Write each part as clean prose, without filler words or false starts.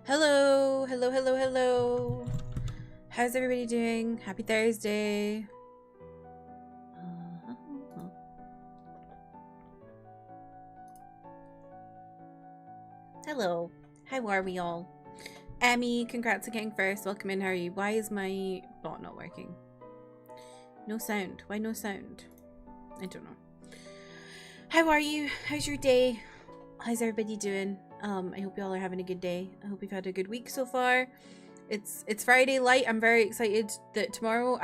Hello, hello, hello, hello. How's everybody doing? Happy Thursday. Hello. How are we all? Emmy, congrats on getting first. Welcome in. How are you? Why is my bot not working? No sound. Why no sound? I don't know. How are you? How's your day? How's everybody doing? I hope you all are having a good day. I hope you've had a good week so far. It's Friday light. I'm very excited that tomorrow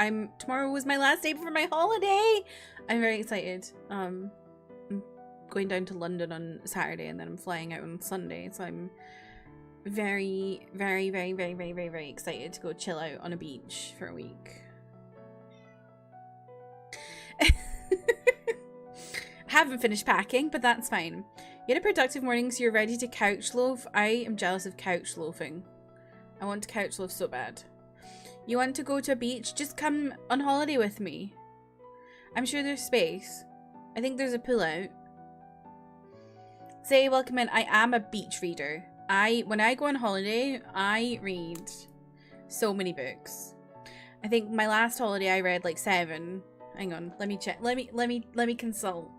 was my last day before my holiday. I'm very excited. I'm going down to London on Saturday and then I'm flying out on Sunday. So I'm very, very, very, very, very, very, very excited to go chill out on a beach for a week. Haven't finished packing, but that's fine. You had a productive morning, so you're ready to couch loaf. I am jealous of couch loafing. I want to couch loaf so bad. You want to go to a beach? Just come on holiday with me. I'm sure there's space. I think there's a pool out. Say welcome in. I am a beach reader. When I go on holiday, I read so many books. I think my last holiday I read like 7. Hang on, let me check. Let me consult.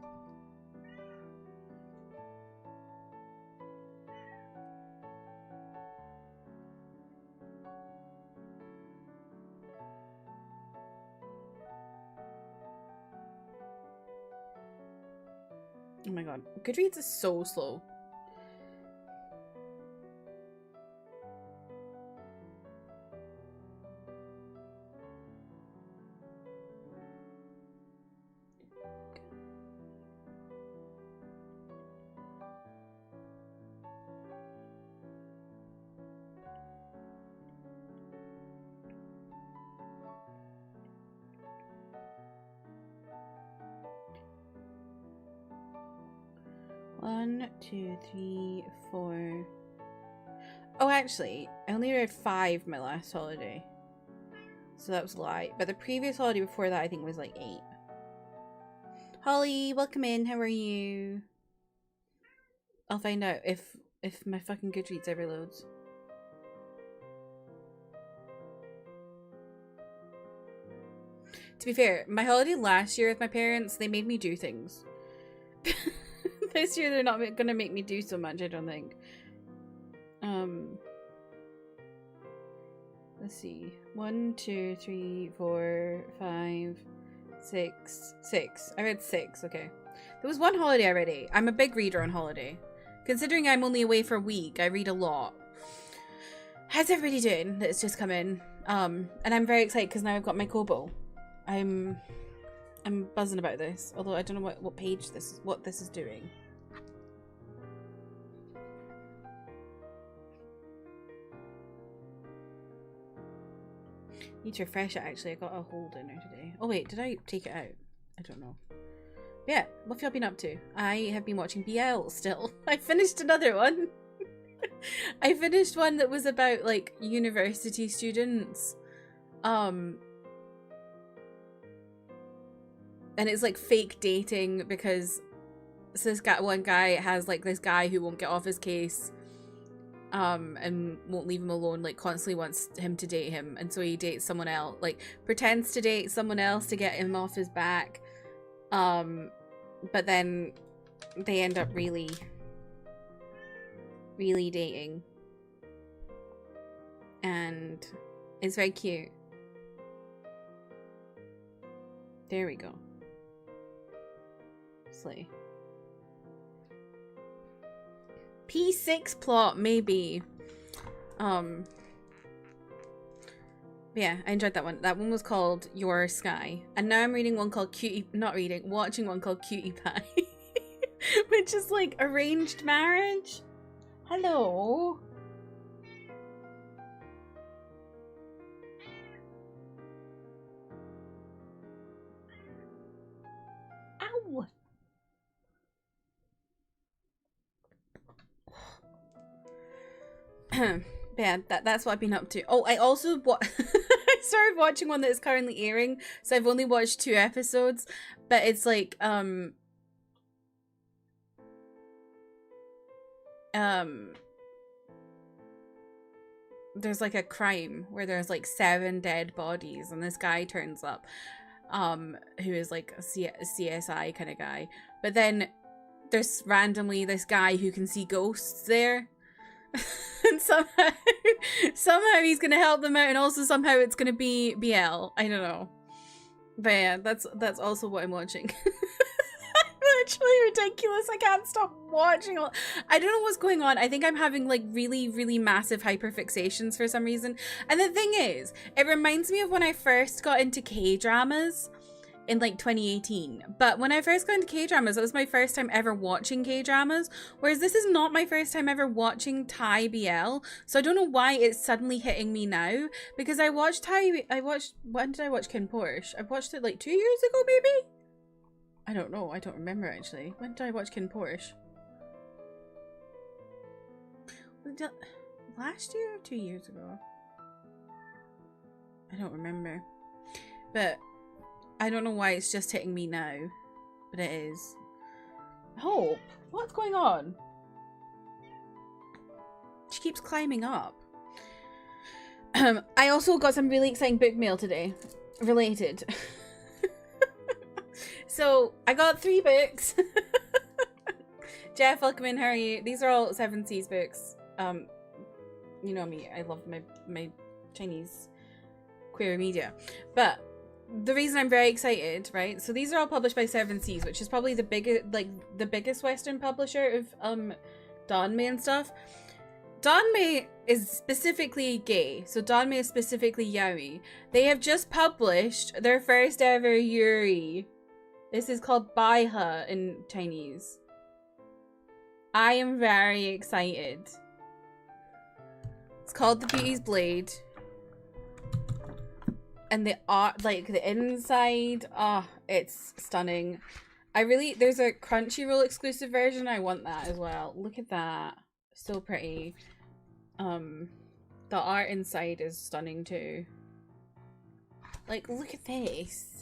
Oh my god, Goodreads is so slow. One, 2, 3, 4. Oh, actually, I only read 5 my last holiday. So that was a lie. But the previous holiday before that, I think, was like 8. Holly, welcome in. How are you? I'll find out if my fucking Goodreads ever loads. To be fair, my holiday last year with my parents, they made me do things. This year they're not gonna make me do so much, I don't think. Let's see. 1, 2, 3, 4, 5, 6. 6. I read 6, okay. There was one holiday I read 8. I'm a big reader on holiday. Considering I'm only away for a week, I read a lot. How's everybody doing that's just come in? And I'm very excited because now I've got my Kobo. I'm buzzing about this, although I don't know what page this is doing. Need to refresh it actually. I got a hold in there today. Oh wait, did I take it out? I don't know. But yeah, what have y'all been up to? I have been watching BL still. I finished another one. I finished one that was about like university students. And it's like fake dating because this one guy has like this guy who won't get off his case and won't leave him alone, like constantly wants him to date him, and so he dates someone else, like pretends to date someone else to get him off his back, but then they end up really dating, and it's very cute. There we go. Slay. P6 plot, maybe. Yeah, I enjoyed that one. That one was called Your Sky. And now I'm reading one called watching one called Cutie Pie. Which is like arranged marriage. Hello. Ow. Yeah, that's what I've been up to. Oh, I also I started watching one that is currently airing, so I've only watched 2 episodes, but it's like there's like a crime where there's like 7 dead bodies, and this guy turns up, who is like a CSI kind of guy, but then there's randomly this guy who can see ghosts there. And somehow he's gonna help them out, and also somehow it's gonna be BL. I don't know, but yeah, that's also what I'm watching. Literally ridiculous. I can't stop watching. I don't know what's going on. I think I'm having like really massive hyperfixations for some reason. And the thing is, it reminds me of when I first got into K-dramas in like 2018. But when I first got into K-dramas, it was my first time ever watching K-dramas, whereas this is not my first time ever watching Thai BL. So I don't know why it's suddenly hitting me now, because when did I watch Kin Porsche? I watched it like 2 years ago, maybe? I don't know. I don't remember actually. When did I watch Kin Porsche? Last year or 2 years ago? I don't remember. But I don't know why it's just hitting me now. But it is. Hope? What's going on? She keeps climbing up. I also got some really exciting book mail today. Related. So, I got 3 books. Jeff, welcome in, how are you? These are all 7C's books. You know me, I love my Chinese queer media. But the reason I'm very excited, right? So these are all published by 7C's, which is probably the biggest Western publisher of Danmei and stuff. Danmei is specifically gay, so Danmei is specifically yaoi. They have just published their first ever yuri. This is called Baihe in Chinese. I am very excited. It's called The Beauty's Blade. And the art, like the inside, it's stunning. There's a Crunchyroll exclusive version. I want that as well. Look at that. So pretty. The art inside is stunning too. Like, look at this.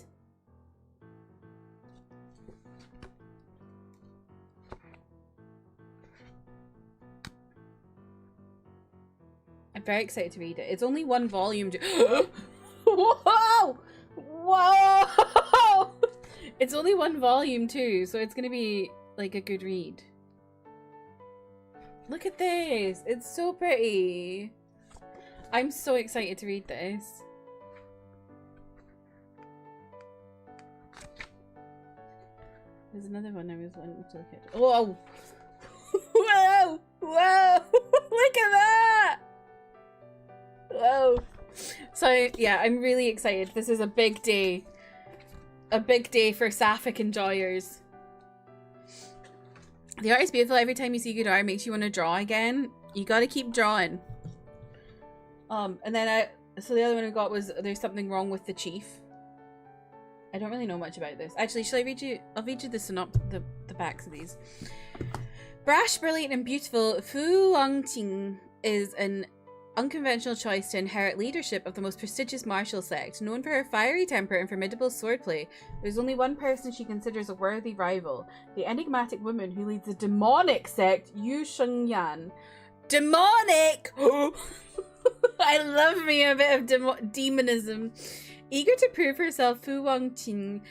I'm very excited to read it. It's only 1 volume. Whoa! Whoa! It's only 1 volume too, so it's gonna be like a good read. Look at this. It's so pretty. I'm so excited to read this. There's another one I was wanting to look at. Whoa! Whoa! Whoa! Look at that! Whoa. So yeah, I'm really excited. This is a big day. A big day for sapphic enjoyers. The art is beautiful. Every time you see good art, it makes you want to draw again. You gotta keep drawing. And then so the other one I got was There's Something Wrong with the Chief. I don't really know much about this. Actually, shall I read you? I'll read you the backs of these. Brash, brilliant, and beautiful, Fu Wangqing is an unconventional choice to inherit leadership of the most prestigious martial sect. Known for her fiery temper and formidable swordplay, there's only one person she considers a worthy rival: the enigmatic woman who leads the demonic sect, Yu Shengyan. Demonic! I love me a bit of demonism. Eager to prove herself, Fu Wangqing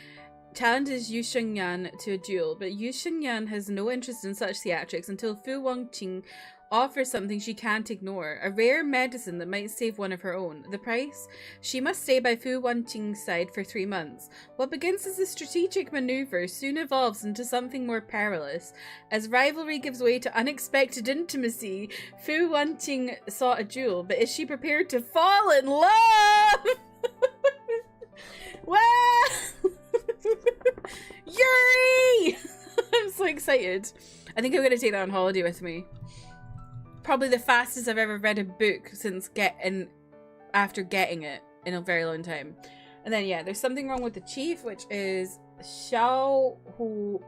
challenges Yu Shengyan to a duel, but Yu Shengyan has no interest in such theatrics until Fu Wangqing offers something she can't ignore, a rare medicine that might save one of her own. The price? She must stay by Fu Wanqing's side for 3 months. What begins as a strategic maneuver soon evolves into something more perilous. As rivalry gives way to unexpected intimacy, Fu Wanqing sought a duel, but is she prepared to fall in love? Well, Yuri! I'm so excited. I think I'm going to take that on holiday with me. Probably the fastest I've ever read a book since after getting it in a very long time. And then yeah, there's something wrong with the chief, which is Xiaohu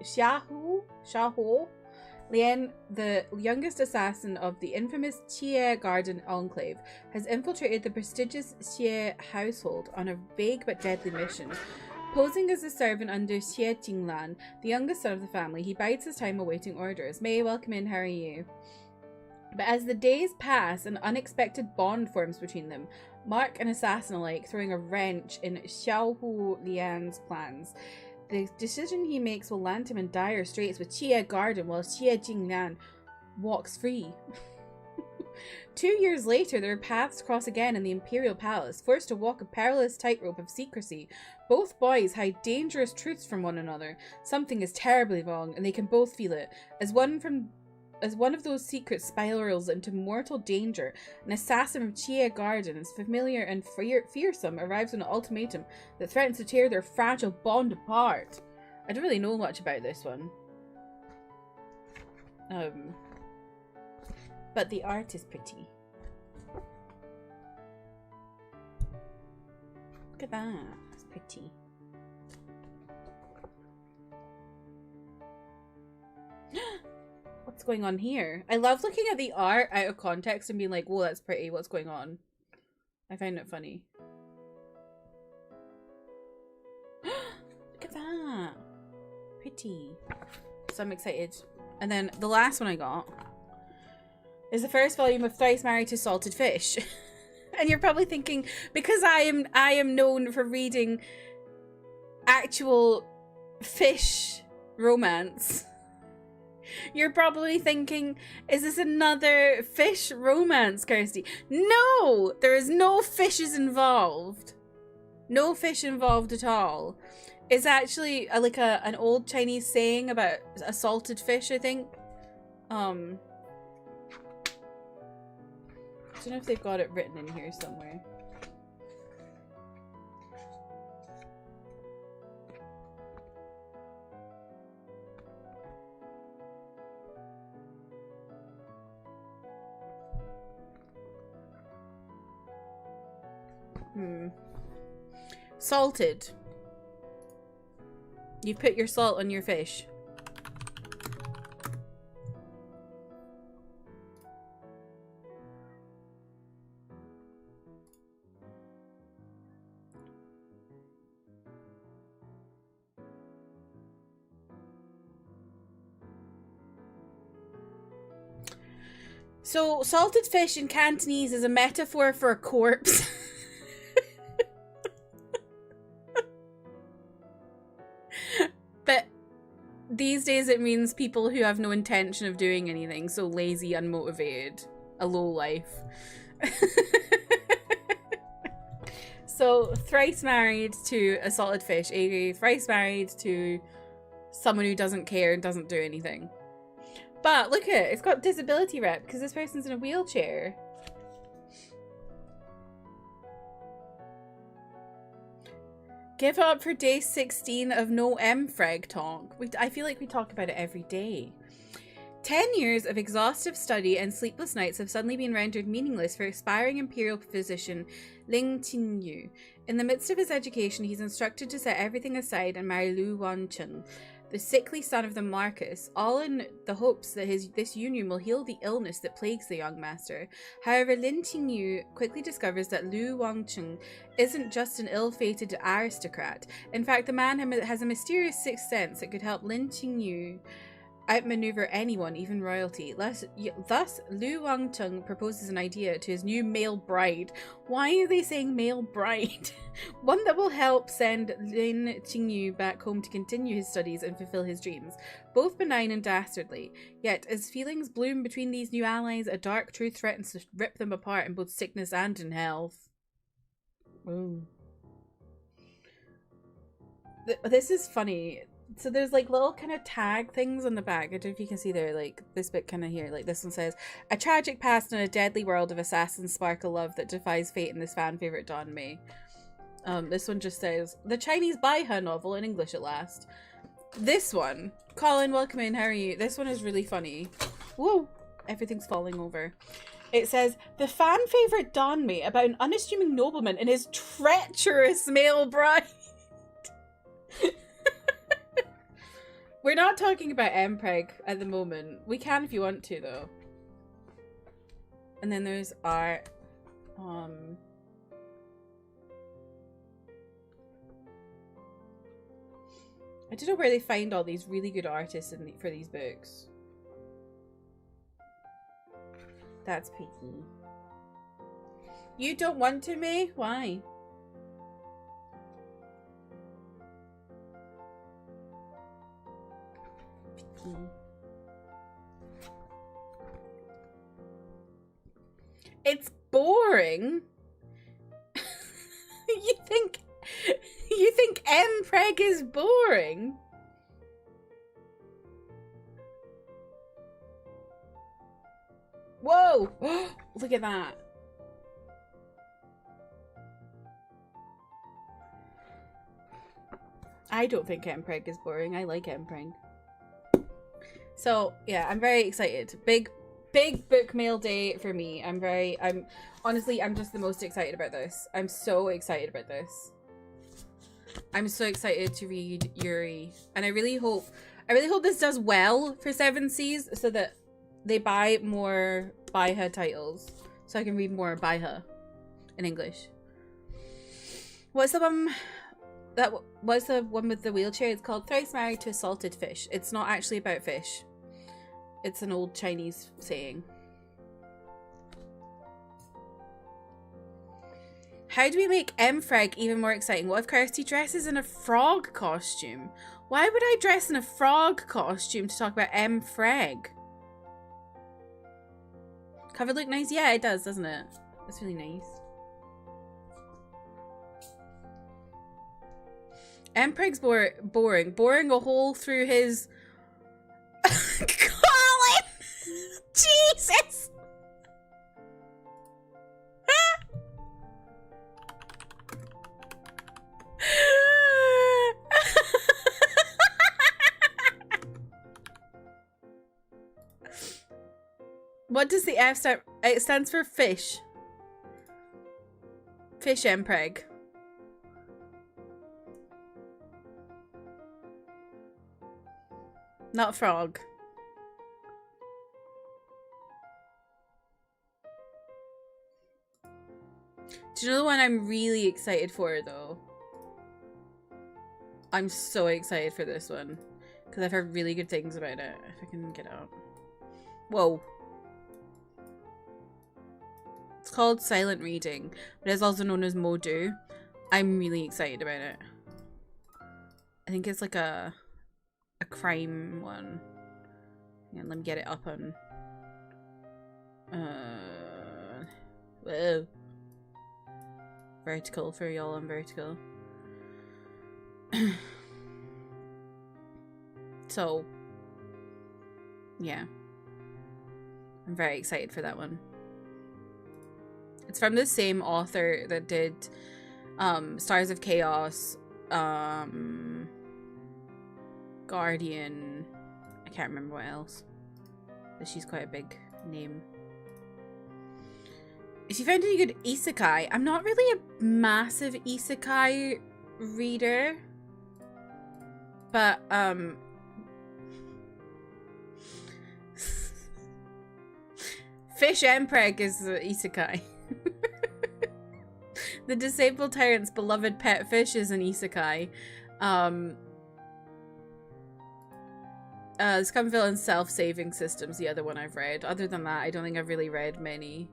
Lian, the youngest assassin of the infamous Xie Garden Enclave, has infiltrated the prestigious Xie household on a vague but deadly mission. Posing as a servant under Xie Jinglan, the youngest son of the family, he bides his time awaiting orders. May, welcome in, how are you? But as the days pass, an unexpected bond forms between them, Mark and assassin alike throwing a wrench in Xiaohu Lian's plans. The decision he makes will land him in dire straits with Xie Garden while Xie Jinglan walks free. 2 years later, their paths cross again in the Imperial Palace, forced to walk a perilous tightrope of secrecy. Both boys hide dangerous truths from one another. Something is terribly wrong, and they can both feel it. As one of those secrets spirals into mortal danger, an assassin from Xie Garden, familiar and fearsome, arrives with an ultimatum that threatens to tear their fragile bond apart. I don't really know much about this one. But the art is pretty. Look at that. It's pretty. What's going on here? I love looking at the art out of context and being like, whoa, that's pretty. What's going on? I find it funny. Look at that. Pretty. So I'm excited. And then the last one I got is the first volume of Thrice Married to Salted Fish. And you're probably thinking, because I am known for reading actual fish romance, you're probably thinking, is this another fish romance, Kirsty? No! There is no fishes involved. No fish involved at all. It's actually like an old Chinese saying about a salted fish, I think. I don't know if they've got it written in here somewhere. Salted. You put your salt on your fish. So, salted fish in Cantonese is a metaphor for a corpse. But these days it means people who have no intention of doing anything, so lazy, unmotivated, a low life. So, thrice married to a salted fish, aka thrice married to someone who doesn't care and doesn't do anything. But look at it, it's got disability rep because this person's in a wheelchair. Give up for day 16 of no MFreg talk. I feel like we talk about it every day. 10 years of exhaustive study and sleepless nights have suddenly been rendered meaningless for aspiring imperial physician Ling Qingyu. In the midst of his education, he's instructed to set everything aside and marry Lu Wancheng, the sickly son of the Marquis, all in the hopes that this union will heal the illness that plagues the young master. However, Lin Qingyu quickly discovers that Lu Wancheng isn't just an ill-fated aristocrat. In fact, the man has a mysterious sixth sense that could help Lin Qingyu outmaneuver anyone, even royalty. Thus, Lu Wangtung proposes an idea to his new male bride. Why are they saying male bride? One that will help send Lin Qingyu back home to continue his studies and fulfill his dreams. Both benign and dastardly. Yet, as feelings bloom between these new allies, a dark truth threatens to rip them apart in both sickness and in health. Ooh. This is funny. So there's like little kind of tag things on the back. I don't know if you can see there, like this bit kind of here. Like this one says, a tragic past in a deadly world of assassins spark a love that defies fate in this fan favorite Don May. This one just says, the Chinese Baihe novel in English at last. This one, Colin, welcome in, how are you? This one is really funny. Whoa, everything's falling over. It says, the fan favorite Don May about an unassuming nobleman and his treacherous male bride. We're not talking about Mpreg at the moment. We can if you want to, though. And then there's art. I don't know where they find all these really good artists for these books. That's picky. You don't want to, May? Why? It's boring. You think Mpreg is boring? Whoa! Look at that. I don't think Mpreg is boring. I like Mpreg. So yeah, I'm very excited. Big book mail day for me. Honestly, I'm just the most excited about this. I'm so excited about this. I'm so excited to read Yuri. And I really hope this does well for 7 Seas so that they buy more Baihe titles. So I can read more Baihe in English. What's the one that was the one with the wheelchair? It's called Thrice Married to a Salted Fish. It's not actually about fish. It's an old Chinese saying. How do we make Mpreg even more exciting? What if Kirsty dresses in a frog costume? Why would I dress in a frog costume to talk about Mpreg? Cover look nice? Yeah, it does, doesn't it? That's really nice. Mpreg's boring. Boring a hole through his... Colin! Jesus! What does the F stand? It stands for fish. Fish Mpreg. Not frog. Do you know the one I'm really excited for, though? I'm so excited for this one. Because I've heard really good things about it. If I can get it out. Whoa. It's called Silent Reading, but it's also known as Modu. I'm really excited about it. I think it's like a crime one. Yeah, let me get it up on... Whoa. Vertical for y'all on vertical. So, yeah. I'm very excited for that one. It's from the same author that did Stars of Chaos, Guardian, I can't remember what else. But she's quite a big name. If you found any good isekai, I'm not really a massive isekai reader. But, Fish Mpreg is the isekai. The disabled tyrant's beloved pet fish is an isekai. Scumville and Self-Saving Systems, the other one I've read. Other than that, I don't think I've really read many.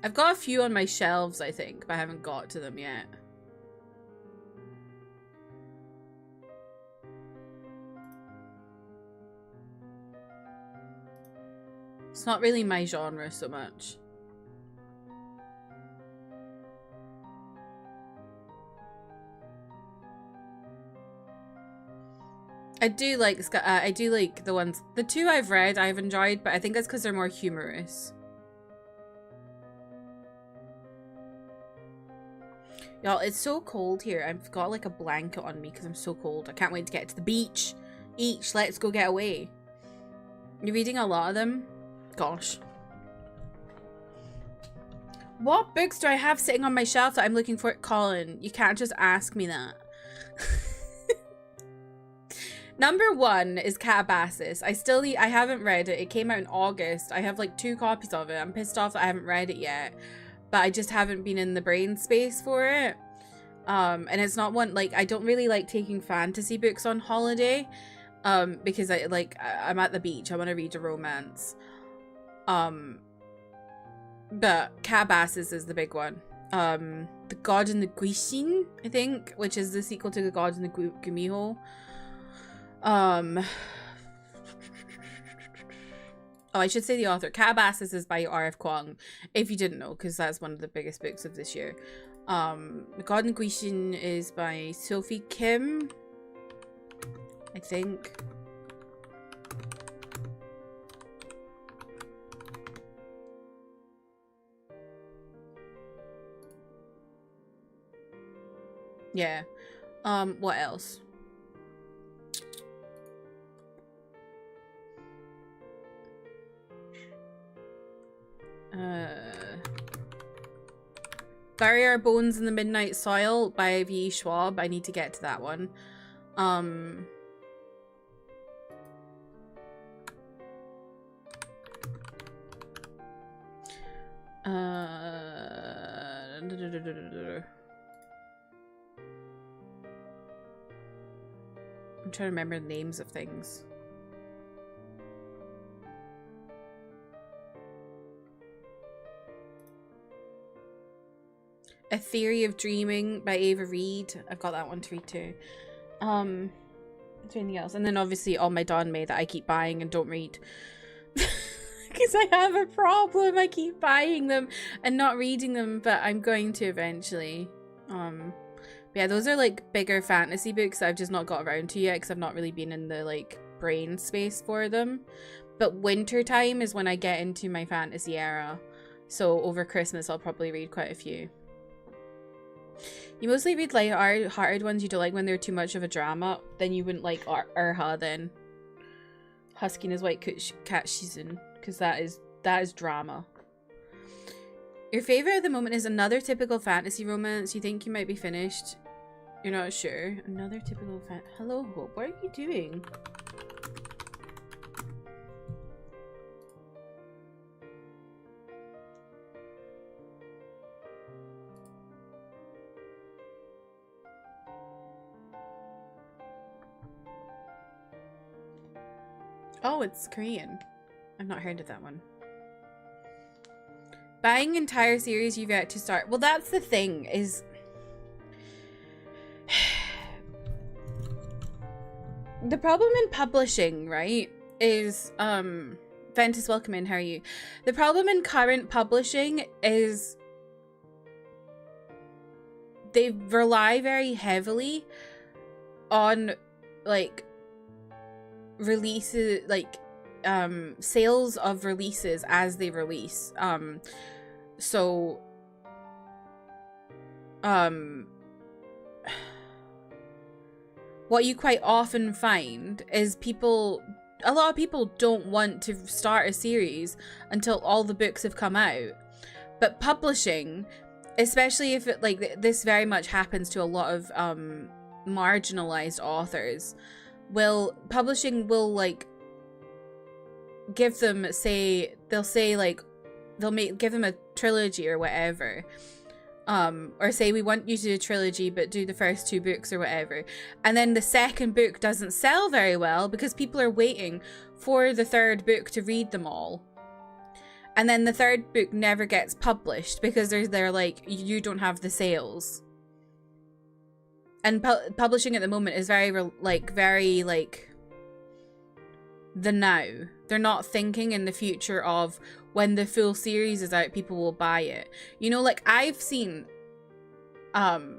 I've got a few on my shelves, I think, but I haven't got to them yet. It's not really my genre so much. I do like the ones, the two I've read I've enjoyed, but I think that's because they're more humorous. Y'all, it's so cold here. I've got like a blanket on me because I'm so cold. I can't wait to get to the beach. Let's go get away. You're reading a lot of them? Gosh. What books do I have sitting on my shelf that I'm looking for? Colin, you can't just ask me that. Number 1 is Catabasis. I haven't read it. It came out in August. I have like 2 copies of it. I'm pissed off that I haven't read it yet. But I just haven't been in the brain space for it. And it's not one, like, I don't really like taking fantasy books on holiday. Because I'm at the beach. I want to read a romance. But Catabasis is the big one. The God and the Guishin, I think, which is the sequel to The God and the Gumiho. Oh, I should say the author. Catabasis is by R.F. Kuang, if you didn't know, because that's one of the biggest books of this year. The God and Guishin is by Sophie Kim, I think. Yeah. What else? Bury Our Bones in the Midnight Soil by V. Schwab. I need to get to that one. I'm trying to remember the names of things. A Theory of Dreaming by Ava Reed. I've got that one to read too. Is there anything else? And then obviously all my Donmei that I keep buying and don't read. Because I have a problem. I keep buying them and not reading them, but I'm going to eventually. Yeah, those are like bigger fantasy books that I've just not got around to yet because I've not really been in the like brain space for them. But winter time is when I get into my fantasy era. So over Christmas I'll probably read quite a few. You mostly read light-hearted ones. You don't like when they're too much of a drama. Then you wouldn't like Urha then. Husky and His White Cat Season, because that is drama. Your favorite at the moment is another typical fantasy romance. You think you might be finished. You're not sure. Another typical Hello, Hope. What are you doing? Oh, it's Korean. I've not heard of that one. Buying entire series you've yet to start. Well, that's the thing, is... the problem in publishing, right, is... Ventus, welcome in, how are you? The problem in current publishing is... they rely very heavily on, like... releases, like sales of releases as they release. So what you quite often find is a lot of people don't want to start a series until all the books have come out. But publishing, especially if it, like, this very much happens to a lot of marginalized authors, publishing will like give them, give them a trilogy or whatever, or say we want you to do a trilogy but do the first 2 books or whatever, and then the second book doesn't sell very well because people are waiting for the 3rd book to read them all, and then the 3rd book never gets published because they're like, you don't have the sales. And publishing at the moment is very the now. They're not thinking in the future of when the full series is out, people will buy it. You know, like I've seen, I'm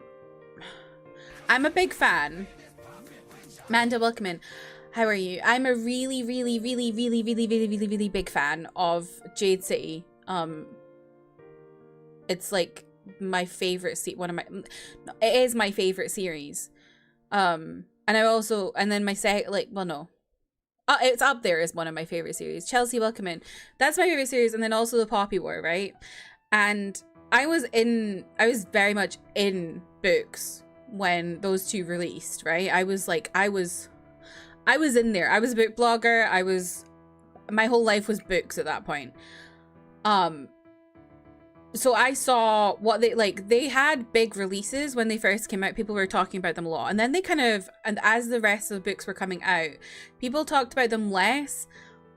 a big fan. Manda, welcome in. How are you? I'm a really big fan of Jade City. It's like my favorite it is my favorite series. And then my it's up there as one of my favorite series. Chelsea, welcome in. That's my favorite series, and then also the Poppy War, right? And I was very much in books when those 2 released, right? I was in there. I was a book blogger. My whole life was books at that point. So I saw what they had big releases when they first came out. People were talking about them a lot. And then and as the rest of the books were coming out, people talked about them less,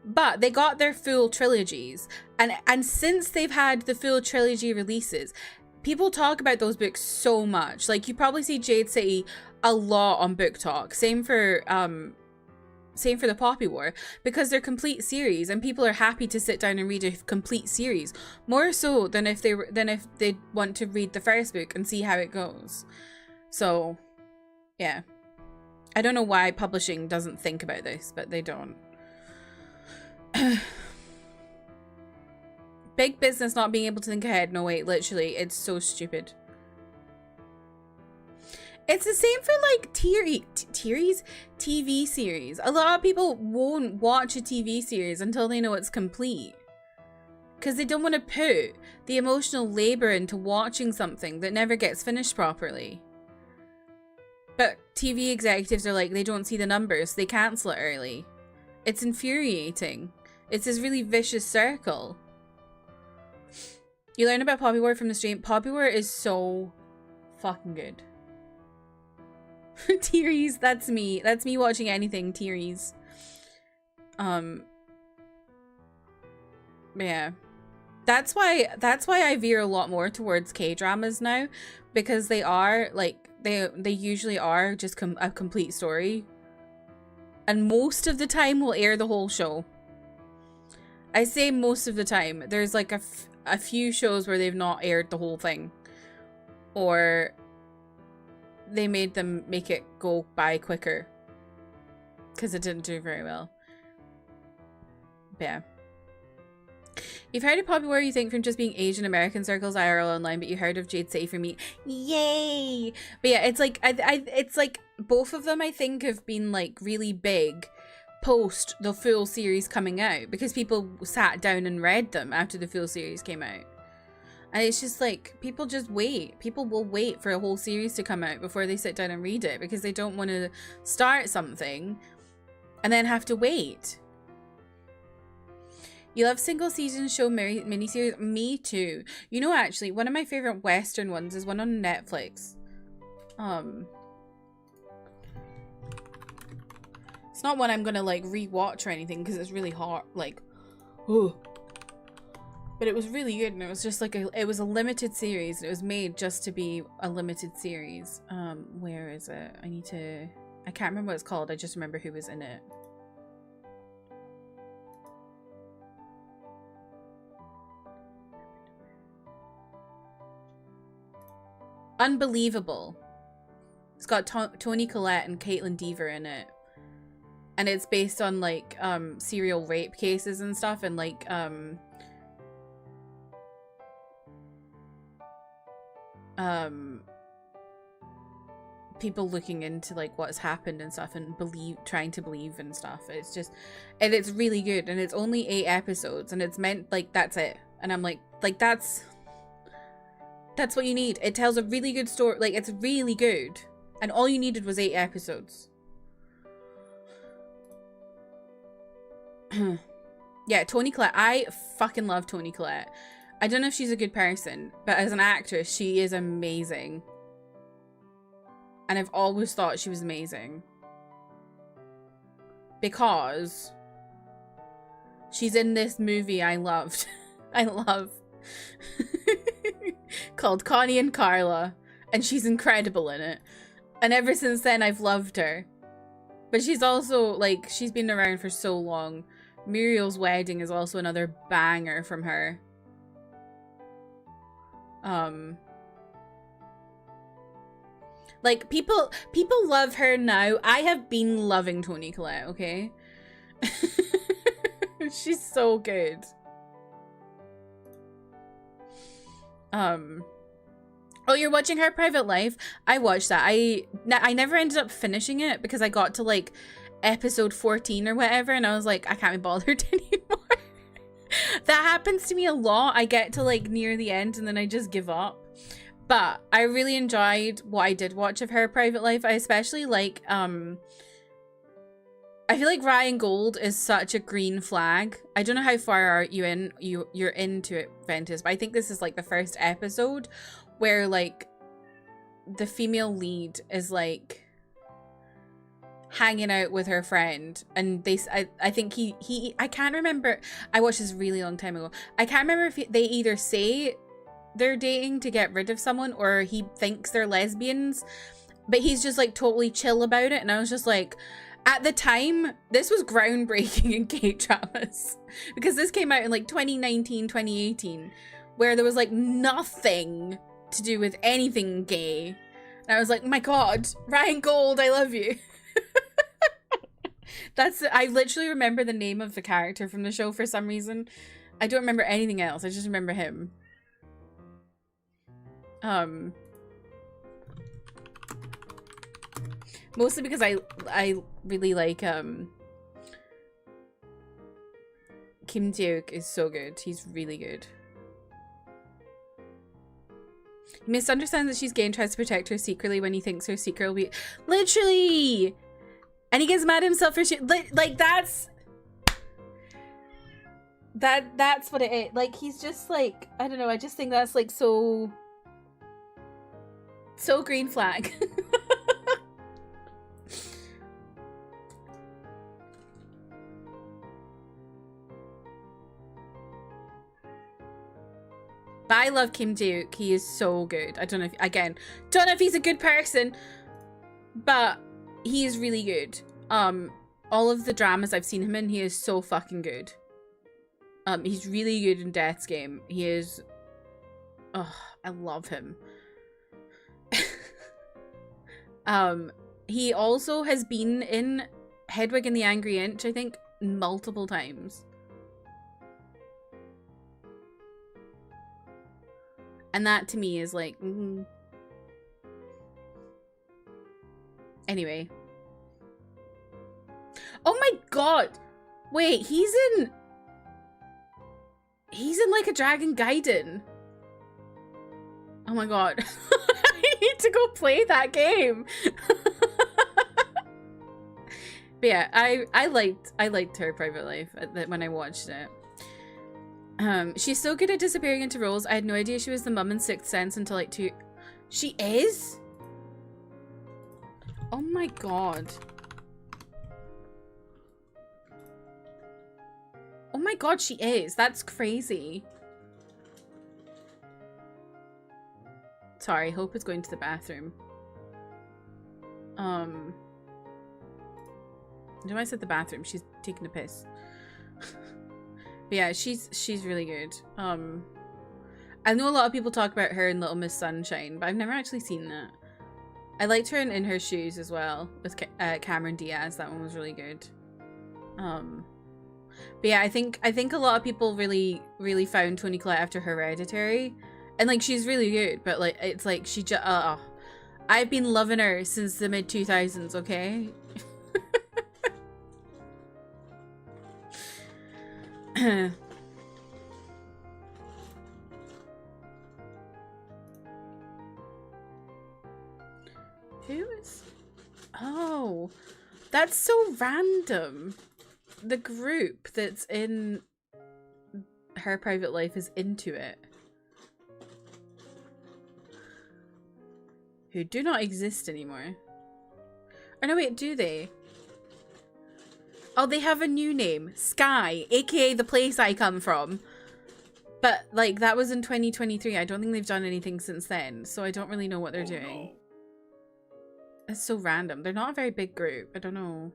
but they got their full trilogies. And since they've had the full trilogy releases, people talk about those books so much. Like, you probably see Jade City a lot on Book Talk. Same for the Poppy War, because they're complete series and people are happy to sit down and read a complete series, more so than if they want to read the first book and see how it goes. So yeah, I don't know why publishing doesn't think about this, but they don't. Big business not being able to think ahead. No, wait, literally, it's so stupid. It's the same for like TV series. A lot of people won't watch a TV series until they know it's complete, because they don't want to put the emotional labor into watching something that never gets finished properly. But TV executives are like, they don't see the numbers, they cancel it early. It's infuriating. It's this really vicious circle. You learn about Poppy War from the stream. Poppy War is so fucking good. Tearies, that's me. That's me watching anything tearies. Yeah. That's why I veer a lot more towards K-dramas now, because they are like they usually are just a complete story. And most of the time will air the whole show. I say most of the time. There's like a few shows where they've not aired the whole thing, or they made them make it go by quicker because it didn't do very well. But yeah. You've heard of Poppy War, you think, from just being Asian American circles IRL online, but you heard of Jade City from me. Yay! But yeah, it's like it's like both of them I think have been like really big post the full series coming out, because people sat down and read them after the full series came out. And it's just like, people just wait. People will wait for a whole series to come out before they sit down and read it, because they don't want to start something and then have to wait. You love single season show miniseries? Me too. You know, actually, one of my favorite Western ones is one on Netflix. It's not one I'm gonna like rewatch or anything, because it's really hard. Like, oh. But it was really good, and it was just like it was a limited series. It was made just to be a limited series. Where is it? I can't remember what it's called. I just remember who was in it. Unbelievable. It's got Toni Collette and Caitlin Dever in it. And it's based on like serial rape cases and stuff, and like people looking into like what's happened and stuff, and trying to believe and stuff. It's just, and it's really good, and it's only 8 episodes, and it's meant like that's it. And I'm like that's what you need. It tells a really good story. Like, it's really good, and all you needed was 8 episodes. Yeah, Toni Collette. I fucking love Toni Collette. I don't know if she's a good person, but as an actress, she is amazing. And I've always thought she was amazing. Because she's in this movie I loved. I love. Called Connie and Carla. And she's incredible in it. And ever since then, I've loved her. But she's also, like, she's been around for so long. Muriel's Wedding is also another banger from her. Like, people love her now. I have been loving Toni Collette, okay? She's so good. Oh, you're watching Her Private Life? I watched that. I never ended up finishing it because I got to, like, episode 14 or whatever, and I was like, I can't be bothered anymore. That happens to me a lot. I get to, like, near the end and then I just give up. But I really enjoyed what I did watch of Her Private Life. I especially like, I feel like Ryan Gold is such a green flag. I don't know how far are you in, you're into it, Ventus, but I think this is like the first episode where like the female lead is like hanging out with her friend, and I think he I can't remember. I watched this really long time ago. I can't remember if they either say they're dating to get rid of someone or he thinks they're lesbians, but he's just like totally chill about it. And I was just like, at the time, this was groundbreaking in K-dramas because this came out in like 2019, 2018, where there was like nothing to do with anything gay. And I was like, my God, Ryan Gold, I love you. I literally remember the name of the character from the show for some reason. I don't remember anything else. I just remember him. Mostly because I really like Kim Jae-wook is so good. He's really good. He misunderstands that she's gay and tries to protect her secretly when he thinks her secret will be literally, and he gets mad at himself for shit. Like that's what it is. Like he's just like, I don't know. I just think that's like so green flag. But I love Kim Jae-wook. He is so good. I don't know if, again, don't know if he's a good person, but he is really good. All of the dramas I've seen him in, he is so fucking good. He's really good in Death's Game. He is, oh, I love him. He also has been in Hedwig and the Angry Inch, I think, multiple times. And that to me is like, Anyway. Oh my God. Wait, he's in like a Dragon Gaiden. Oh my God. I need to go play that game. But yeah, I liked Her Private Life when I watched it. She's so good at disappearing into roles. I had no idea she was the mum in Sixth Sense until like 2. She is? Oh my God. Oh my God, she is. That's crazy. Sorry, Hope is going to the bathroom. I know I said the bathroom. She's taking a piss. But yeah, she's really good. I know a lot of people talk about her in Little Miss Sunshine, but I've never actually seen that. I liked her in Her Shoes as well with Cameron Diaz. That one was really good. But yeah, I think a lot of people really found Toni Collette after Hereditary, and like she's really good. But like it's like she just I've been loving her since the mid-2000s. Okay. Who is? Oh, that's so random. The group that's in Her Private Life is into it. who do not exist anymore. Oh no, wait, do they? Oh, they have a new name. Sky, aka the place I come from. But, like, that was in 2023. I don't think they've done anything since then, so I don't really know what they're doing. No. It's so random. They're not a very big group. I don't know.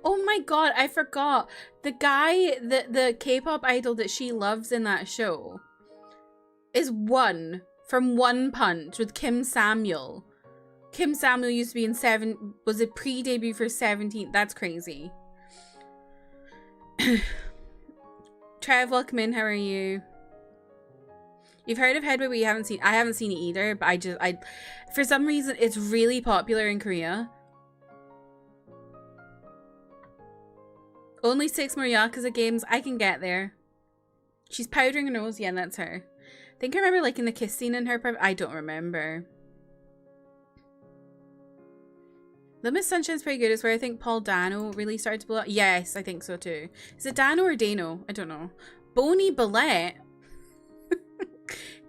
Oh my god, I forgot. The guy, the K-pop idol that she loves in that show is One from One Punch with Kim Samuel. Kim Samuel used to be in was it pre-debut for 17? That's crazy. Trev, welcome in. How are you? You've heard of Headway, but you haven't seen. I haven't seen it either, but I for some reason it's really popular in Korea. Only 6 more Yakuza games. I can get there. She's powdering her nose. Yeah, that's her. I think I remember liking the kiss scene in her. I don't remember. Little Miss Sunshine's pretty good. It's where I think Paul Dano really started to blow up. Yes, I think so too. Is it Dano or Dano? I don't know. Boney Billette.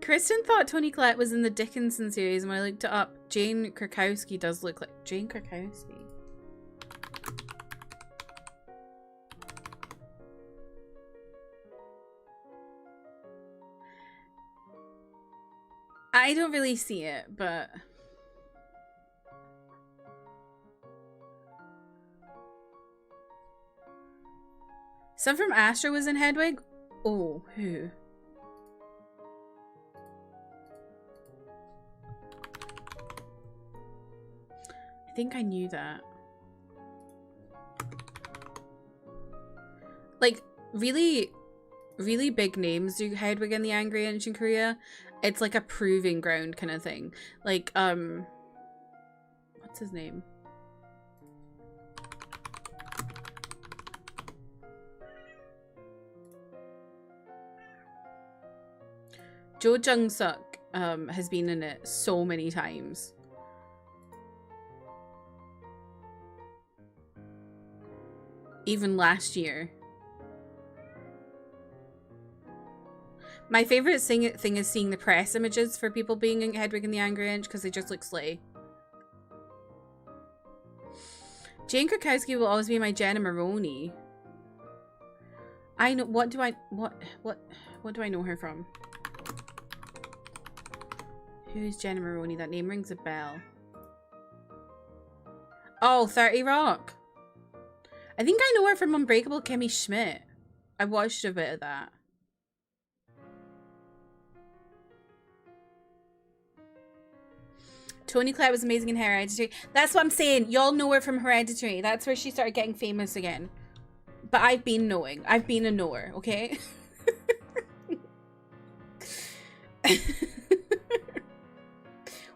Kristen thought Toni Collette was in the Dickinson series, and when I looked it up, Jane Krakowski does look like Jane Krakowski. I don't really see it, but some from Astro was in Hedwig. Oh, who? I think I knew that. Like, really big names do Hedwig and the Angry Inch in Korea. It's like a proving ground kind of thing. Like, what's his name? Jo Jung-suk has been in it so many times. Even last year. My favorite thing is seeing the press images for people being in Hedwig and the Angry Inch because they just look slay. Jane Krakowski will always be my Jenna Maroney. I know. What do I know her from? Who's Jenna Maroney? That name rings a bell. Oh, 30 Rock. I think I know her from Unbreakable Kimmy Schmidt. I watched a bit of that. Toni Collette was amazing in Hereditary. That's what I'm saying. Y'all know her from Hereditary. That's where she started getting famous again. But I've been knowing. I've been a knower, okay?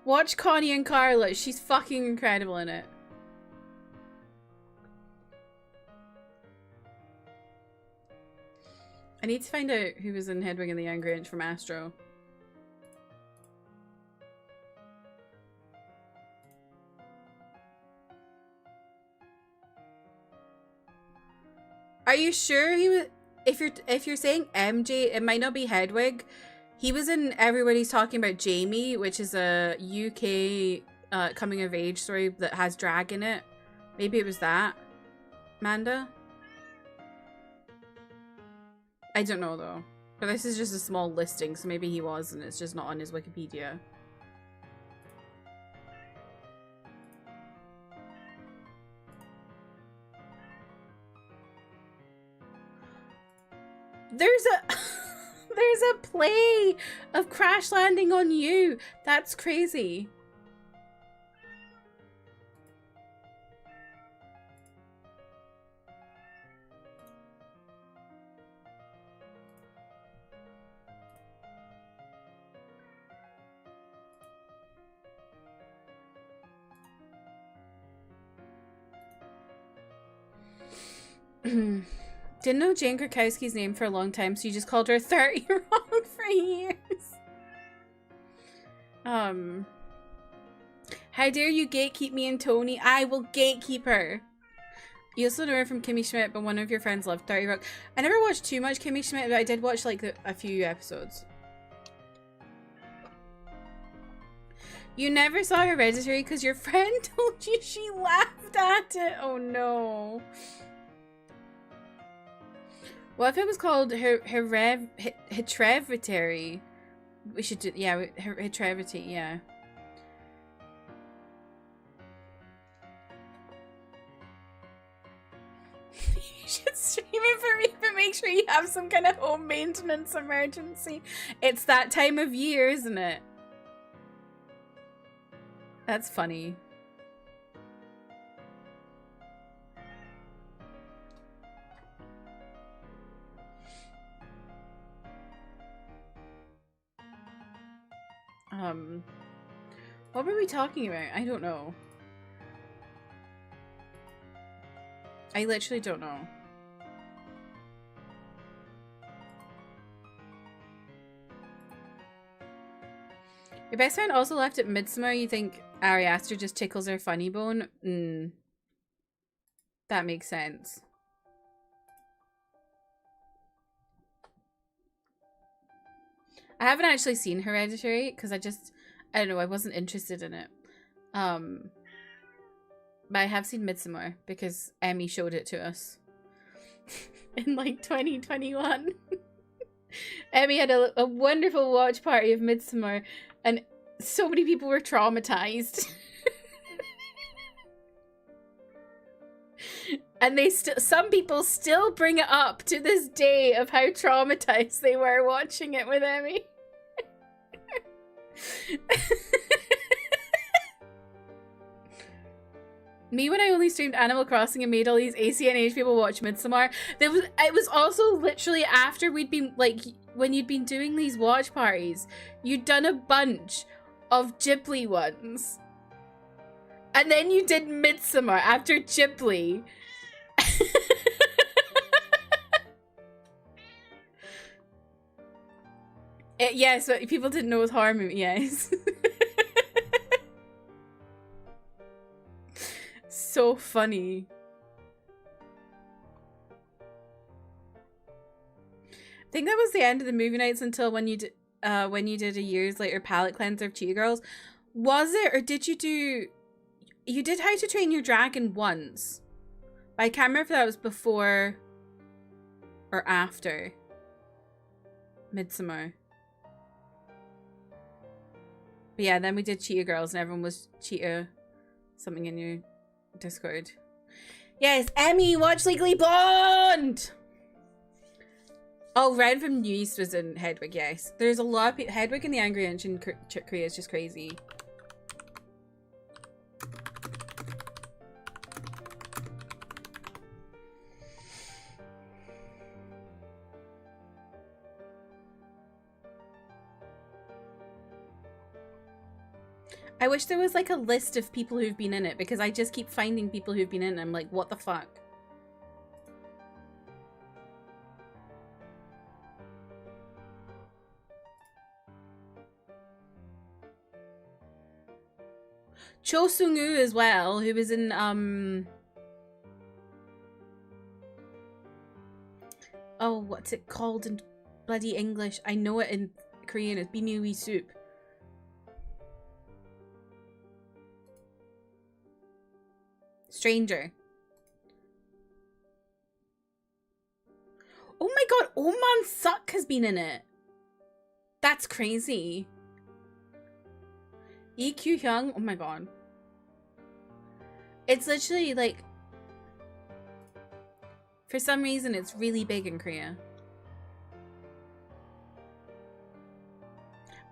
Watch Connie and Carla. She's fucking incredible in it. I need to find out who was in Hedwig and the Angry Inch from Astro. Are you sure he was? If you're saying MJ, it might not be Hedwig. He was in Everybody's Talking About Jamie, which is a UK coming of age story that has drag in it. Maybe it was that. Amanda? I don't know though. But this is just a small listing, so maybe he was and it's just not on his Wikipedia. There's a play of Crash Landing on You. That's crazy. Didn't know Jane Krakowski's name for a long time, so you just called her 30 wrong for years. How dare you gatekeep me and Tony? I will gatekeep her. You also know her from Kimmy Schmidt, but one of your friends loved 30 Rock. I never watched too much Kimmy Schmidt, but I did watch like a few episodes. You never saw Hereditary because your friend told you she laughed at it. Oh no. What if it was called Hereditary? We should do, yeah, Hereditary, yeah. You should stream it for me, but make sure you have some kind of home maintenance emergency. It's that time of year, isn't it? That's funny. What were we talking about? I don't know. I literally don't know. Your best friend also left at Midsummer. You think Ari Aster just tickles her funny bone? That makes sense. I haven't actually seen Hereditary because I don't know, I wasn't interested in it. But I have seen Midsommar because Emmy showed it to us in like 2021. Emmy had a wonderful watch party of Midsommar and so many people were traumatized. And some people still bring it up to this day of how traumatized they were watching it with Emmy. Me, when I only streamed Animal Crossing and made all these ACNH people watch Midsommar, it was also literally after we'd been, like, when you'd been doing these watch parties, you'd done a bunch of Ghibli ones. And then you did Midsommar after Ghibli. Yes, but people didn't know it was horror movie, yes. So funny. I think that was the end of the movie nights until when you did a years later palette cleanser of Cheetah Girls. Was it, or did you do... You did How to Train Your Dragon once. But I can't remember if that was before or after Midsommar. But yeah, then we did Cheetah Girls and everyone was Cheetah something in your Discord. Yes, Emmy, watch Legally Blonde! Oh, Ren from New East was in Hedwig, yes. There's a lot of people. Hedwig and the Angry Inch in Korea is just crazy. I wish there was like a list of people who've been in it because I just keep finding people who've been in it. I'm like, what the fuck? Cho Sung-woo as well, who was in oh, what's it called in bloody English? I know it in Korean. It's Bimiwi Soup. Stranger. Oh my god, Oh Man Suk has been in it. That's crazy. Lee Kyu-hyung, oh my god. It's literally like, for some reason it's really big in Korea.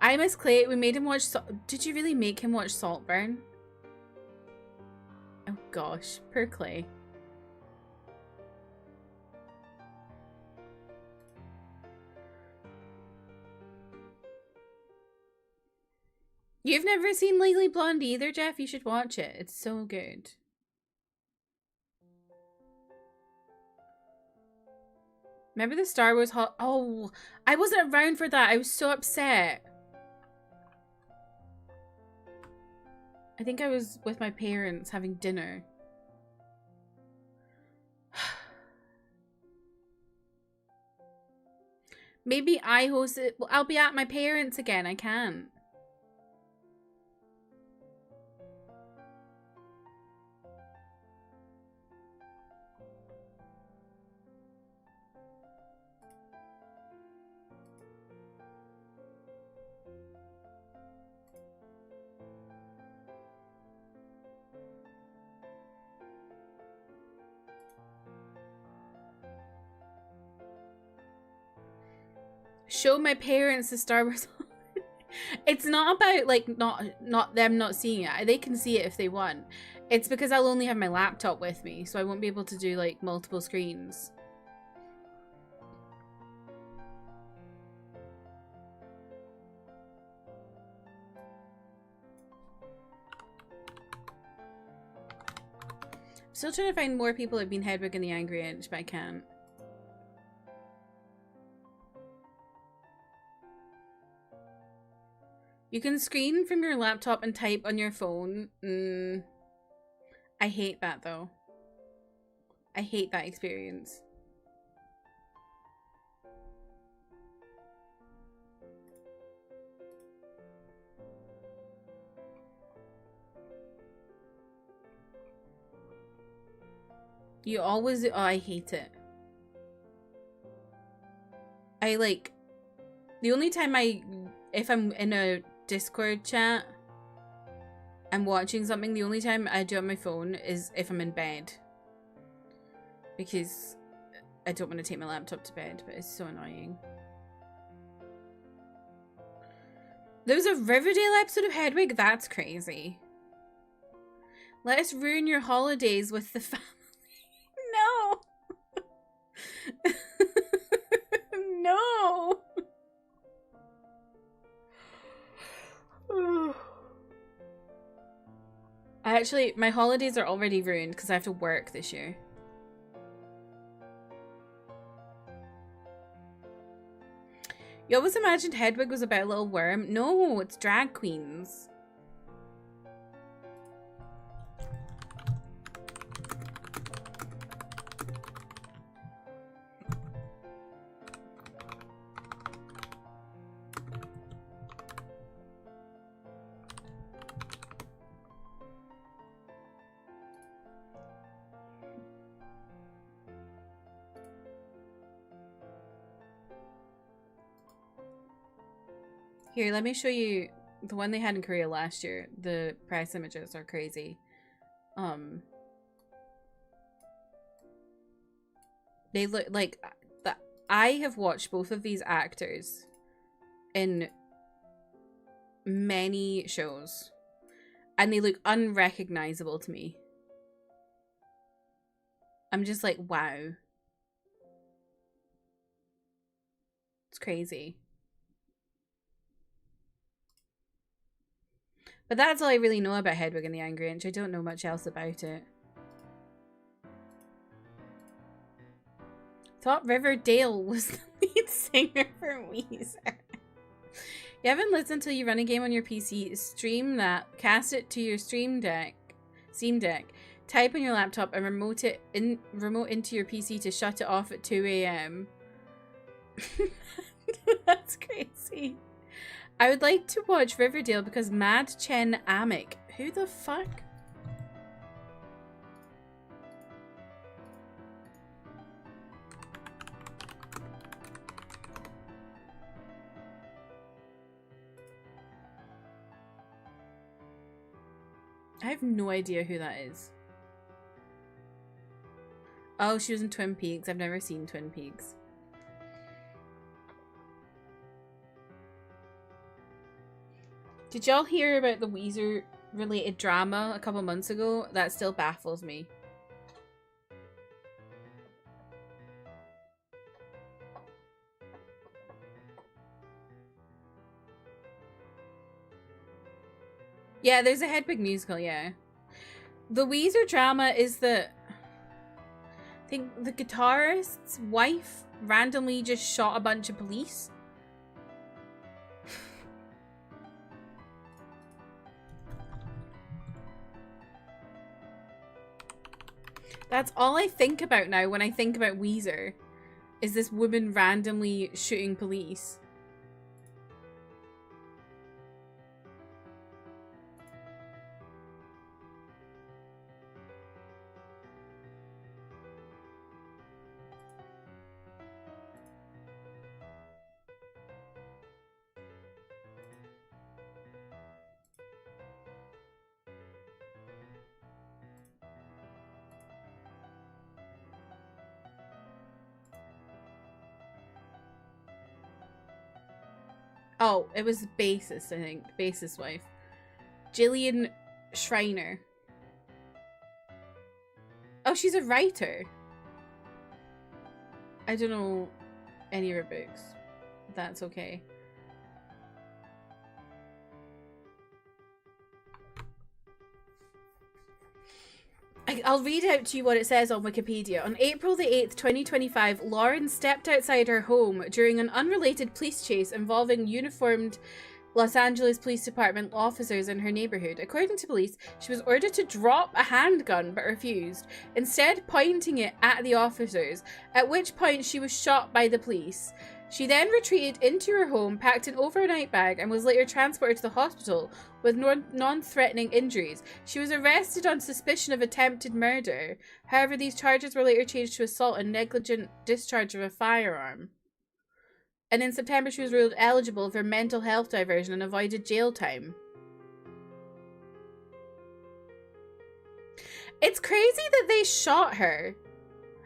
I Miss Clay, we made him watch, did you really make him watch Saltburn? Oh gosh, poor Clay. You've never seen Legally Blonde either, Jeff? You should watch it. It's so good. Remember the Star Wars Oh, I wasn't around for that. I was so upset. I think I was with my parents having dinner. Maybe I host it. Well, I'll be at my parents again. I can't. Show my parents the Star Wars. It's not about like not them not seeing it. They can see it if they want. It's because I'll only have my laptop with me, so I won't be able to do like multiple screens. Still trying to find more people who've been Hedwig and the Angry Inch, but I can't. You can screen from your laptop and type on your phone. I hate that though. I hate that experience. You always, oh, I hate it. I like, the only time if I'm in a Discord chat, I'm watching something, the only time I do it on my phone is if I'm in bed. Because I don't want to take my laptop to bed, but it's so annoying. There was a Riverdale episode of Hedwig? That's crazy. Let us ruin your holidays with the family. No! No! Actually, my holidays are already ruined because I have to work this year. You always imagined Hedwig was about a little worm? No, it's drag queens. Here, let me show you the one they had in Korea last year. The press images are crazy. They look like I have watched both of these actors in many shows, and they look unrecognizable to me. I'm just like, wow. It's crazy. But that's all I really know about Hedwig and the Angry Inch. I don't know much else about it. Thought Riverdale was the lead singer for Weezer. You haven't listened till you run a game on your PC. Stream that. Cast it to your Steam Deck. Type on your laptop and remote into your PC to shut it off at 2 AM. That's crazy. I would like to watch Riverdale because Mad Chen Amick. Who the fuck? I have no idea who that is. Oh, she was in Twin Peaks. I've never seen Twin Peaks. Did y'all hear about the Weezer related drama a couple months ago? That still baffles me. Yeah, there's a Hedwig musical, yeah. The Weezer drama is that think the guitarist's wife randomly just shot a bunch of police. That's all I think about now when I think about Weezer, is this woman randomly shooting police. Oh, it was the bassist, I think. Bassist's wife. Gillian Schreiner. Oh, she's a writer. I don't know any of her books. That's okay. I'll read out to you what it says on Wikipedia. On April the 8th, 2025, Lauren stepped outside her home during an unrelated police chase involving uniformed Los Angeles Police Department officers in her neighborhood. According to police, she was ordered to drop a handgun but refused, instead pointing it at the officers, at which point she was shot by the police. She then retreated into her home, packed an overnight bag, and was later transported to the hospital with non-threatening injuries. She was arrested on suspicion of attempted murder. However, these charges were later changed to assault and negligent discharge of a firearm. And in September, she was ruled eligible for mental health diversion and avoided jail time. It's crazy that they shot her.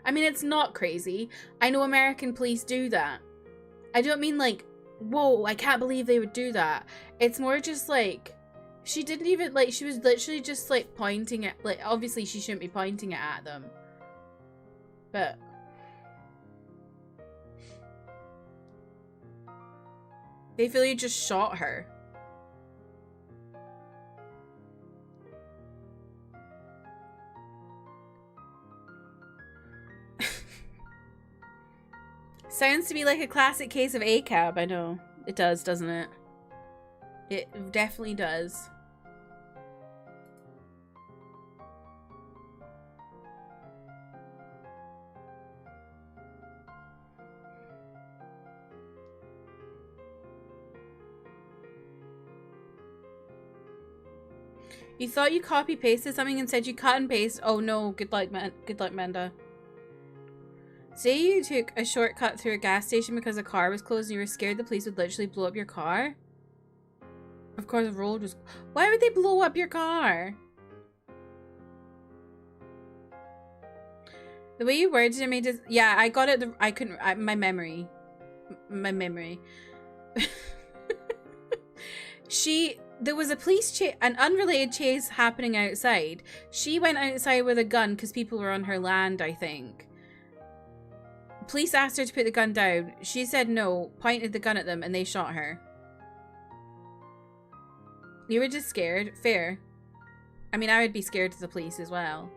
I mean, it's not crazy. I know American police do that. I don't mean like, whoa, I can't believe they would do that. It's more just like, she didn't even, like, she was literally just like pointing at, like, obviously she shouldn't be pointing it at them. But they feel you just shot her. Sounds to me like a classic case of ACAB. I know. It does, doesn't it? It definitely does. You thought you copy-pasted something and said you cut and paste. Oh no, good luck, Manda. Say you took a shortcut through a gas station because a car was closed and you were scared the police would literally blow up your car? Of course, the road was... Why would they blow up your car? The way you worded it made it... Yeah, I got it... I couldn't... my memory. My memory. There was a police chase... An unrelated chase happening outside. She went outside with a gun because people were on her land, I think. Police asked her to put the gun down. She said no, pointed the gun at them, and they shot her. You were just scared. Fair. I mean, I would be scared of the police as well.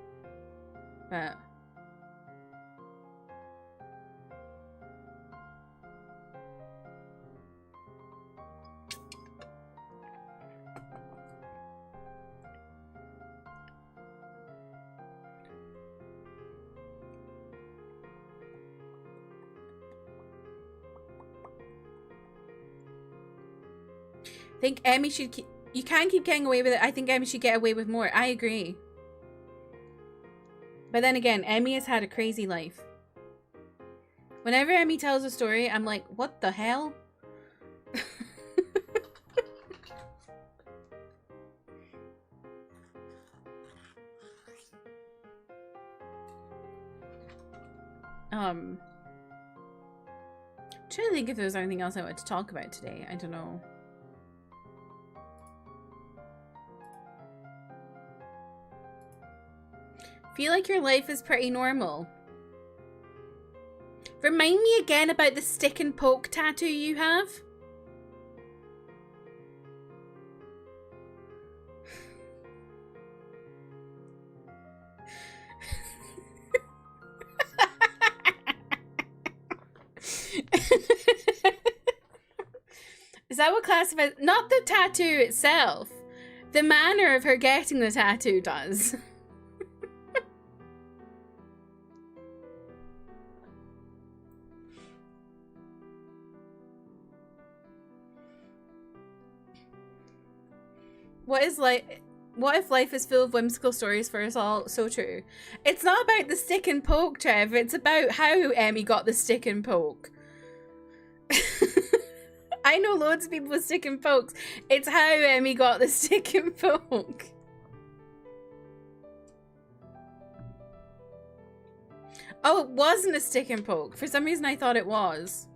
But... I think Emmy should keep... You can't keep getting away with it. I think Emmy should get away with more. I agree. But then again, Emmy has had a crazy life. Whenever Emmy tells a story, I'm like, what the hell? I'm trying to think if there's anything else I want to talk about today. I don't know. Feel like your life is pretty normal. Remind me again about the stick and poke tattoo you have. that what classifies? Not the tattoo itself. The manner of her getting the tattoo does. What if life is full of whimsical stories for us all? So true. It's not about the stick and poke, Trev. It's about how Emmy got the stick and poke. I know loads of people with stick and pokes. It's how Emmy got the stick and poke. Oh, it wasn't a stick and poke. For some reason I thought it was.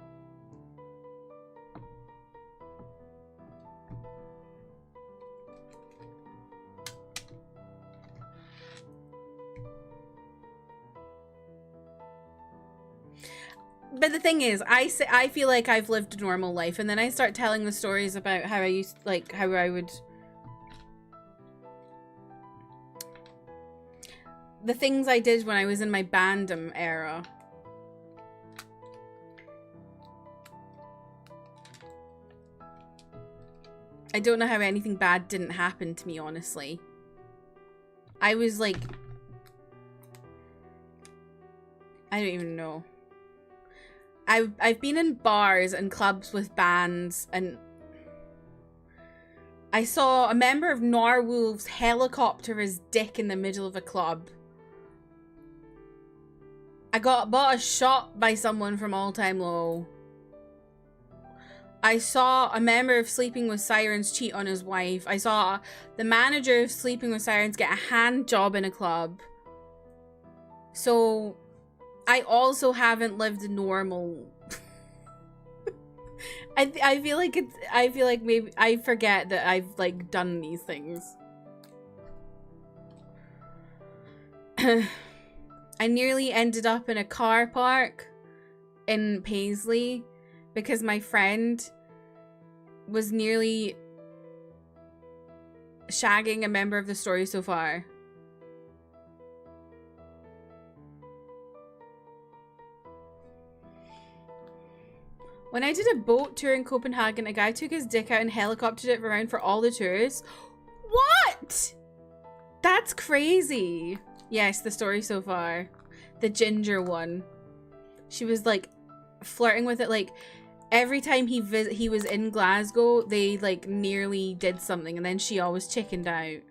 But the thing is, I feel like I've lived a normal life, and then I start telling the stories about how I used, like, how I would... The things I did when I was in my bandom era. I don't know how anything bad didn't happen to me, honestly. I was like... I don't even know. I've been in bars and clubs with bands, and I saw a member of Narwolves helicopter his dick in the middle of a club. I got bought a shot by someone from All Time Low. I saw a member of Sleeping with Sirens cheat on his wife. I saw the manager of Sleeping with Sirens get a hand job in a club. So... I also haven't lived normal. I feel like it's, I feel like maybe I forget that I've like done these things. I nearly ended up in a car park in Paisley because my friend was nearly shagging a member of the story so far. When I did a boat tour in Copenhagen, a guy took his dick out and helicoptered it around for all the tourists. What? That's crazy. Yes, the story so far. The ginger one. She was like flirting with it. Like every time he was in Glasgow, they like nearly did something, and then she always chickened out.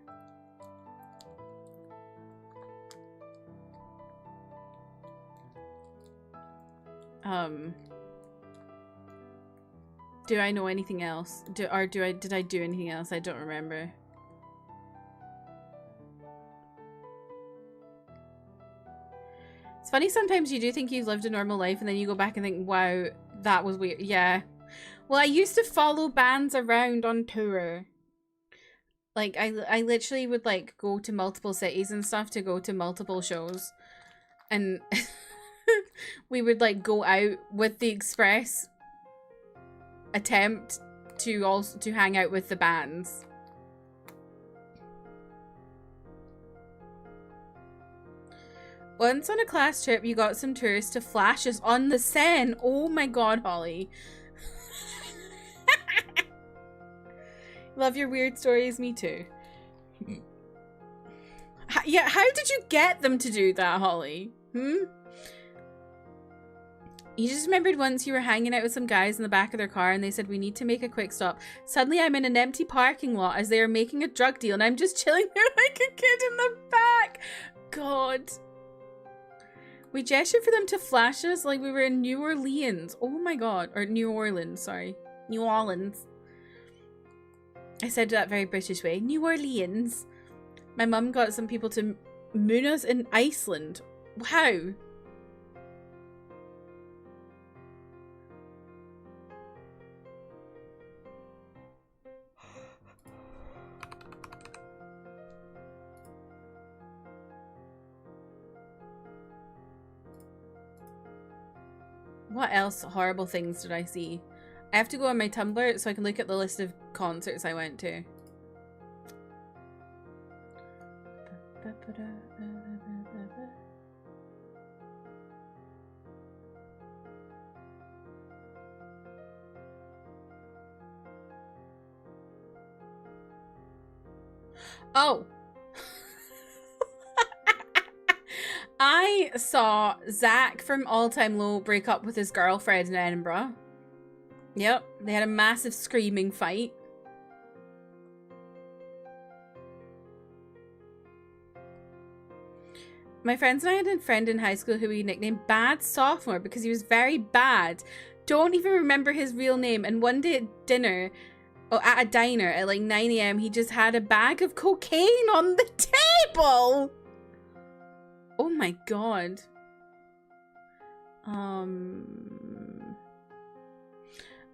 Do I know anything else? Did I do anything else? I don't remember. It's funny sometimes you do think you've lived a normal life and then you go back and think, wow, that was weird. Yeah. Well, I used to follow bands around on tour. Like, I literally would, like, go to multiple cities and stuff to go to multiple shows. And we would, like, go out with the express attempt to also hang out with the bands. Once on a class trip, you got some tourists to flash us on the Seine. Oh my god, Holly. Love your weird stories, me too. Yeah, how did you get them to do that, Holly? You just remembered once you were hanging out with some guys in the back of their car and they said, we need to make a quick stop. Suddenly I'm in an empty parking lot as they are making a drug deal and I'm just chilling there like a kid in the back. God. We gestured for them to flash us like we were in New Orleans. Oh my god. Or New Orleans, sorry. New Orleans. I said that very British way. New Orleans. My mum got some people to moon us in Iceland. How? What else horrible things did I see? I have to go on my Tumblr so I can look at the list of concerts I went to. Oh. I saw Zach from All Time Low break up with his girlfriend in Edinburgh. Yep, they had a massive screaming fight. My friends and I had a friend in high school who we nicknamed Bad Sophomore because he was very bad. Don't even remember his real name. And one day at dinner, at a diner at like 9 AM, he just had a bag of cocaine on the table. Oh my god.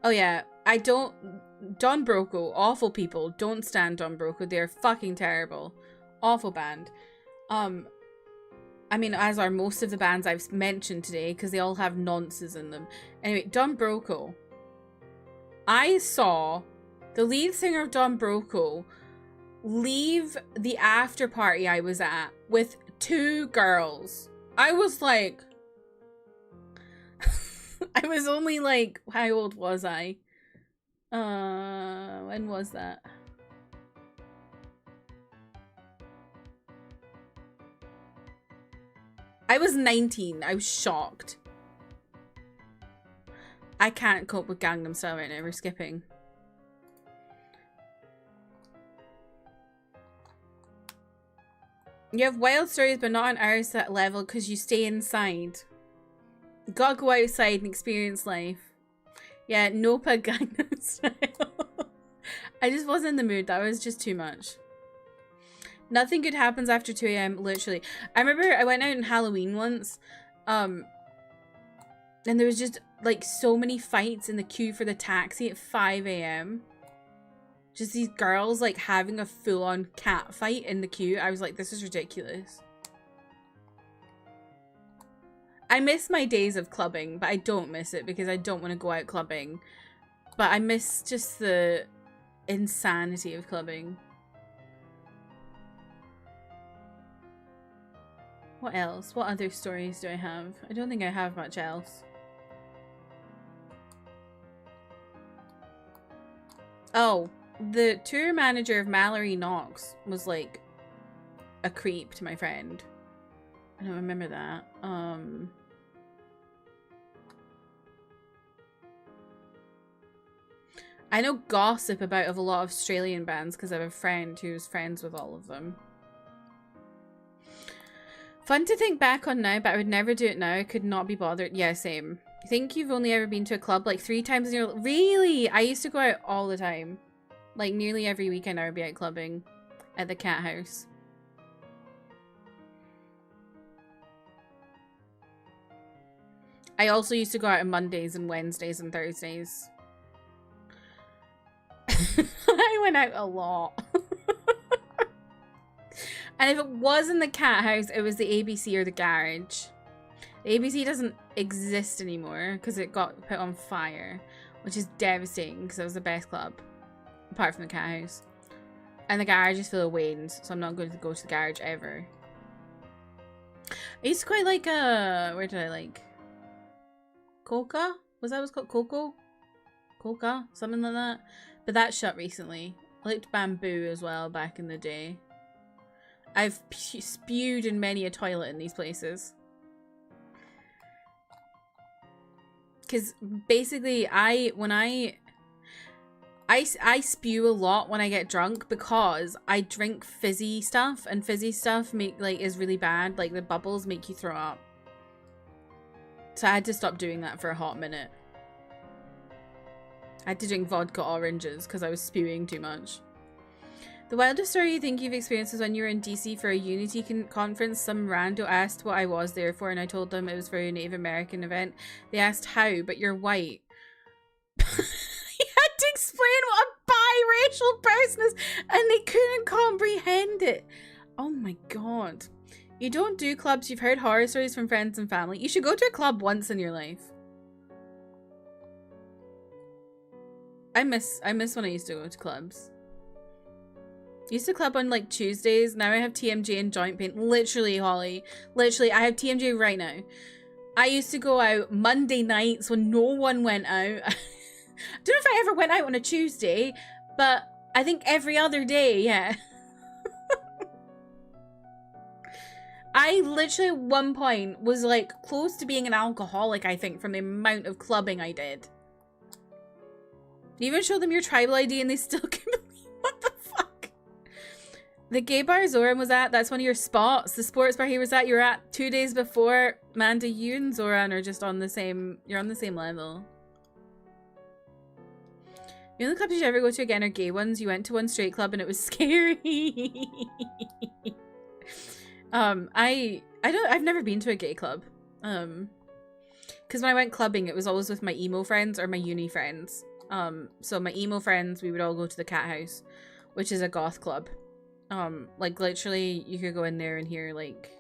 Oh yeah, Don Broco, awful people. Don't stand Don Broco. They're fucking terrible. Awful band. I mean, as are most of the bands I've mentioned today, because they all have nonsense in them. Anyway, Don Broco. I saw the lead singer of Don Broco leave the after party I was at with 2 girls. I was like... I was only like... How old was I? When was that? I was 19. I was shocked. I can't cope with Gangnam Style right now. We're skipping. You have wild stories, but not on our level because you stay inside. You gotta go outside and experience life. Yeah, Nopa Gangnam Style. I just wasn't in the mood. That was just too much. Nothing good happens after 2 AM, literally. I remember I went out on Halloween once, and there was just, like, so many fights in the queue for the taxi at 5 AM. Just these girls, like, having a full-on cat fight in the queue. I was like, this is ridiculous. I miss my days of clubbing, but I don't miss it because I don't want to go out clubbing. But I miss just the insanity of clubbing. What else? What other stories do I have? I don't think I have much else. Oh, the tour manager of Mallory Knox was like a creep to my friend. I don't remember that. I know gossip about of a lot of Australian bands because I have a friend who's friends with all of them. Fun to think back on now, but I would never do it now. I could not be bothered. Yeah, same. I think you've only ever been to a club like 3 times in your life. Really? I used to go out all the time. Like nearly every weekend I would be out clubbing at the Cat House. I also used to go out on Mondays and Wednesdays and Thursdays. I went out a lot. And if it wasn't the Cat House, it was the ABC or the Garage. The ABC doesn't exist anymore because it got put on fire, which is devastating because it was the best club, apart from the Cat House. And the Garage is full of Waynes, so I'm not going to go to the Garage ever. I used to quite like, where did I like? Coca? Was that what it was called? Coco? Coca? Something like that. But that shut recently. I liked Bamboo as well back in the day. I've spewed in many a toilet in these places. Because basically, I spew a lot when I get drunk because I drink fizzy stuff, and fizzy stuff is really bad. Like the bubbles make you throw up. So I had to stop doing that for a hot minute. I had to drink vodka oranges because I was spewing too much. The wildest story you think you've experienced was when you were in DC for a Unity conference. Some rando asked what I was there for, and I told them it was for a Native American event. They asked how, but you're white. You had to explain what a biracial person is, and they couldn't comprehend it. Oh my god. You don't do clubs. You've heard horror stories from friends and family. You should go to a club once in your life. I miss when I used to go to clubs. Used to club on like Tuesdays. Now I have TMJ and joint pain. Literally, Holly. Literally, I have TMJ right now. I used to go out Monday nights when no one went out. I don't know if I ever went out on a Tuesday, but I think every other day, yeah. I literally at one point was like close to being an alcoholic, I think, from the amount of clubbing I did. You even show them your tribal ID and they still can believe. What the fuck? The gay bar Zoran was at, that's one of your spots. The sports bar he was at, you're at 2 days before. Manda, you and Zoran are just on the same, you're on the same level. The only clubs you should ever go to again are gay ones. You went to one straight club and it was scary. I've never been to a gay club. Because when I went clubbing, it was always with my emo friends or my uni friends. So my emo friends, we would all go to the Cat House, which is a goth club. Like literally you could go in there and hear like,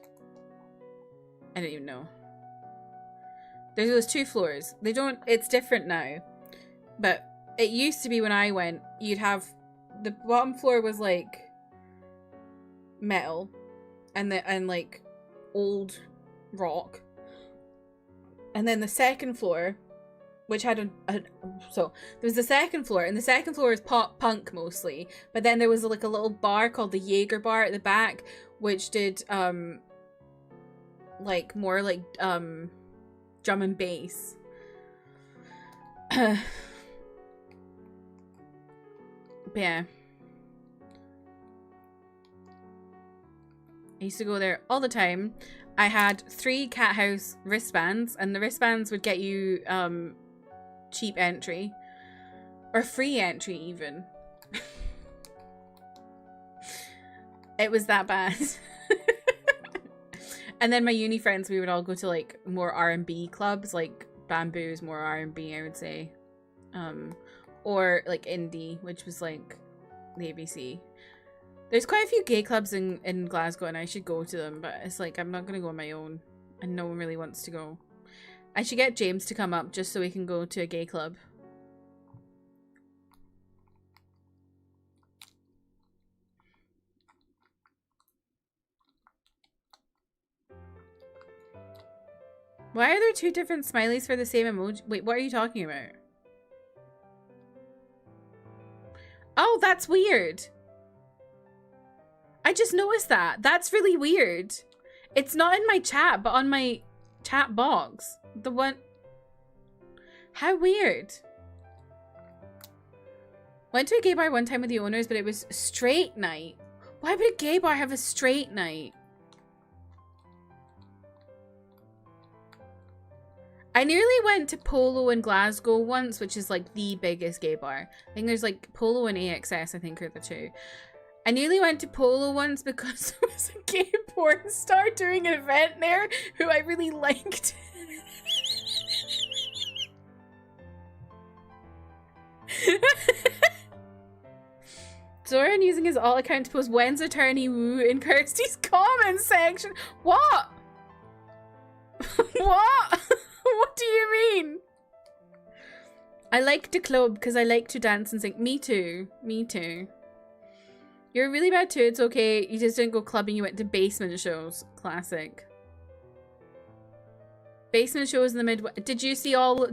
I don't even know. There's those 2 floors. It's different now. But it used to be when I went, you'd have, the bottom floor was like metal and like old rock. And then the second floor, which had so there was the second floor, and the second floor is pop punk mostly, but then there was like a little bar called the Jaeger bar at the back, which did like more like drum and bass. But yeah, I used to go there all the time. I had 3 Cat House wristbands, and the wristbands would get you cheap entry or free entry even. It was that bad. And then my uni friends, we would all go to like more R&B clubs, like Bamboo is more R&B, I would say, or like indie, which was like the ABC. There's quite a few gay clubs in Glasgow, and I should go to them, but it's like I'm not gonna go on my own, and no one really wants to go. I should get James to come up just so we can go to a gay club. Why are there 2 different smileys for the same emoji? Wait, what are you talking about? Oh, that's weird. I just noticed that. That's really weird. It's not in my chat, but on my chat box. The one... How weird. Went to a gay bar one time with the owners, but it was straight night. Why would a gay bar have a straight night? I nearly went to Polo in Glasgow once, which is like the biggest gay bar. I think there's like Polo and AXS, I think are the 2. I nearly went to Polo once because there was a gay porn star doing an event there who I really liked. Zoran using his alt account to post when's attorney woo in Kirsty's comment section. What? What? What do you mean? I like the club because I like to dance and sing. Me too. Me too. You're really bad too. It's okay. You just didn't go clubbing. You went to basement shows. Classic. Basement shows in the Midwest. Did you see all?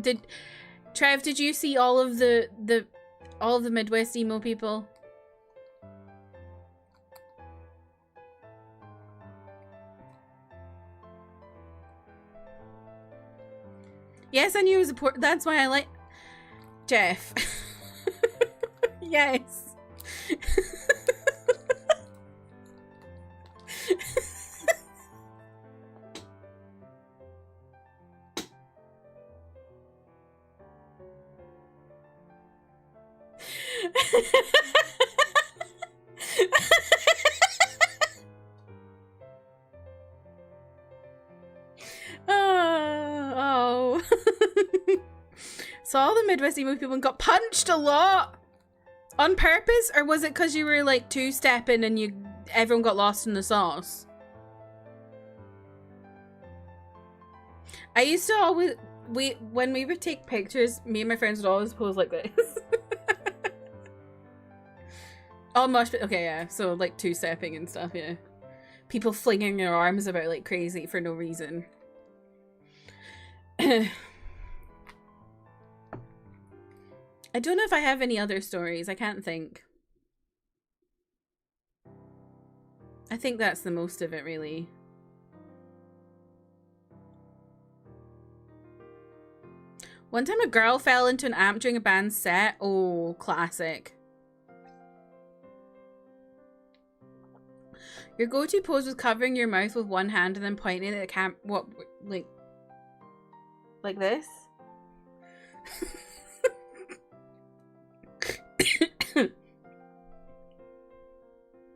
Trev? Did you see all of the Midwest emo people? Yes, I knew it was a port. That's why I like Jeff. Yes. Oh. So all the Midwest emo people got punched a lot on purpose, or was it because you were like two-stepping and everyone got lost in the sauce? I used to always when we would take pictures, me and my friends would always pose like this. Oh, mosh pit. Okay, yeah. So like two-stepping and stuff, yeah. People flinging their arms about like crazy for no reason. I don't know if I have any other stories. I can't think. I think that's the most of it, really. One time a girl fell into an amp during a band set. Oh, classic. Your go-to pose was covering your mouth with one hand and then pointing at the cam. What, like this?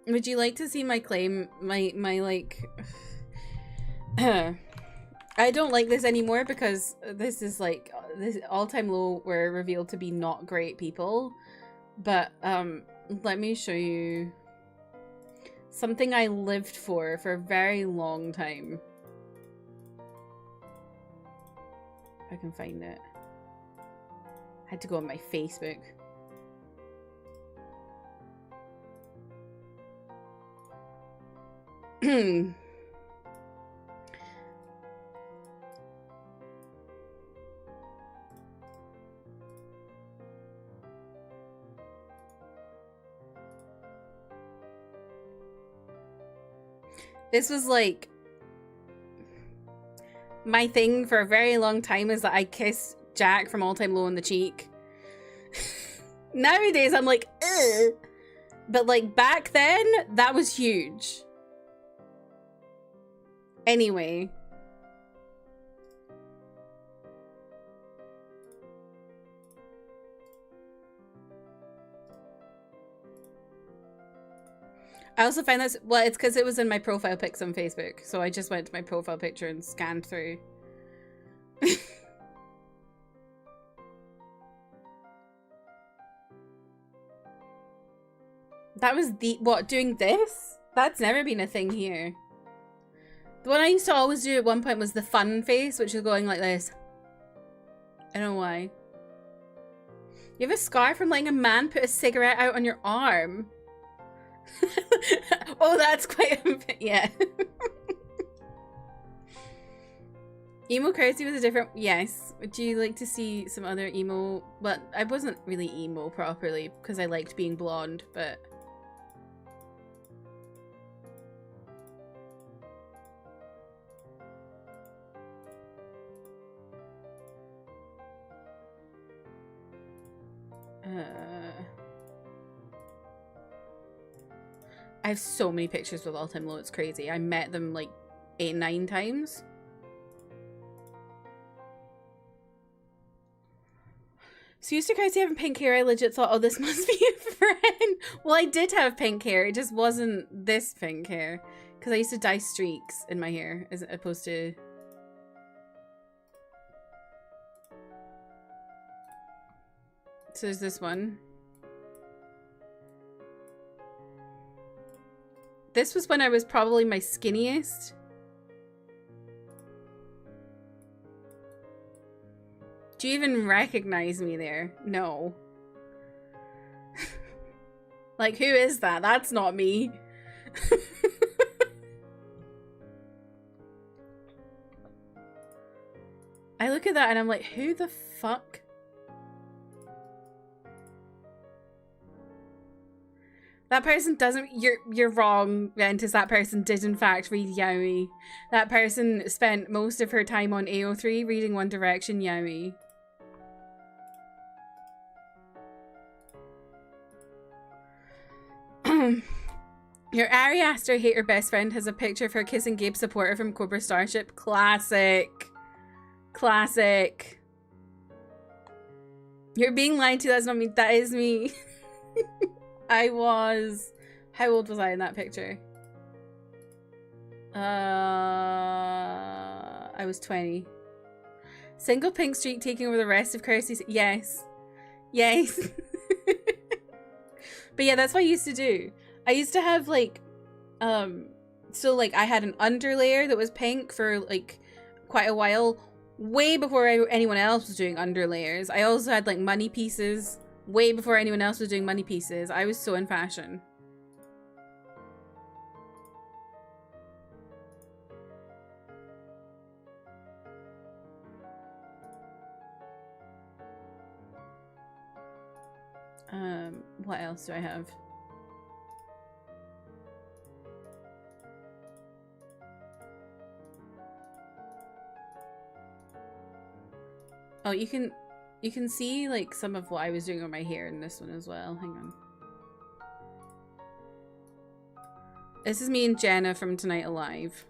Would you like to see my claim? My like. I don't like this anymore because this is like this all-time low were revealed to be not great people. But let me show you something I lived for a very long time. If I can find it. I had to go on my Facebook. This was like my thing for a very long time, is that I kissed Jack from All Time Low on the cheek. Nowadays I'm like, ugh. But like back then, that was huge. Anyway. I also find this, well, it's because it was in my profile pics on Facebook. So I just went to my profile picture and scanned through. That was the, what, doing this? That's never been a thing here. The one I used to always do at one point was the fun face, which is going like this. I don't know why. You have a scar from letting a man put a cigarette out on your arm. Oh, that's quite a bit, yeah. Emo Kirsty was a different, yes. Would you like to see some other emo? But I wasn't really emo properly because I liked being blonde, but I have so many pictures with All Time Low, it's crazy. I met them like 8, 9 times. So used to Kirsty having pink hair, I legit thought, oh, this must be a friend. Well, I did have pink hair, it just wasn't this pink hair. Because I used to dye streaks in my hair as opposed to... So there's this one. This was when I was probably my skinniest. Do you even recognize me there? No. Like, who is that? That's not me. I look at that and I'm like, who the fuck? That person doesn't, you're wrong, Ventus. That person did in fact read Yaoi. That person spent most of her time on AO3 reading One Direction Yaoi. Your Ari Aster hater best friend has a picture of her kissing Gabe supporter from Cobra Starship. Classic. Classic. You're being lied to, that's not me, that is me. I was... How old was I in that picture? I was 20. Single pink streak taking over the rest of Kirsty's... Yes. Yes. But yeah, that's what I used to do. I used to have like... So like I had an underlayer that was pink for like quite a while. Way before anyone else was doing underlayers. I also had like money pieces. Way before anyone else was doing money pieces. I was so in fashion. What else do I have? Oh, you can... You can see like some of what I was doing on my hair in this one as well. Hang on. This is me and Jenna from Tonight Alive.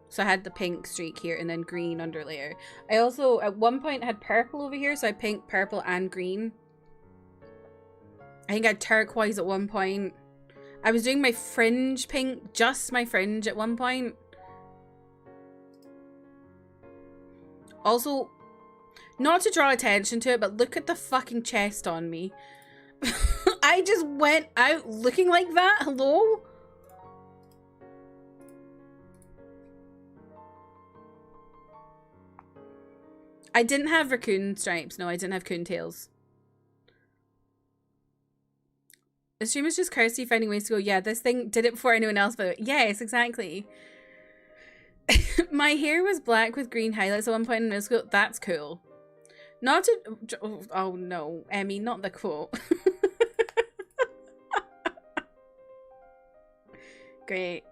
So I had the pink streak here and then green underlayer. I also, at one point, had purple over here. So I pink, purple, and green. I think I had turquoise at one point. I was doing my fringe pink, just my fringe at one point. Also, not to draw attention to it, but look at the fucking chest on me. I just went out looking like that. Hello? I didn't have raccoon stripes. No, I didn't have coon tails. The stream is just Kirsty finding ways to go, yeah, this thing did it before anyone else, but yes, exactly. My hair was black with green highlights at one point in middle school. That's cool. Not to... Oh no, Emmy, not the quote. Great.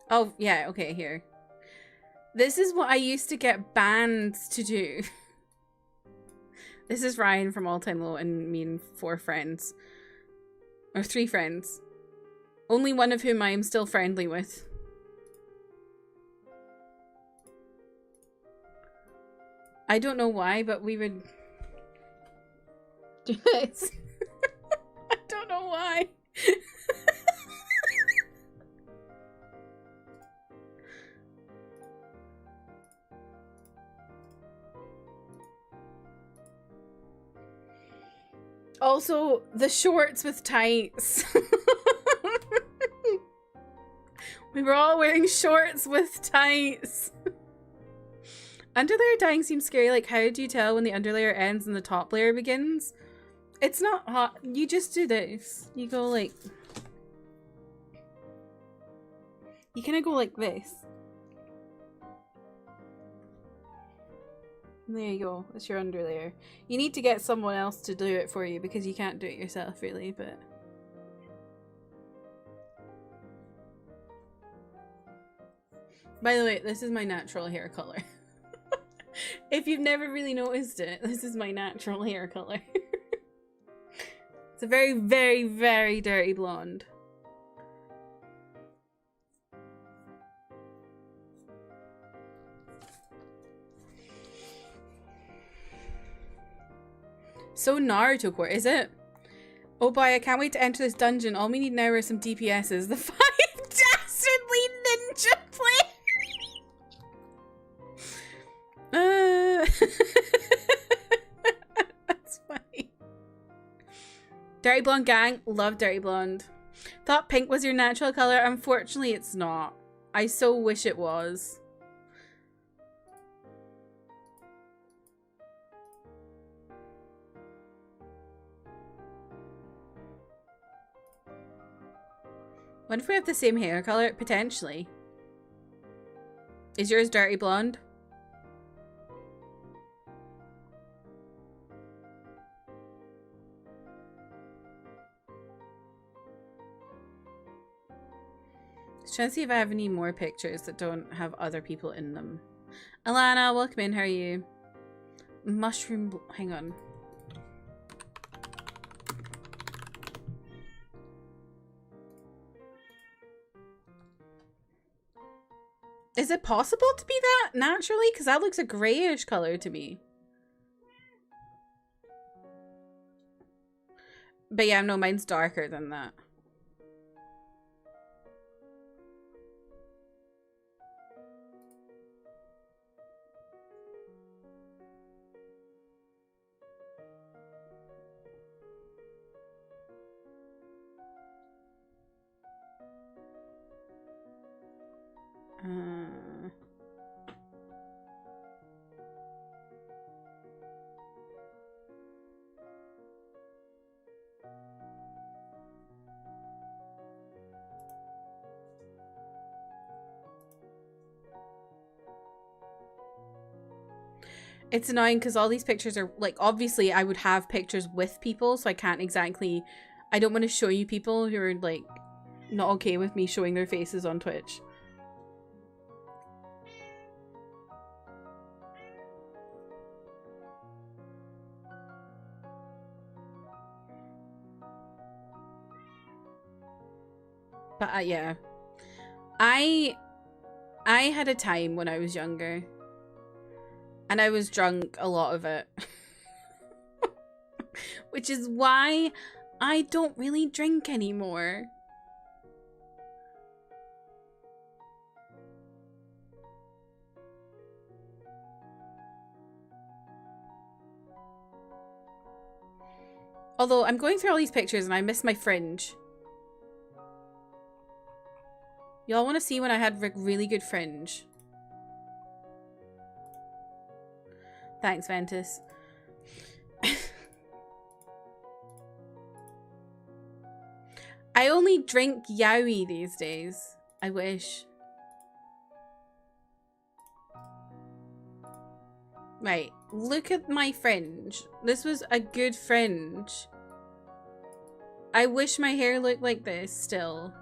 Oh, yeah, okay, here. This is what I used to get bands to do. This is Ryan from All Time Low and me and 4 friends. Or 3 friends. Only one of whom I am still friendly with. I don't know why, but we would do this. I don't know why. Also, the shorts with tights. We were all wearing shorts with tights. Underlayer dyeing seems scary. Like, how do you tell when the underlayer ends and the top layer begins? It's not hot. You just do this. You go like... You kind of go like this. There you go. That's your underlayer. You need to get someone else to do it for you because you can't do it yourself, really, but... By the way, this is my natural hair color. If you've never really noticed it, this is my natural hair color. It's a very, very, very dirty blonde. So Naruto core, is it? Oh boy, I can't wait to enter this dungeon. All we need now are some DPSs. The 5 dastardly ninja players! That's funny. Dirty Blonde gang, love Dirty Blonde. Thought pink was your natural color. Unfortunately, it's not. I so wish it was. What if we have the same hair color? Potentially. Is yours dirty blonde? Just trying to see if I have any more pictures that don't have other people in them. Alana, welcome in. How are you? Mushroom... Hang on. Is it possible to be that naturally? Because that looks a grayish color to me. But yeah, no, mine's darker than that. It's annoying because all these pictures are, like, obviously I would have pictures with people, so I can't exactly... I don't want to show you people who are, like, not okay with me showing their faces on Twitch. But, yeah. I had a time when I was younger. And I was drunk a lot of it. Which is why I don't really drink anymore. Although I'm going through all these pictures and I miss my fringe. Y'all want to see when I had really good fringe? Thanks, Ventus. I only drink yaoi these days. I wish. Right, look at my fringe. This was a good fringe. I wish my hair looked like this still.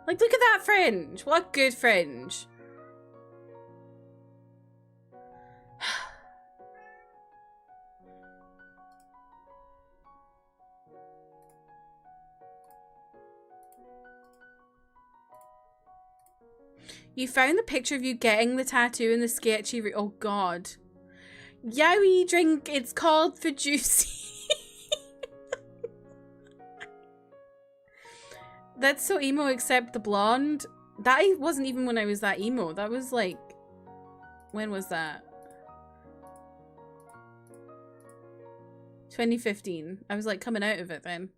Like, look at that fringe. What good fringe. You found the picture of you getting the tattoo in the sketchy oh god. Yaoi drink, it's called for juicy. That's so emo except the blonde. That wasn't even when I was that emo. That was like... When was that? 2015. I was like coming out of it then.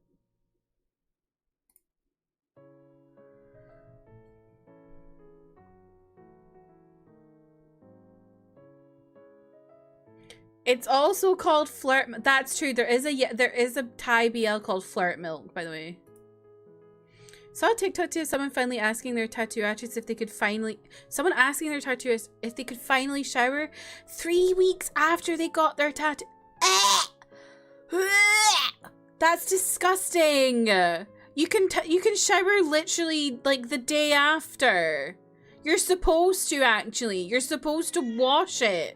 It's also called flirt. That's true. There is a Thai BL called Flirt Milk, by the way. Saw a TikTok to someone finally asking their tattoo artists if they could finally... Someone asking their tattooist if they could finally shower 3 weeks after they got their tattoo. That's disgusting. You can shower literally like the day after. You're supposed to actually. You're supposed to wash it.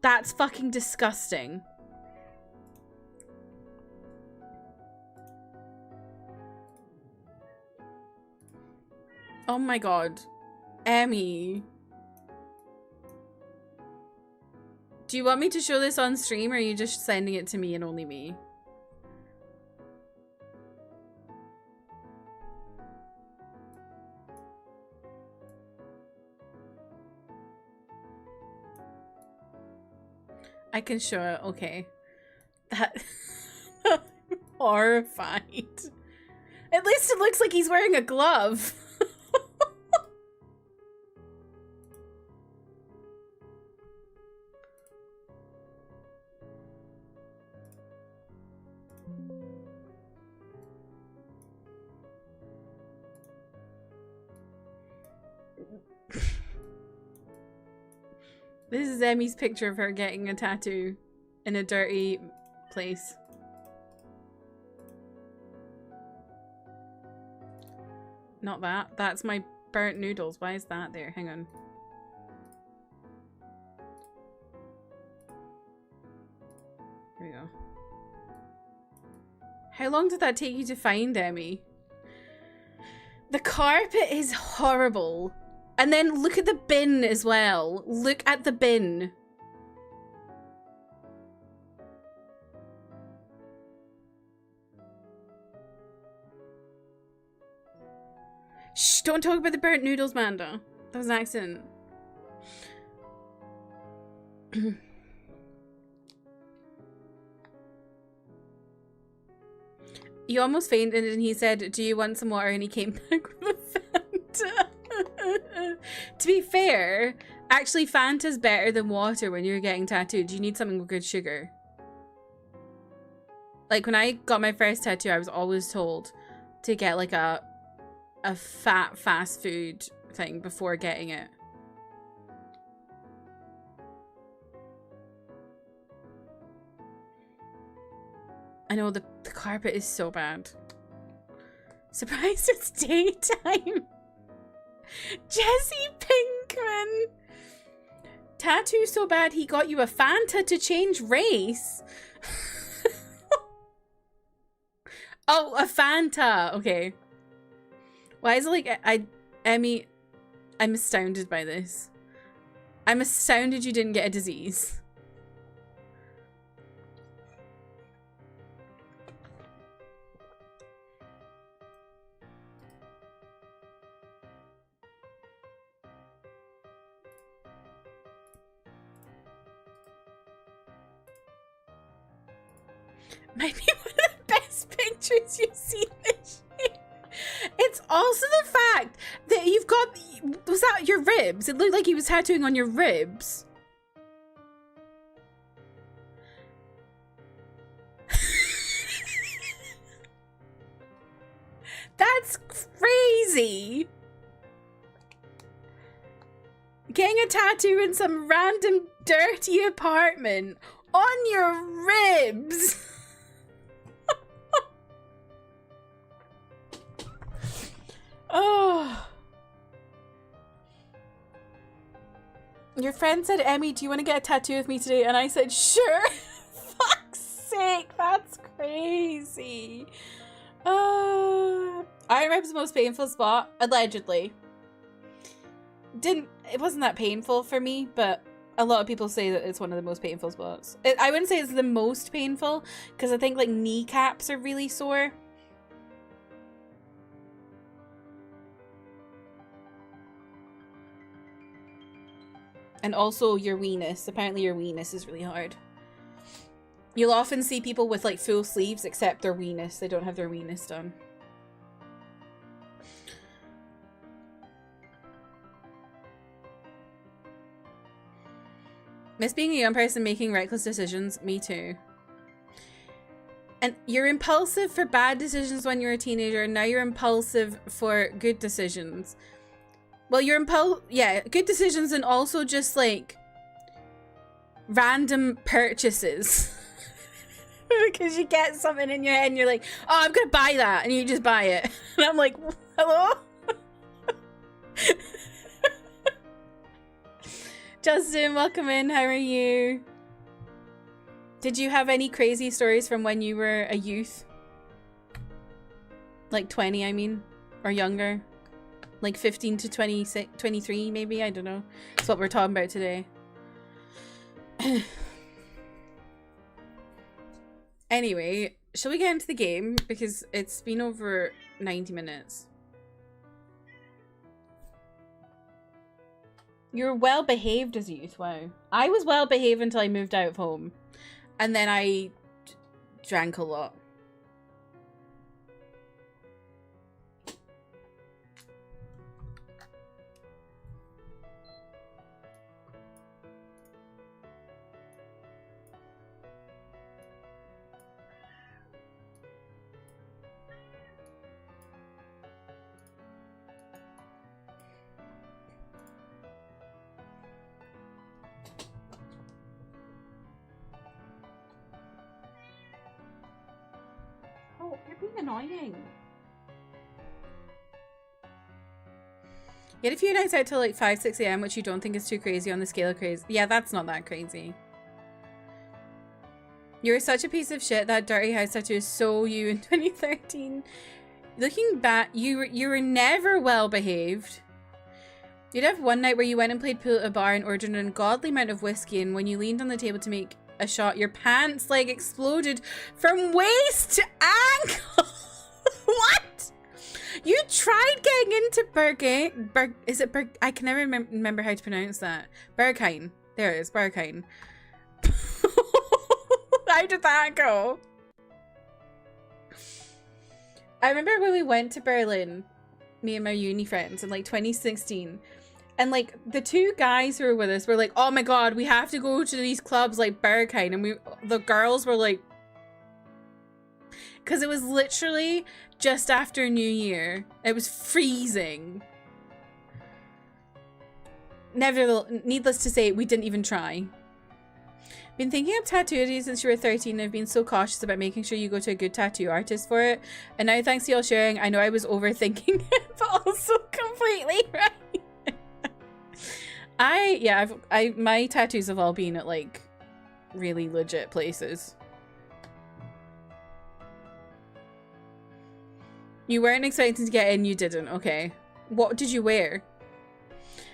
That's fucking disgusting. Oh my god. Emmy. Do you want me to show this on stream or are you just sending it to me and only me? I can show it. Okay. That... I'm horrified. At least it looks like he's wearing a glove. This is Emmy's picture of her getting a tattoo in a dirty place. Not that. That's my burnt noodles. Why is that there? Hang on. Here we go. How long did that take you to find, Emmy? The carpet is horrible. And then look at the bin as well. Look at the bin. Shh, don't talk about the burnt noodles, Manda. That was an accident. You almost fainted and he said, do you want some water? And he came back with a Fanta. To be fair, actually Fanta's better than water when you're getting tattooed. You need something with good sugar. Like, when I got my first tattoo, I was always told to get, like, a fat fast food thing before getting it. I know, the carpet is so bad. Surprised it's daytime. Jesse Pinkman. Tattoo so bad he got you a Fanta to change race. Oh, a Fanta. Okay. Why is it like Emmy? I'm astounded by this. I'm astounded you didn't get a disease. Might be one of the best pictures you've seen this year. It's also the fact that you've got... Was that your ribs? It looked like he was tattooing on your ribs. That's crazy. Getting a tattoo in some random dirty apartment on your ribs. Oh. Your friend said, Emmy, do you want to get a tattoo with me today? And I said, sure. Fuck's sake, that's crazy. Iron rib's the most painful spot, allegedly. It wasn't that painful for me, but a lot of people say that it's one of the most painful spots. I wouldn't say it's the most painful, because I think like kneecaps are really sore. And also your weenus. Apparently your weenus is really hard. You'll often see people with like full sleeves except their weenus. They don't have their weenus done. Miss being a young person making reckless decisions. Me too. And you're impulsive for bad decisions when you're a teenager. And now you're impulsive for good decisions. Well, you're yeah, good decisions and also just like random purchases. Because you get something in your head and you're like, oh, I'm gonna buy that, and you just buy it. And I'm like, hello? Justin, welcome in. How are you? Did you have any crazy stories from when you were a youth? Like 20, I mean, or younger? Like 15 to 26, 23 maybe? I don't know. That's what we're talking about today. Anyway, shall we get into the game? Because it's been over 90 minutes. You're well behaved as a youth, wow. I was well behaved until I moved out of home. And then I drank a lot. Oh, you're being annoying. You had a few nights out till like 5, 6 a.m, which you don't think is too crazy on the scale of crazy. Yeah, that's not that crazy. You were such a piece of shit. That dirty house tattoo is so you in 2013. Looking back, you were never well behaved. You'd have one night where you went and played pool at a bar and ordered an ungodly amount of whiskey, and when you leaned on the table to make a shot, your pants leg exploded from waist to ankle. What? You tried getting into I can never remember how to pronounce that. Berghain. There it is, Berghain. How did that go? I remember when we went to Berlin, me and my uni friends, in like 2016. And like the two guys who were with us were like, oh my god, we have to go to these clubs like Berghain. And the girls were like, Because it was literally just after New Year. It was freezing. Needless to say, we didn't even try. Been thinking of tattooing since you were 13 and I've been so cautious about making sure you go to a good tattoo artist for it. And now thanks to y'all sharing, I know I was overthinking it, but also completely right. My tattoos have all been at like really legit places. You weren't expecting to get in, you didn't. Okay. What did you wear?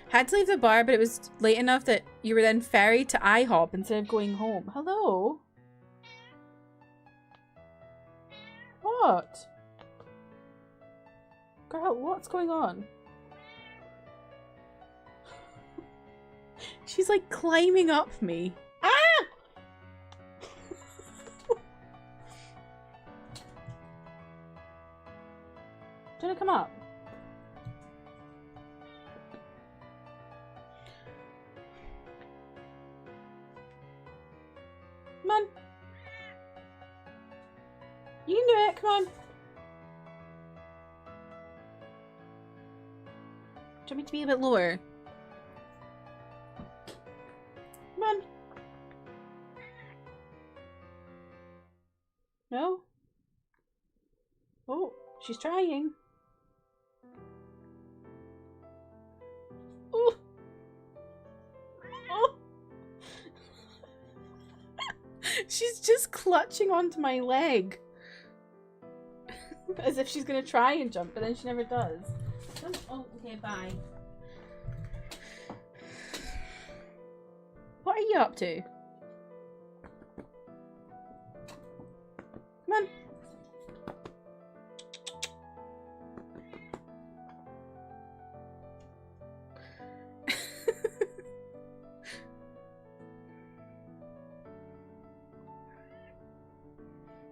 Had to leave the bar, but it was late enough that you were then ferried to IHOP instead of going home. Hello? What? Girl, what's going on? She's like climbing up me. Ah! Do you want to come up? Come on. You can do it, come on. Do you want me to be a bit lower? Come on. No? Oh, she's trying. Oh. Oh. She's just clutching onto my leg. As if she's gonna try and jump, but then she never does. Oh, okay, bye. What are you up to? Come on.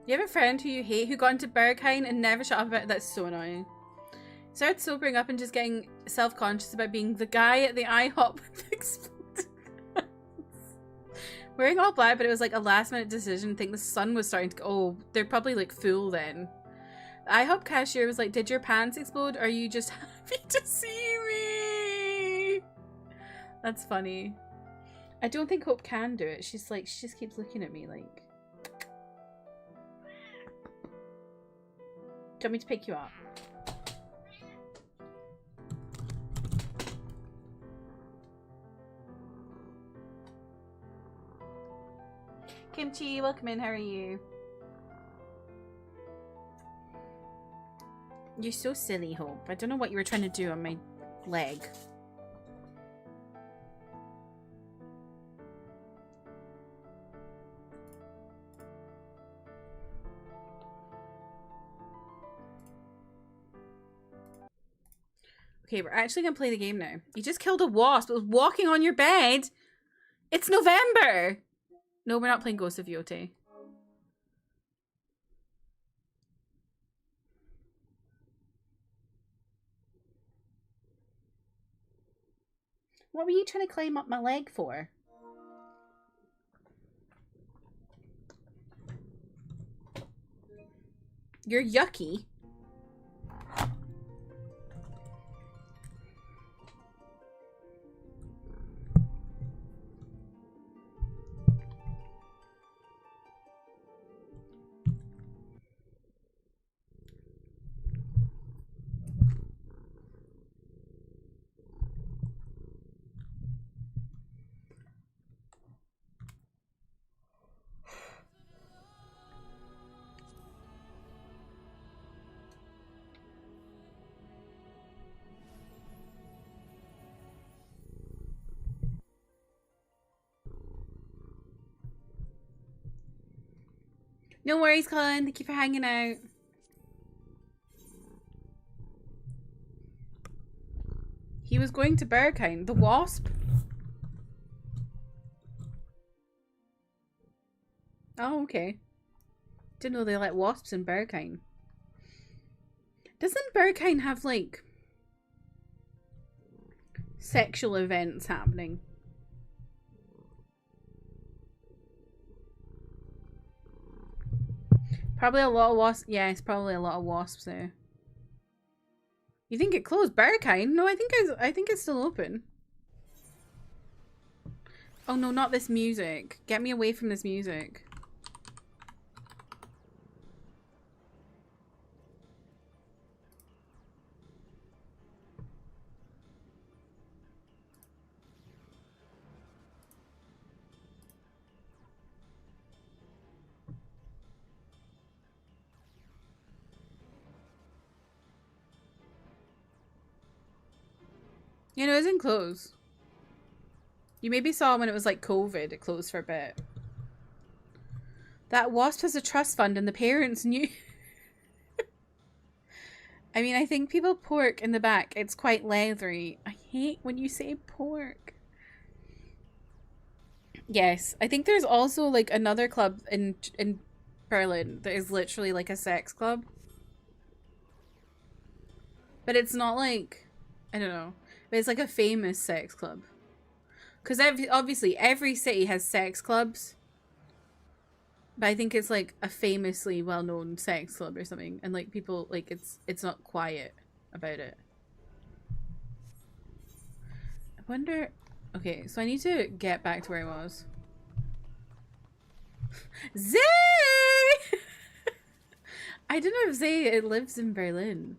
You have a friend who you hate who got into Berghain and never shut up about it? That's so annoying. Started sobering up and just getting self-conscious about being the guy at the IHOP with exploded guns. Wearing all black, but it was like a last-minute decision. I think the sun was starting to go. Oh, they're probably like full then. The IHOP cashier was like, "Did your pants explode? Or are you just happy to see me?" That's funny. I don't think Hope can do it. She's like, she just keeps looking at me like. Do you want me to pick you up? Kimchi, welcome in. How are you? You're so silly, Hope. I don't know what you were trying to do on my leg. Okay, we're actually gonna play the game now. You just killed a wasp. It was walking on your bed. It's November. No, we're not playing Ghost of Yote. What were you trying to climb up my leg for? You're yucky. No worries, Colin. Thank you for hanging out. He was going to Berghain. The wasp? Oh, okay. Didn't know they let wasps in Berghain. Doesn't Berghain have, like, sexual events happening? Probably a lot of wasps. Yeah, it's probably a lot of wasps there. You think it closed? Berkine? No, I think it's still open. Oh no, not this music. Get me away from this music. You know, it isn't closed. You maybe saw when it was like COVID, it closed for a bit. That wasp has a trust fund and the parents knew. I mean, I think people pork in the back. It's quite leathery. I hate when you say pork. Yes, I think there's also like another club in Berlin that is literally like a sex club. But it's not like, I don't know, but it's like a famous sex club. Because obviously every city has sex clubs. But I think it's like a famously well-known sex club or something. And like people, like it's not quiet about it. I wonder, okay, so I need to get back to where I was. Zay! I don't know if Zay lives in Berlin.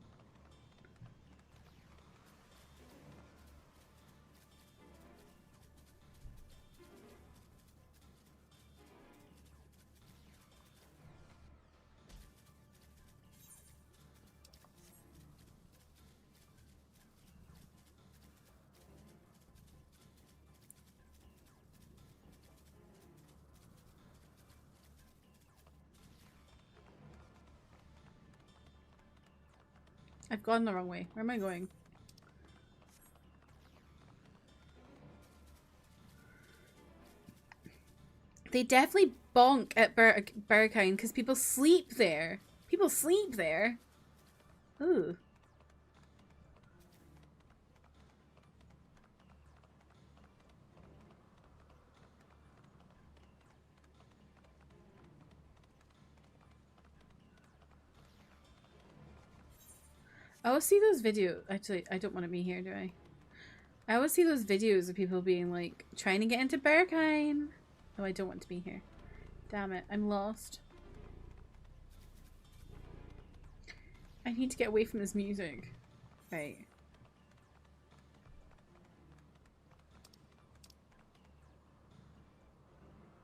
I've gone the wrong way. Where am I going? They definitely bonk at Berkine because people sleep there. People sleep there. Ooh. I always see those videos. Actually, I don't want to be here, do I? I always see those videos of people being like, trying to get into Berkine. Oh, I don't want to be here. Damn it, I'm lost. I need to get away from this music. Right.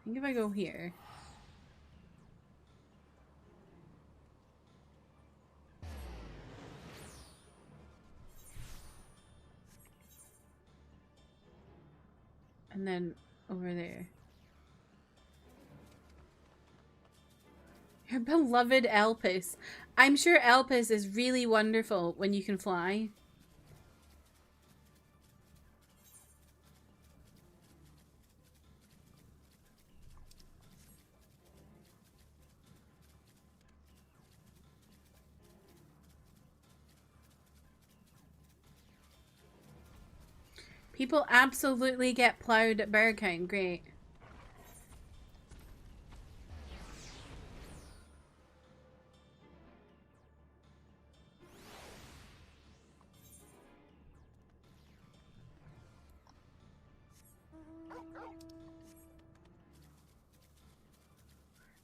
I think if I go here. And then over there. Your beloved elpis. I'm sure elpis is really wonderful when you can fly. People absolutely get plowed at Berkine. Great.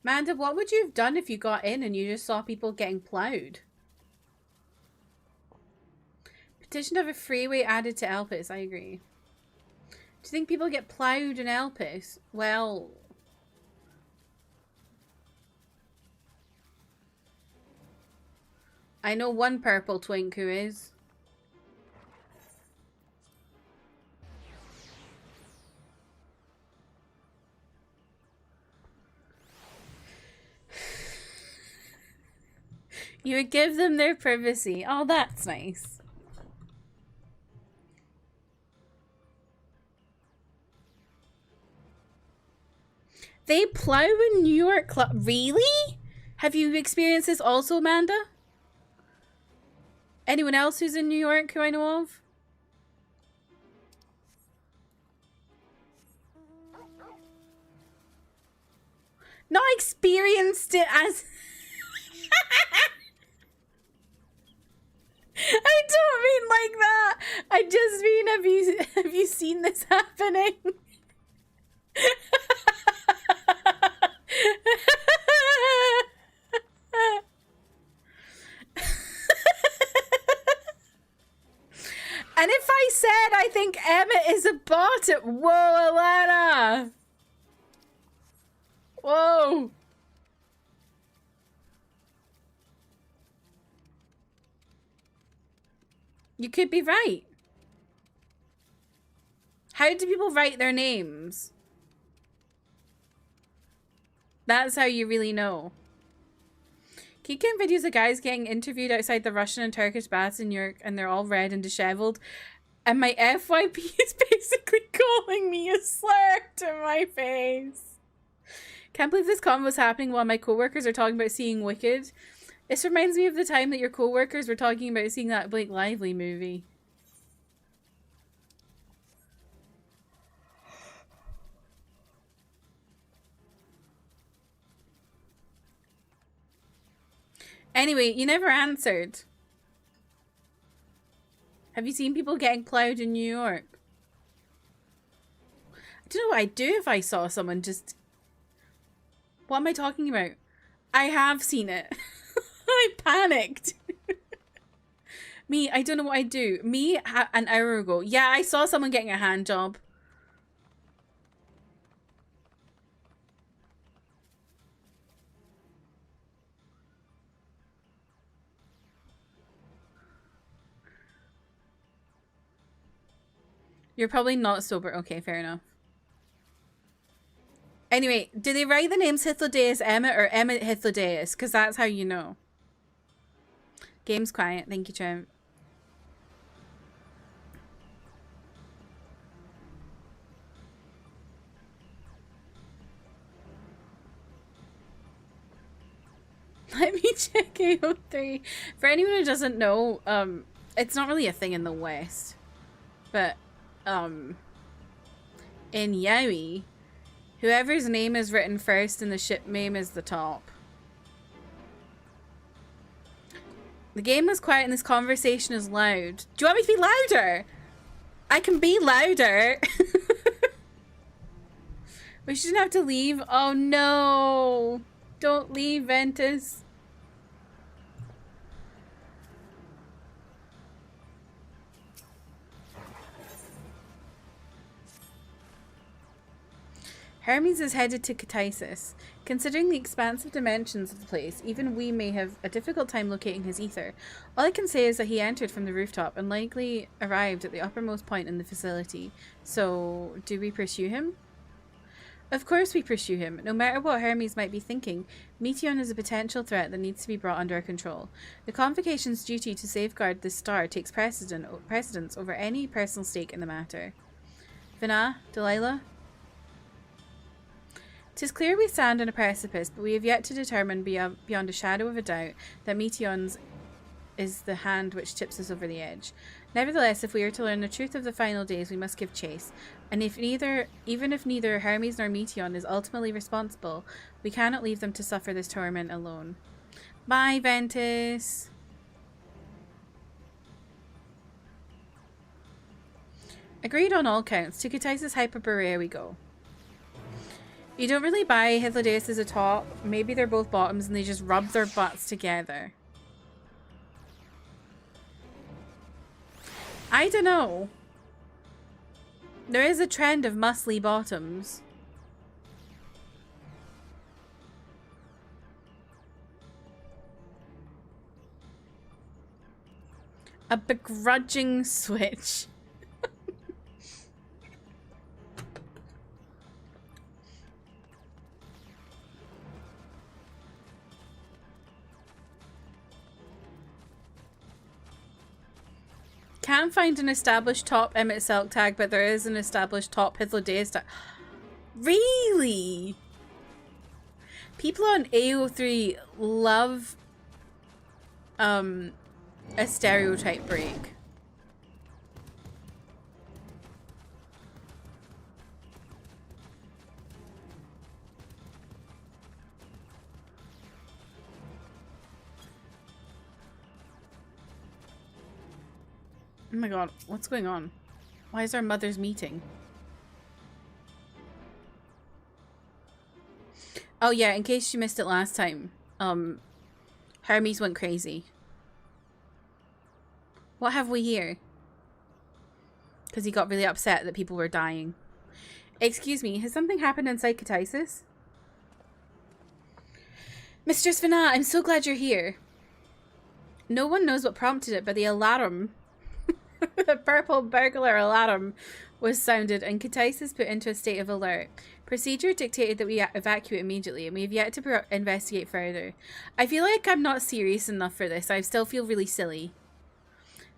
Manda, what would you have done if you got in and you just saw people getting plowed? Petition to have a freeway added to Elpis. I agree. Do you think people get plowed in Elpis? Well... I know one purple twink who is. You would give them their privacy. Oh, that's nice. They plow in New York Club. Really? Have you experienced this also, Amanda? Anyone else who's in New York who I know of? Not experienced it as... I don't mean like that. I just mean, have you seen this happening? And if I said I think Emmett is a bot, whoa, Alana. Whoa. You could be right. How do people write their names? That's how you really know. Keep getting videos of guys getting interviewed outside the Russian and Turkish baths in New York, and they're all red and disheveled. And my FYP is basically calling me a slur to my face. Can't believe this convo is happening while my coworkers are talking about seeing Wicked. This reminds me of the time that your coworkers were talking about seeing that Blake Lively movie. Anyway, you never answered. Have you seen people getting plowed in New York? I don't know what I'd do if I saw someone just... What am I talking about? I have seen it. I panicked. Me, I don't know what I'd do. Me, an hour ago. Yeah, I saw someone getting a hand job. You're probably not sober. Okay, fair enough. Anyway, do they write the names Hythlodaeus Emmett or Emmett Hythlodaeus? Because that's how you know. Game's quiet. Thank you, Trent. Let me check AO3. For anyone who doesn't know, it's not really a thing in the West. But, in Yowie, whoever's name is written first in the ship name is the top. The game is quiet and this conversation is loud. Do you want me to be louder? I can be louder. We shouldn't have to leave. Oh no. Don't leave, Ventus. Hermes is headed to Katisis. Considering the expansive dimensions of the place, even we may have a difficult time locating his ether. All I can say is that he entered from the rooftop and likely arrived at the uppermost point in the facility. So, do we pursue him? Of course we pursue him. No matter what Hermes might be thinking, Meteon is a potential threat that needs to be brought under our control. The Convocation's duty to safeguard this star takes precedence over any personal stake in the matter. Vina? Delilah? 'Tis clear we stand on a precipice, but we have yet to determine beyond a shadow of a doubt that Meteon's is the hand which tips us over the edge. Nevertheless, if we are to learn the truth of the final days, we must give chase. And even if neither Hermes nor Meteon is ultimately responsible, we cannot leave them to suffer this torment alone. Bye, Ventus! Agreed on all counts. To Katisis Hyperborea we go. You don't really buy Hythlodaeus as a top. Maybe they're both bottoms and they just rub their butts together. I don't know. There is a trend of muscly bottoms. A begrudging switch. Can't find an established top Emmett Selk tag, but there is an established top Hythlodaeus tag. Really? People on AO3 love a stereotype break. Oh my god, what's going on? Why is our mother's meeting? Oh yeah, in case you missed it last time, Hermes went crazy. What have we here? Because he got really upset that people were dying. Excuse me, has something happened in Psychotisis? Mistress Vana, I'm so glad you're here. No one knows what prompted it, but the alarm, the purple burglar alarm, was sounded and Katisis put into a state of alert. Procedure dictated that we evacuate immediately, and we have yet to investigate further. I feel like I'm not serious enough for this. I still feel really silly.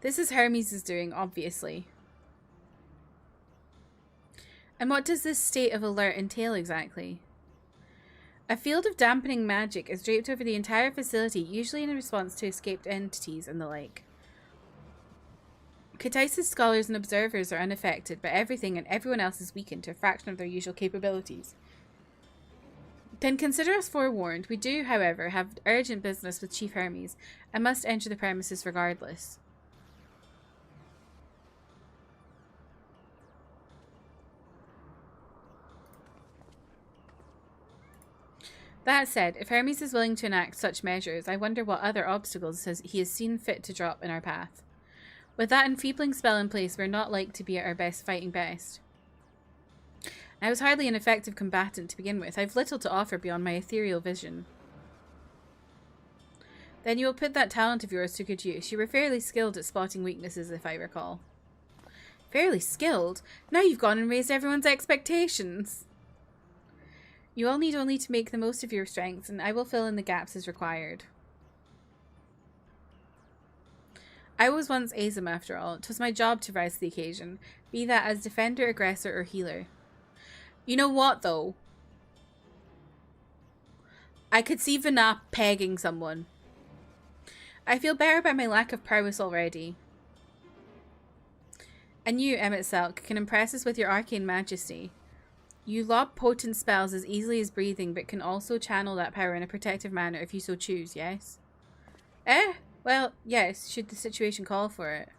This is Hermes' doing, obviously. And what does this state of alert entail exactly? A field of dampening magic is draped over the entire facility, usually in response to escaped entities and the like. Katisis scholars and observers are unaffected, but everything and everyone else is weakened to a fraction of their usual capabilities. Then consider us forewarned. We do, however, have urgent business with Chief Hermes and must enter the premises regardless. That said, if Hermes is willing to enact such measures, I wonder what other obstacles he has seen fit to drop in our path. With that enfeebling spell in place, we're not like to be at our best fighting best. I was hardly an effective combatant to begin with. I've little to offer beyond my ethereal vision. Then you will put that talent of yours to good use. You were fairly skilled at spotting weaknesses, if I recall. Fairly skilled? Now you've gone and raised everyone's expectations. You all need only to make the most of your strengths, and I will fill in the gaps as required. I was once Azim, after all. It was my job to rise to the occasion, be that as defender, aggressor, or healer. You know what, though? I could see Vana pegging someone. I feel better about my lack of prowess already. And you, Emmett Selk, can impress us with your arcane majesty. You lob potent spells as easily as breathing, but can also channel that power in a protective manner if you so choose, yes? Well, yes, should the situation call for it.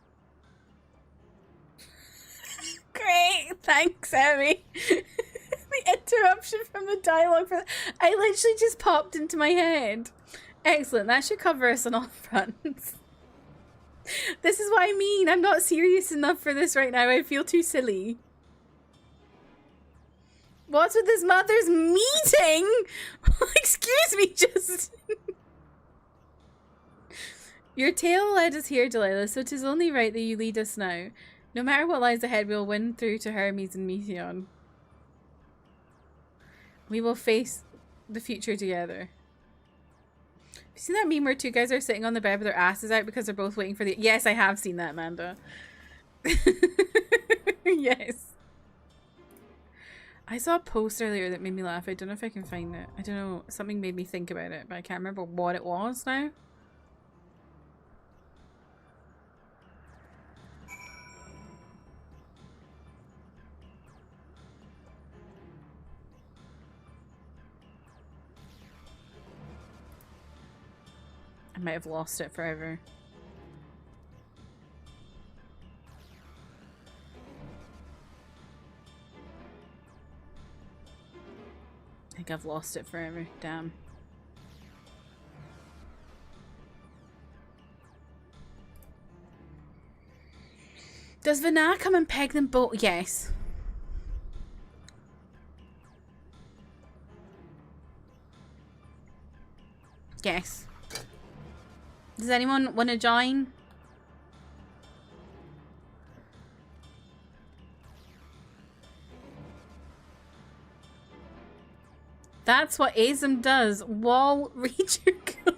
Great, thanks, Emmy. The interruption from the dialogue. I literally just popped into my head. Excellent, that should cover us on all fronts. This is what I mean. I'm not serious enough for this right now. I feel too silly. What's with this mother's meeting? Excuse me, just... Your tale led us here, Delilah, so 'tis only right that you lead us now. No matter what lies ahead, we'll win through to Hermes and Meteon. We will face the future together. Have you seen that meme where two guys are sitting on the bed with their asses out because they're both waiting for the... Yes, I have seen that, Amanda. Yes. I saw a post earlier that made me laugh. I don't know if I can find it. I don't know. Something made me think about it, but I can't remember what it was now. I might have lost it forever. I think I've lost it forever. Damn. Does Vana come and peg them both? Yes. Yes. Does anyone want to join? That's what Azim does. Wall read your contract.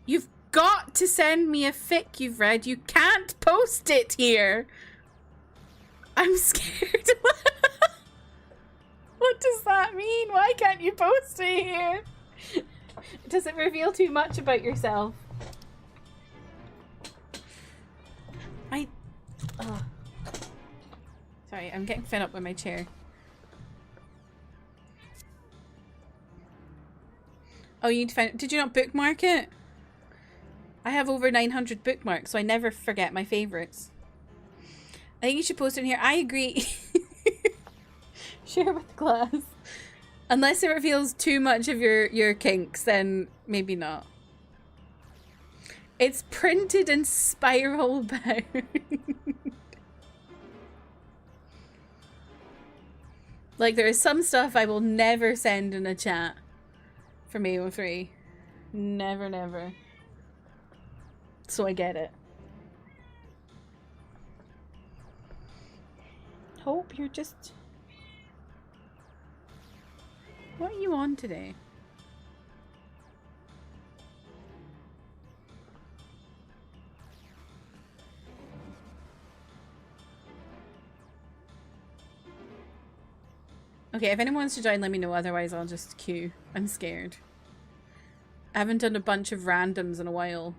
You've got to send me a fic you've read. You can't post it here. I'm scared. What does that mean? Why can't you post it here? Does it reveal too much about yourself? Sorry, I'm getting fed up with my chair. Oh, you need to find... Did you not bookmark it? I have over 900 bookmarks, so I never forget my favorites. I think you should post it in here. I agree. Share with class. Unless it reveals too much of your kinks, then maybe not. It's printed in spiral bound. Like, there is some stuff I will never send in a chat from AO3. Never, never. So I get it. Hope you're just... What are you on today? Okay, if anyone wants to join, let me know. Otherwise, I'll just queue. I'm scared. I haven't done a bunch of randoms in a while.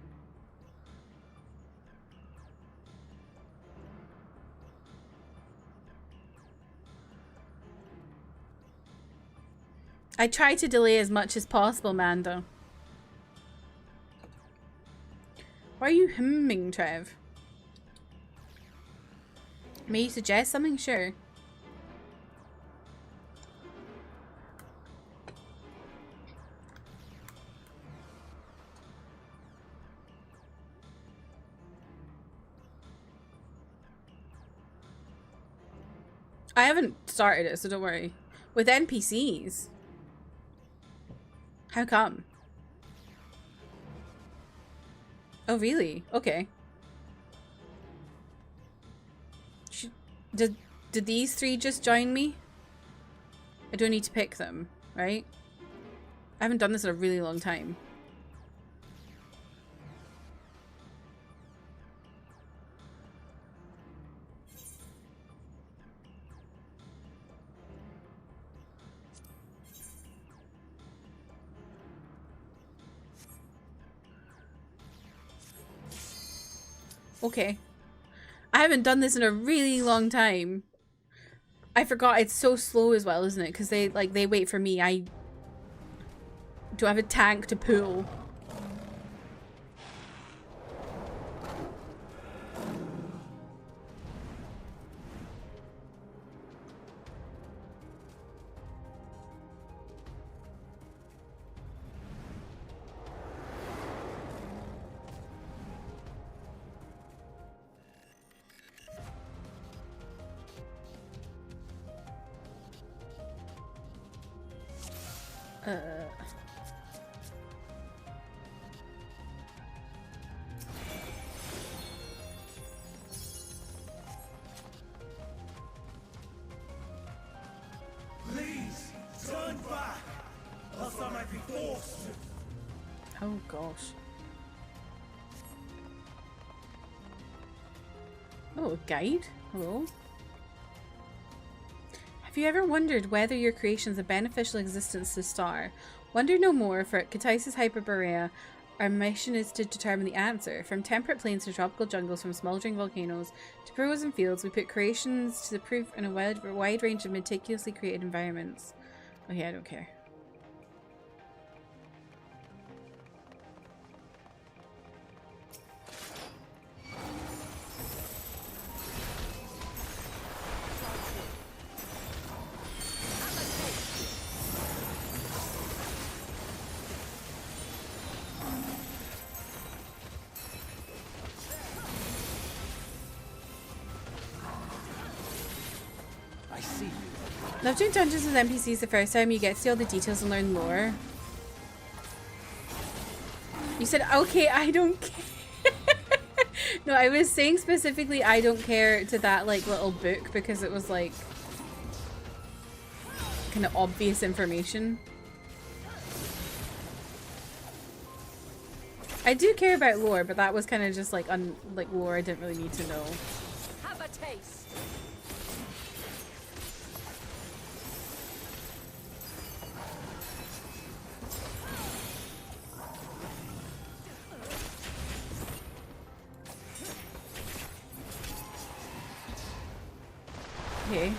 I try to delay as much as possible, Mando. Why are you humming, Trev? May you suggest something? Sure. I haven't started it, so don't worry. With NPCs? How come? Oh, really? Okay. Did these three just join me? I don't need to pick them, right? I haven't done this in a really long time. Okay. I haven't done this in a really long time. I forgot it's so slow as well, isn't it? Because they wait for me. I have a tank to pull. Please turn back, else I might be forced to. Oh gosh. Oh, guide? Hello? Have you ever wondered whether your creation is a beneficial existence to the star? Wonder no more, for at Katisis Hyperborea, our mission is to determine the answer. From temperate plains to tropical jungles, from smoldering volcanoes to frozen fields, we put creations to the proof in a wide range of meticulously created environments. Okay, I don't care. Love doing dungeons with NPCs the first time. You get to see all the details and learn lore. You said, okay, I don't care. No, I was saying specifically I don't care to that like little book because it was like kind of obvious information. I do care about lore, but that was kind of just like lore I didn't really need to know. Have a taste. Okay.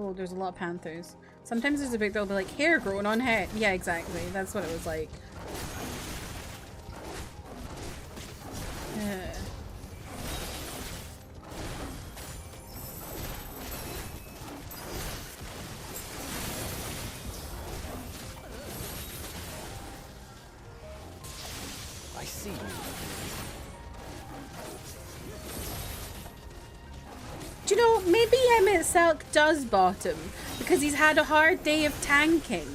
Oh, there's a lot of panthers. Sometimes there's a book that'll be like, hair growing on head. Yeah, exactly. That's what it was like. I see you. Do you know, maybe Emmett Selk does bottom because he's had a hard day of tanking.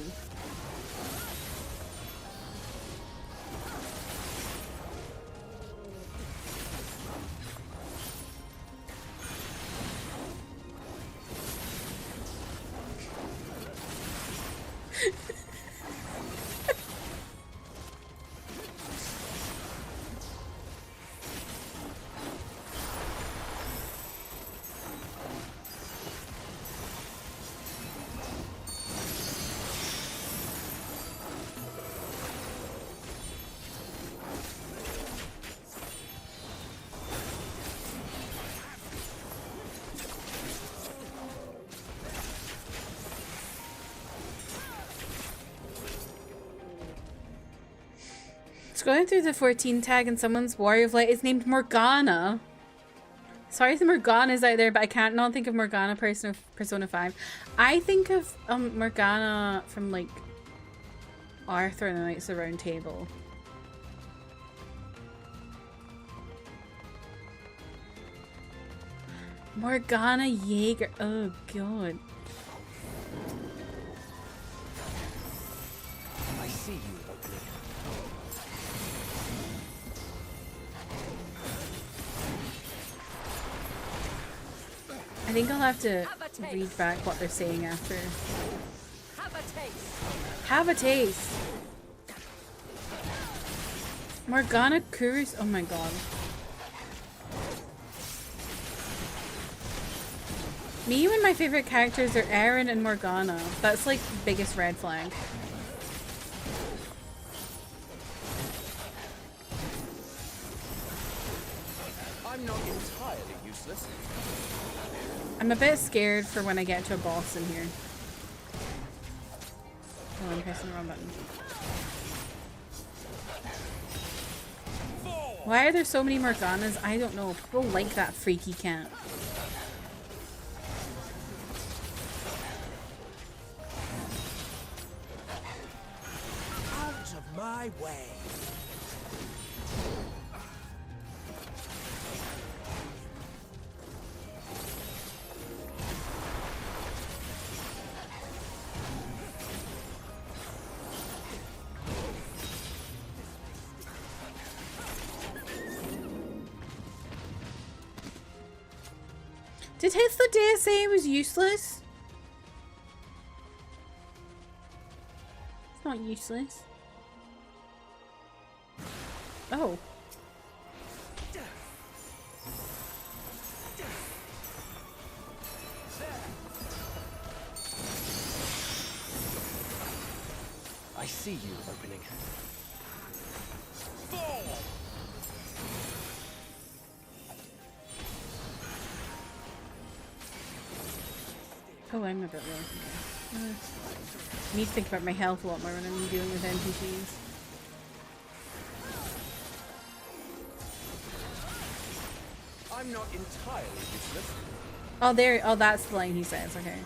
Scrolling through the 14 tag and someone's Warrior of Light is named Morgana. Sorry if the Morgana's out there, but I can't not think of Morgana Persona 5. I think of Morgana from like Arthur and the Knights of the Round Table. Morgana Jaeger. Oh god. I see you. I think I'll have to read back what they're saying after. Have a taste. Have a taste. Morgana Kurus. Oh my god. Me and my favorite characters are Aaron and Morgana. That's like the biggest red flag. I'm not entirely useless. I'm a bit scared for when I get to a boss in here. Oh, I'm pressing the wrong button. Why are there so many Morganas? I don't know. People like that freaky cat. Out of my way. Did Hitler Day say it was useless? It's not useless. Oh. I see you opening. Oh, I'm a bit low. I need to think about my health a lot more when I'm dealing with NPCs. I'm not entirely useless. Oh, there. Oh, that's the line he says. Okay.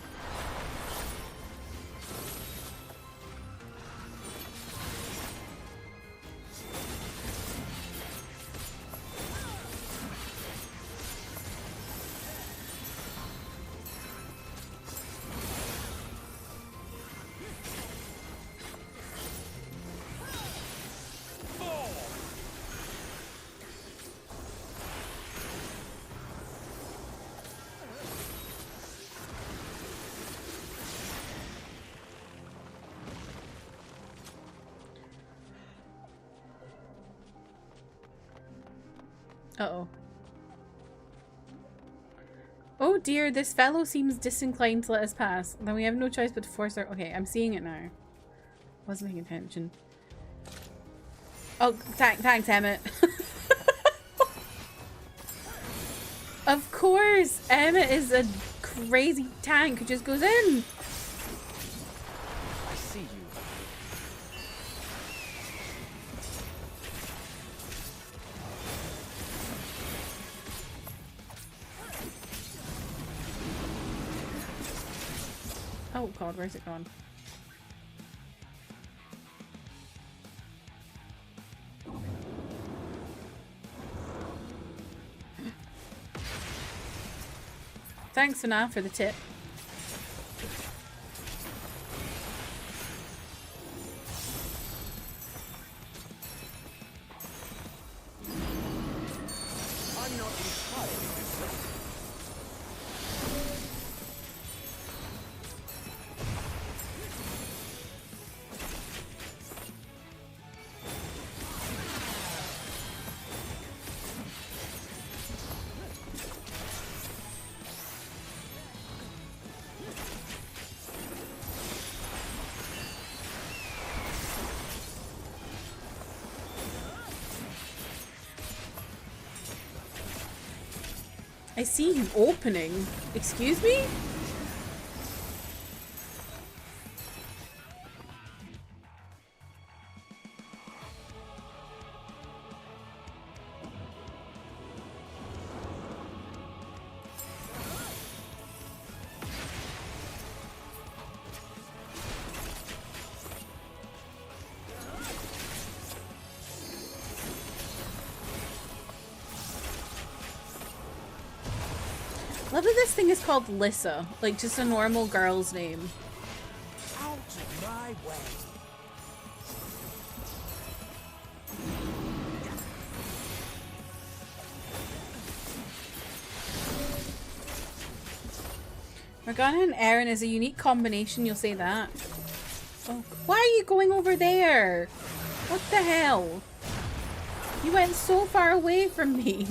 Uh-oh. Oh dear, this fellow seems disinclined to let us pass. Then we have no choice but to force our— Okay, I'm seeing it now. Wasn't paying attention. Oh, thanks, Emmett. Of course! Emmett is a crazy tank who just goes in. I see you. Oh god, where's it gone? Thanks, Fana, for the tip. I'm not entirely useless. I see you opening. Excuse me? Love that this thing is called Lissa, like just a normal girl's name. Out of my way. Morgana and Erin is a unique combination, you'll say that. Oh, why are you going over there? What the hell? You went so far away from me.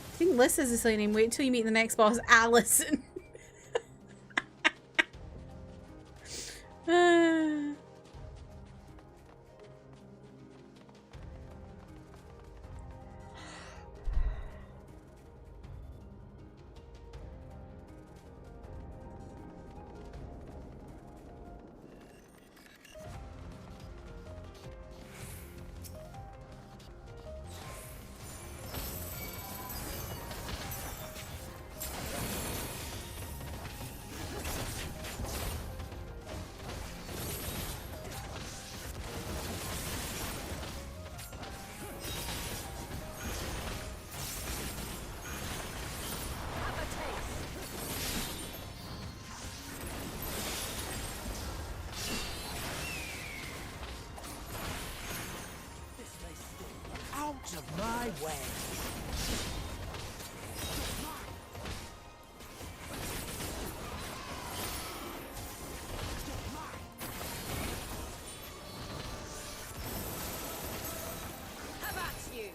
I think Liz is the silly name. Wait till you meet the next boss, Allison. Out of my way. How about you?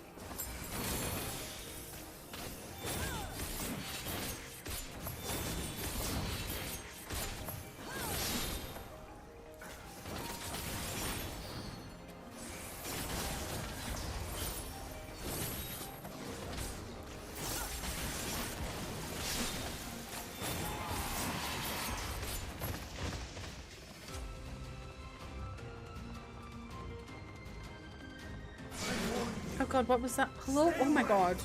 Oh god, what was that? Hello? Oh my god.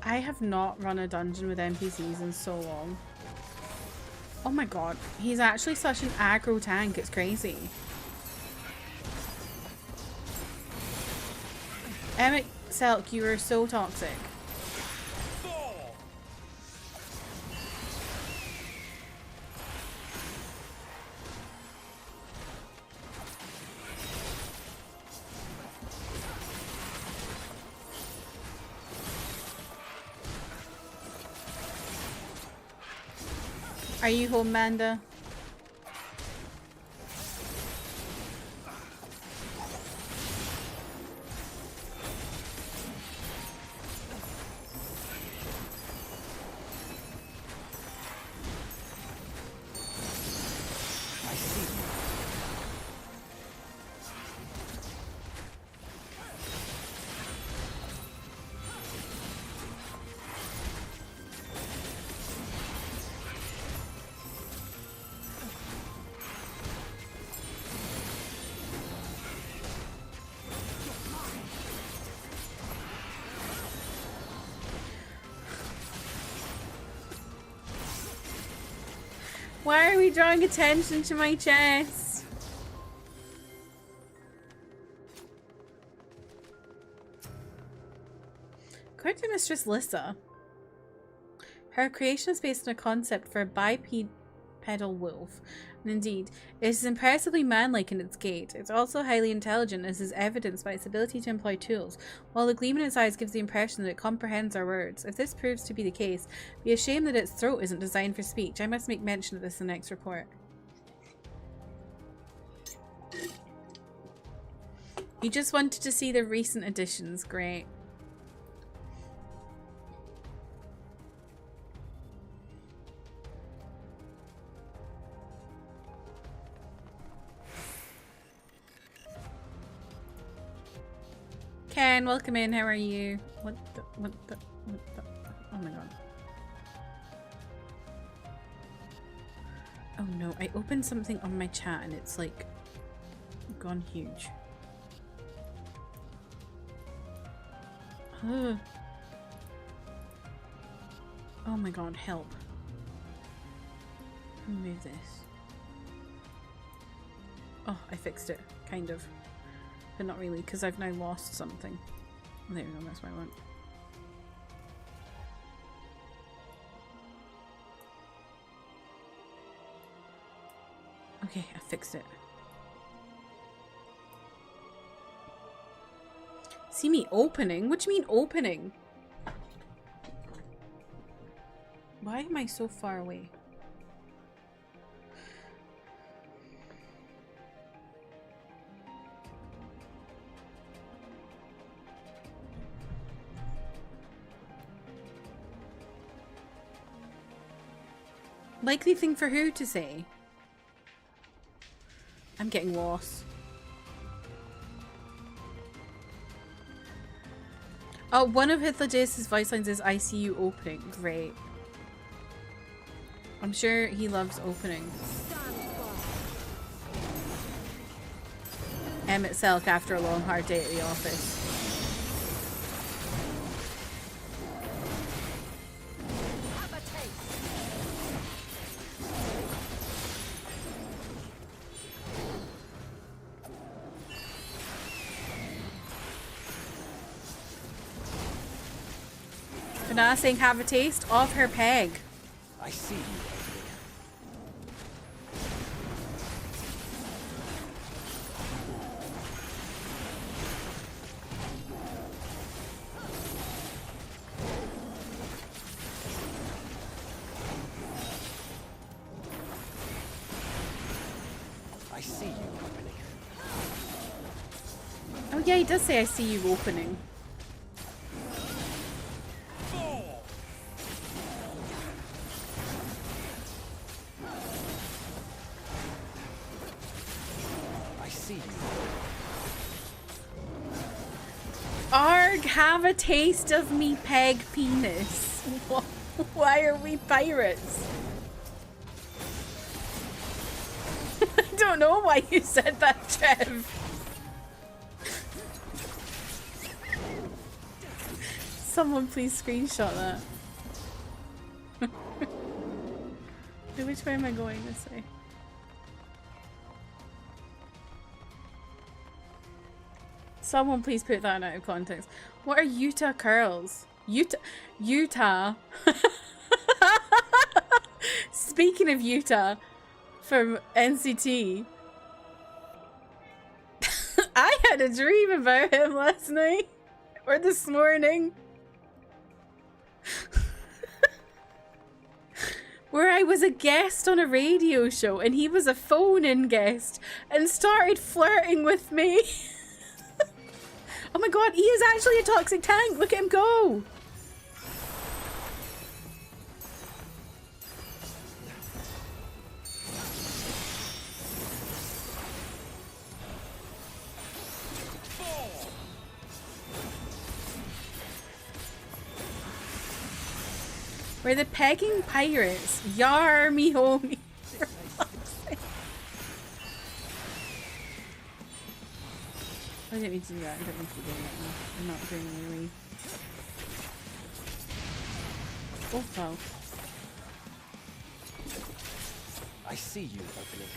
I have not run a dungeon with NPCs in so long. Oh my god, he's actually such an aggro tank, it's crazy. Selk, you are so toxic. Are you home, Manda? Why are we drawing attention to my chest? According to Mistress Lissa, her creation is based on a concept for a bipedal wolf. And indeed, it is impressively manlike in its gait. It's also highly intelligent, as is evidenced by its ability to employ tools, while the gleam in its eyes gives the impression that it comprehends our words. If this proves to be the case, be a shame that its throat isn't designed for speech. I must make mention of this in the next report. You just wanted to see the recent additions. Great. Ken, welcome in. How are you? What the? Oh my god. Oh no, I opened something on my chat and it's like gone huge. Oh my god, help. Remove this. Oh, I fixed it, kind of. But not really, because I've now lost something. There we go, that's what I want. Okay, I fixed it. See me opening? What do you mean opening? Why am I so far away? Likely thing for who to say? I'm getting lost. Oh, one of Hitler's voice lines is I see you opening. Great. I'm sure he loves opening. Emmett Silk after a long hard day at the office. Have a taste. Fana saying have a taste of her peg. I see you. I see you opening. Oh yeah, he does say I see you opening. I see you. Arg, have a taste of me peg penis. Why are we pirates? I don't know why you said that, Trev. Someone please screenshot that. Which way am I going? This way. Someone please put that out of context. What are Utah curls? Utah. Speaking of Utah, from NCT, I had a dream about him last night or this morning, where I was a guest on a radio show and he was a phone-in guest and started flirting with me. Oh my god, he is actually a toxic tank. Look at him go. We're the pegging pirates. Yar me homie. I didn't mean to do that. I don't mean to be doing that now. I'm not doing really. Oh well. I see you opening.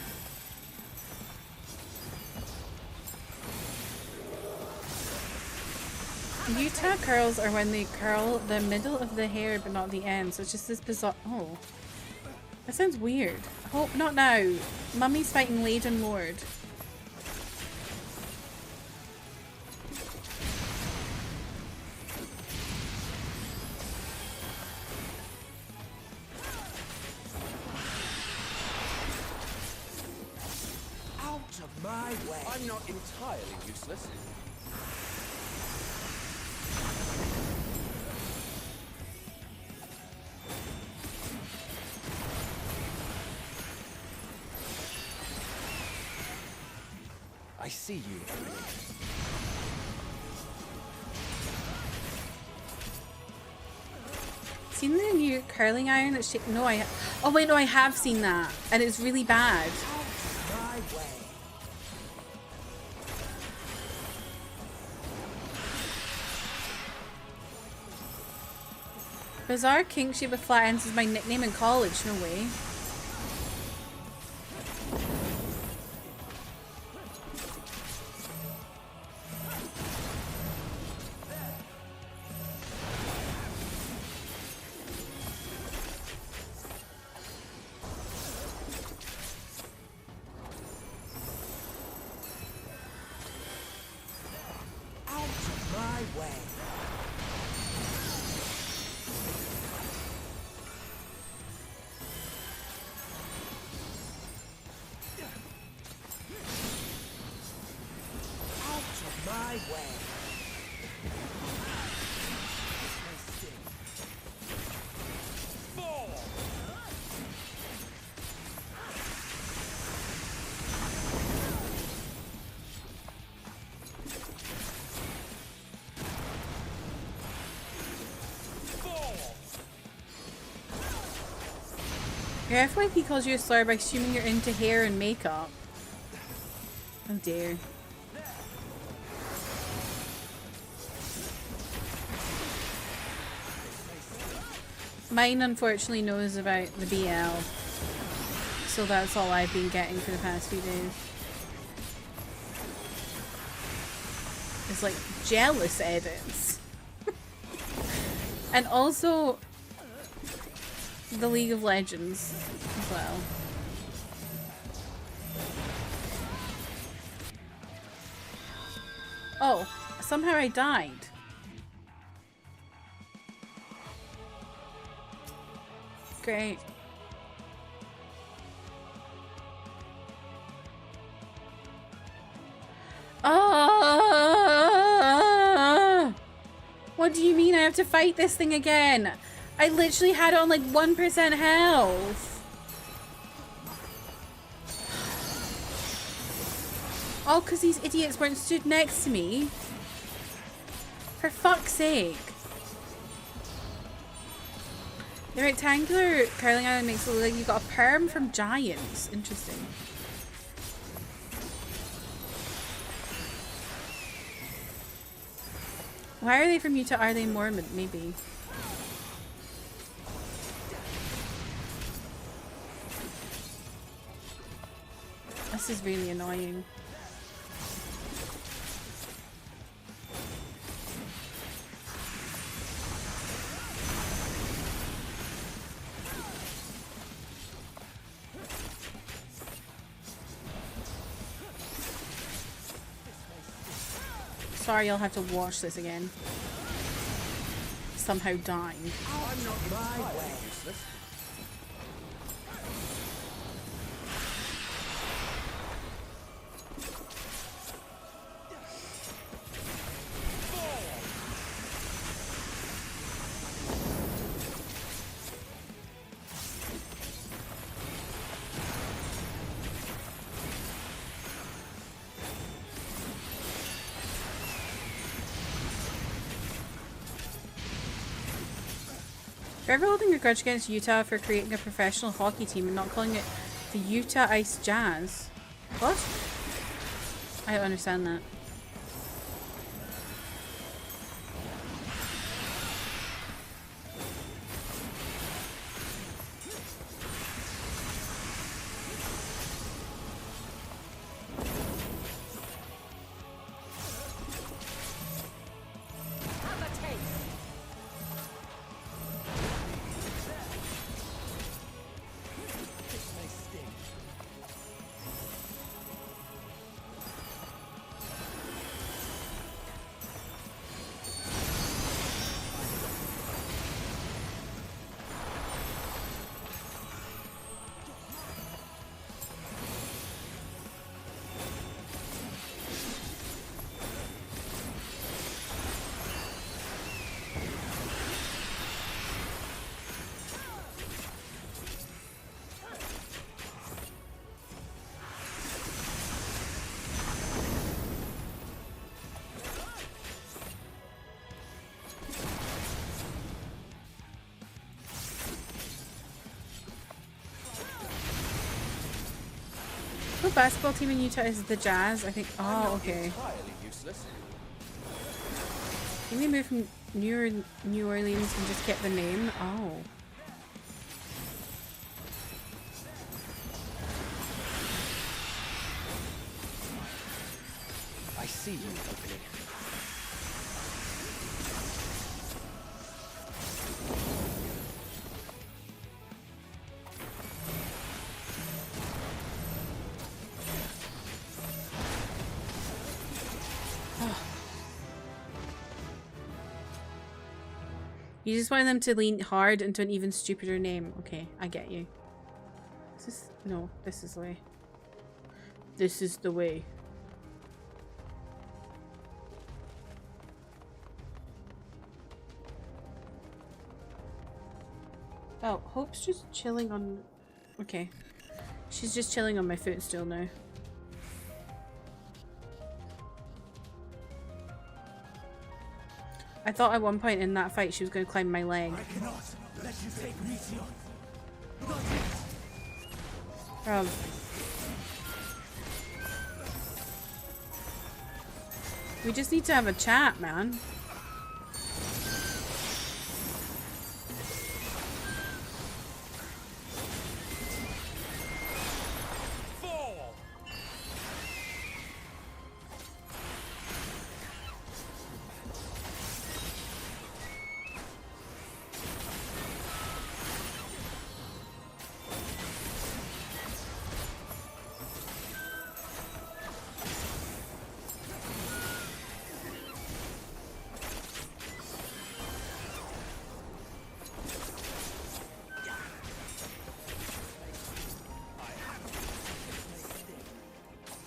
Utah curls are when they curl the middle of the hair but not the end, so it's just this bizarre. Oh, that sounds weird. I hope not now. Mummy's fighting Laden Lord. Out of my way. I'm not entirely useless. I see you. Seen the new curling iron that she? No, oh wait, no, I have seen that, and it's really bad. My way. Bizarre kink shape with flat ends is my nickname in college. No way. Your FYP calls you a slur by assuming you're into hair and makeup. Oh dear. Mine unfortunately knows about the BL, so that's all I've been getting for the past few days. It's like jealous edits. And also the League of Legends as well. Oh, somehow I died. Great. What do you mean I have to fight this thing again? I literally had it on like 1% health. All because these idiots weren't stood next to me. For fuck's sake. The rectangular curling iron makes it look like you got a perm from giants. Interesting. Why are they from Utah? Are they Mormon? Maybe. This is really annoying. Sorry, I'll have to watch this again. Somehow dying. I'm not my way. Useless. If you're ever holding a grudge against Utah for creating a professional hockey team and not calling it the Utah Ice Jazz. What? I don't understand that. What basketball team in Utah is the Jazz? I think. Oh, okay. Can we move from New Orleans and just get the name? Oh. I see you opening. You just want them to lean hard into an even stupider name. Okay, I get you. Is this... No, this is the way. This is the way. Oh, Hope's just chilling on... Okay. She's just chilling on my footstool now. I thought at one point in that fight she was going to climb my leg. I cannot let you take Mission. Not yet. We just need to have a chat, man.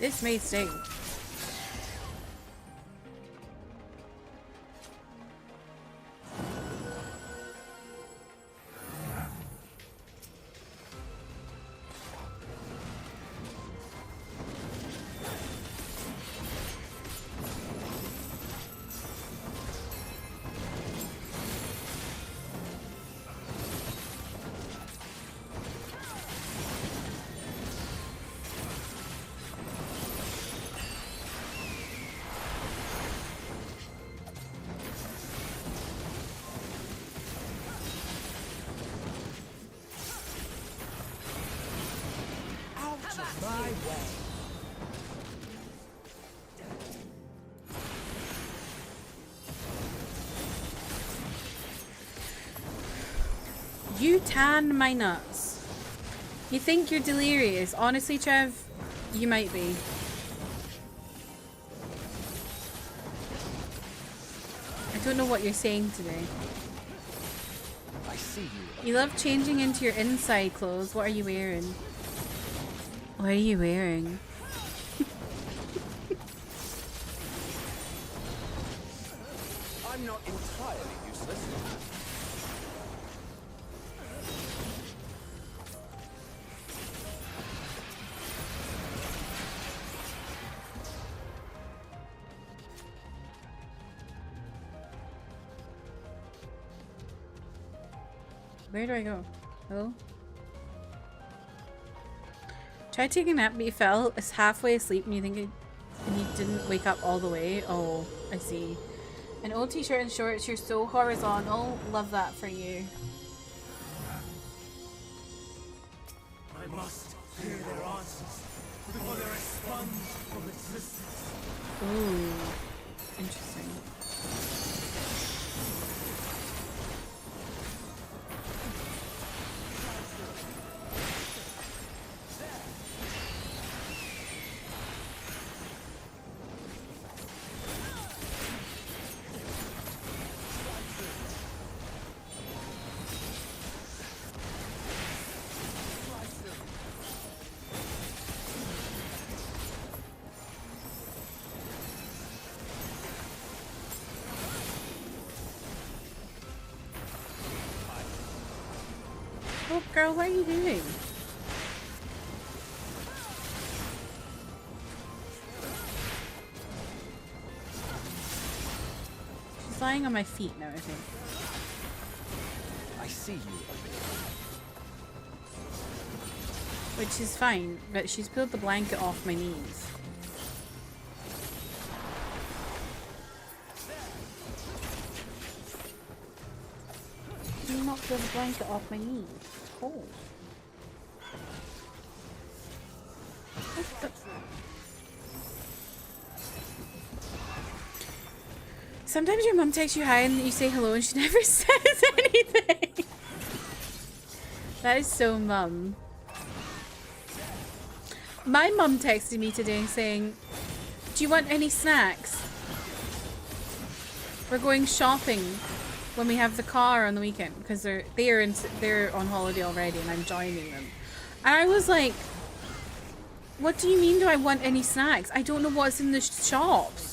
This may sting. My way. You tan my nuts. You think you're delirious. Honestly, Trev, you might be. I don't know what you're saying today. I see you. You love changing into your inside clothes. What are you wearing? What are you wearing? I'm not entirely useless. Where do I go? Hello? Tried taking a nap, but you fell halfway asleep and you think and you didn't wake up all the way. Oh, I see. An old t-shirt and shorts, you're so horizontal. Love that for you. I must hear their answers before they're expunged from existence. Ooh, interesting. Oh, girl, what are you doing? She's lying on my feet now, I think. I see you. Which is fine, but she's pulled the blanket off my knees. Can you not pull the blanket off my knees? It's cold. What the? Sometimes your mum texts you hi and you say hello and she never says anything. That is so mum. My mum texted me today saying, do you want any snacks? We're going shopping when we have the car on the weekend because they're on holiday already and I'm joining them. And I was like, what do you mean do I want any snacks? I don't know what's in the shops.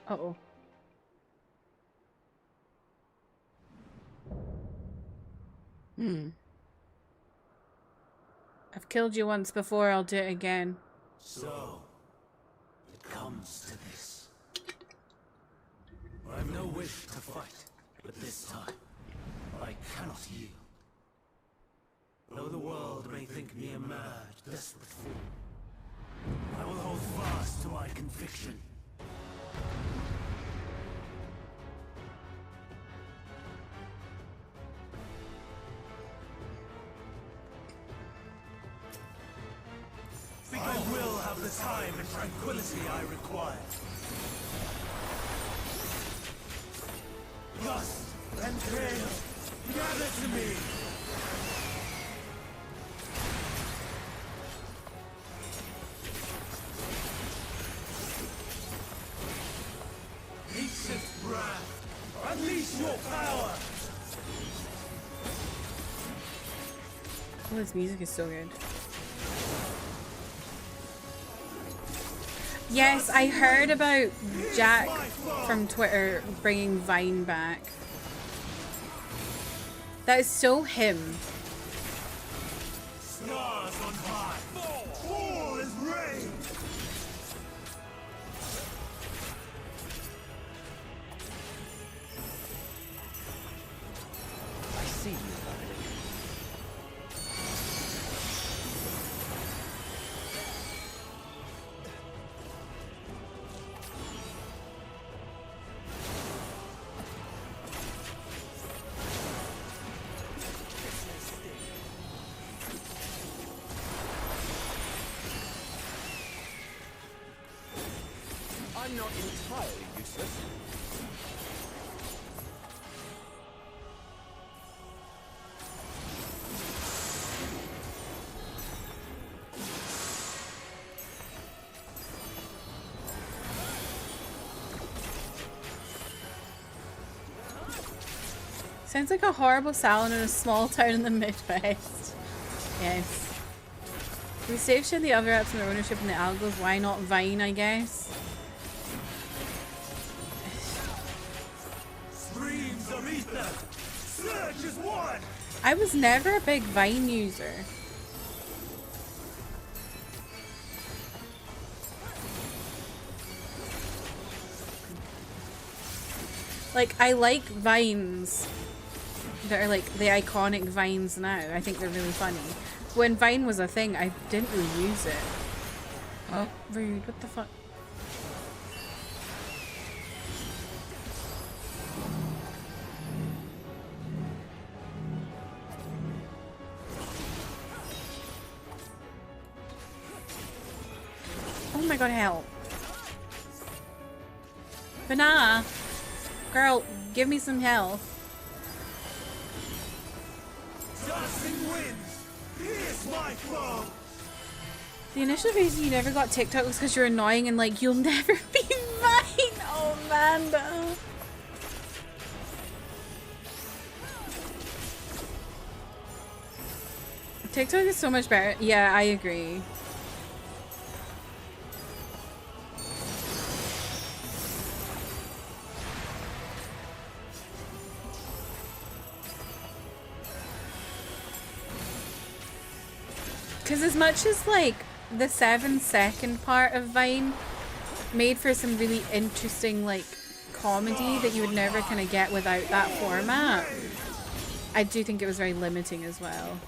Uh-oh. I've killed you once before, I'll do it again. So, it comes to this. I have no wish to fight, but this time, I cannot yield. Though the world may think me a mad, desperate fool, I will hold fast to my conviction. I will have the time and tranquility I require. Lust and gale, gather to me! Ancient breath, unleash your power! Oh, this music is so good. Yes, I heard about Jack from Twitter bringing Vine back. That is so him. Stars on high, fall is rain! I see you, Benedict. I'm not entirely useless. Sounds like a horrible salon in a small town in the Midwest. Yes. We saved shit the other apps and their ownership in the algos. Why not Vine, I guess? Streams of ether, surge as one! I was never a big Vine user. Like, I like Vines that are like the iconic Vines now. I think they're really funny. When Vine was a thing, I didn't really use it. Oh, rude. What the fuck? Oh my god, help. Banana! Girl, give me some health. Tossing winds, pierce my foe! The initial reason you never got TikTok was because you're annoying and like, you'll never be mine! Oh, Manda. TikTok is so much better. Yeah, I agree. Because as much as like the 7-second part of Vine made for some really interesting like comedy that you would never kind of get without that format, I do think it was very limiting as well.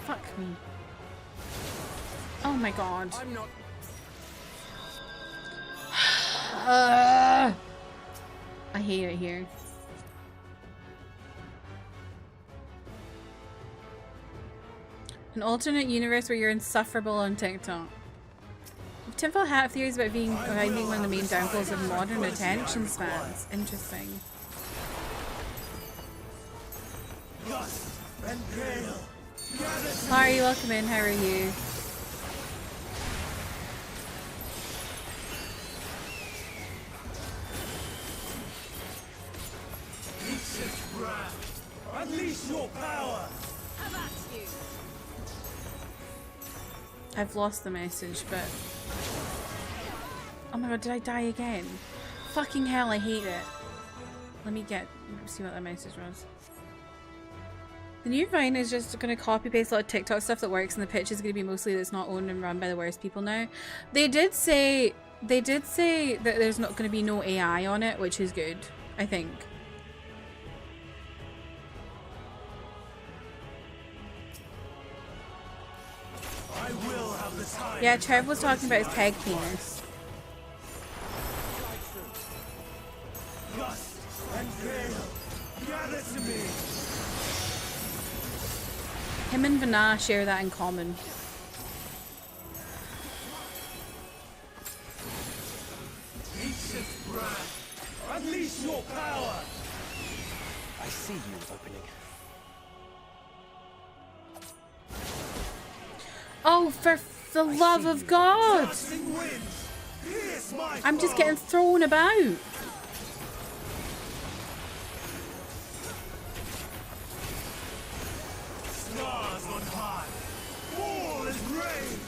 Fuck me. Oh my god. I'm not. I hate it here. An alternate universe where you're insufferable on TikTok. Tinfoil hat theories about being one of the main downfalls of modern attention spans. Interesting. Gust and gale, gather to Larry, welcome in. How are you? ancient breath, unleash your power! Have at you. I've lost the message, but... Oh my god, did I die again? Fucking hell, I hate it. Let me see what that message was. The new Vine is just going to copy paste a lot of TikTok stuff that works, and the pitch is going to be mostly that it's not owned and run by the worst people now. They did say that there's not going to be no AI on it, which is good, I think. I will have the time. Yeah, Trev was talking about his peg penis. Gust and gale, gather to me. Him and Vana share that in common. Ancient breath, unleash your power. I see you opening. Oh, for the love of God! Casting winds, pierce my I'm just foe. getting thrown about. Stars on high, wall is raised.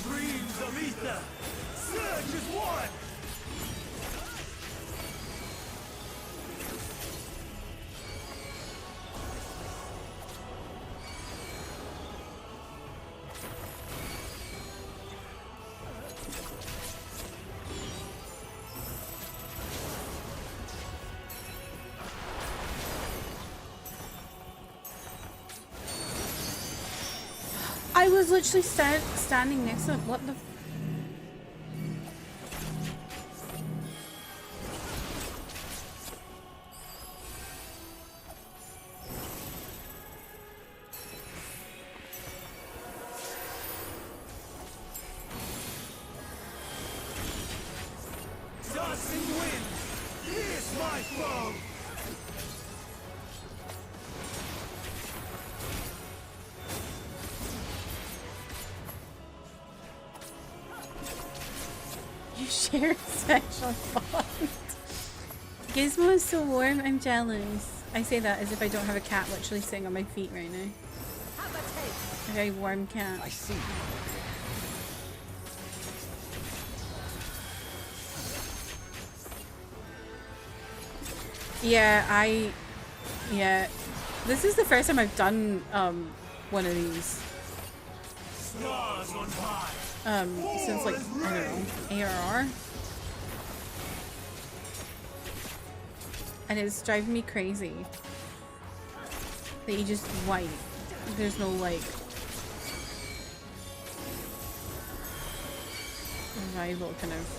Streams of ether, surge as one. I was literally standing next to him. What the? Dusting wind, pierce my foe. You share a sexual bond. Gizmo is so warm, I'm jealous. I say that as if I don't have a cat literally sitting on my feet right now. Have a taste. A very warm cat. I see you. Yeah, this is the first time I've done one of these. Stars on high. Since like, I don't know, ARR. And it's driving me crazy that you just wipe. There's no like revival kind of.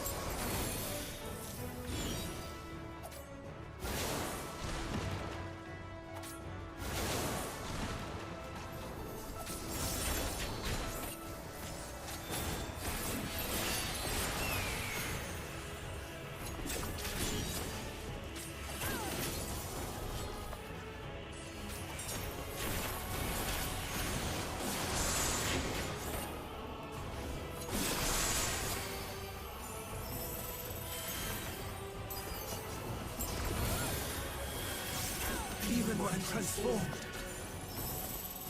Even when transformed.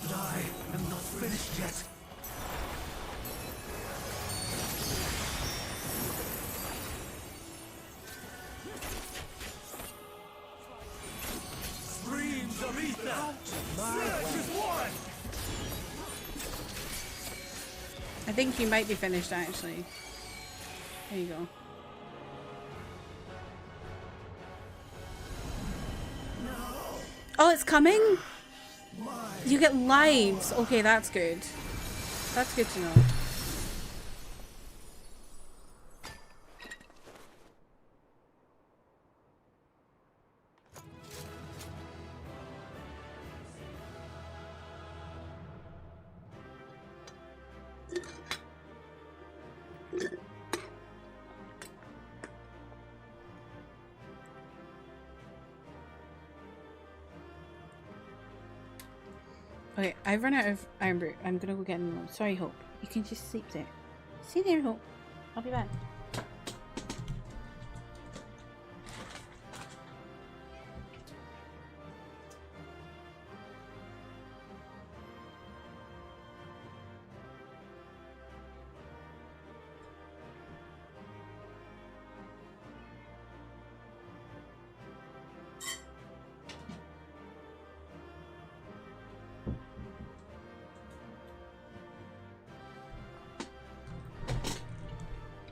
But I am not finished yet. Streams of ether, surge as one. I think you might be finished actually. There you go. Oh, it's coming? You get lives. Okay, that's good. That's good to know. Okay, I've run out of iron brew. I'm gonna go get another one. Sorry, Hope. You can just sleep there. See there, Hope. I'll be back.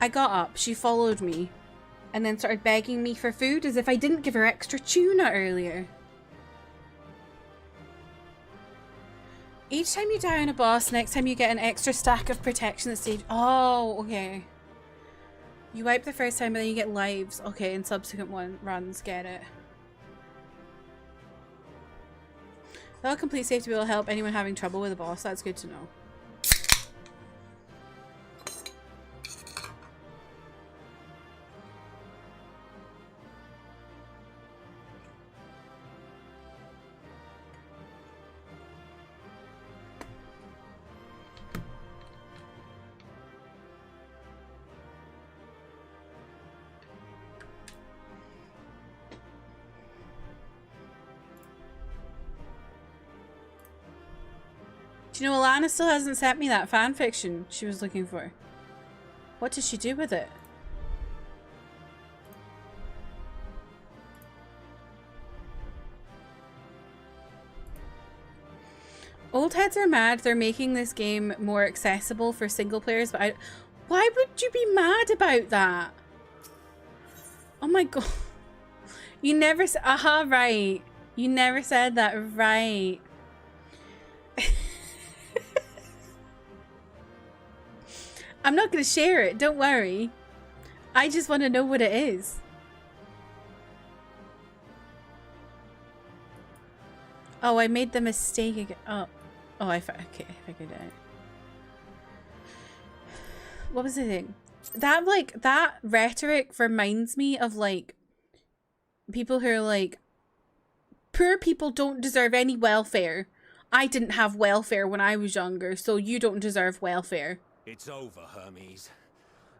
I got up, she followed me, and then started begging me for food as if I didn't give her extra tuna earlier. Each time you die on a boss, next time you get an extra stack of protection that saves. Oh, okay. You wipe the first time, but then you get lives. Okay, in subsequent runs, get it. Well, complete safety will help anyone having trouble with a boss. That's good to know. Do you know, Alana still hasn't sent me that fan fiction she was looking for. What did she do with it? Old heads are mad they're making this game more accessible for single players, but why would you be mad about that? Oh my god. You never said, aha, right. You never said that, right. I'm not going to share it, don't worry. I just want to know what it is. Oh, I made the mistake again. Oh, I figured it out. What was the thing? That, like, that rhetoric reminds me of, like, people who are like, poor people don't deserve any welfare. I didn't have welfare when I was younger, so you don't deserve welfare. It's over, Hermes.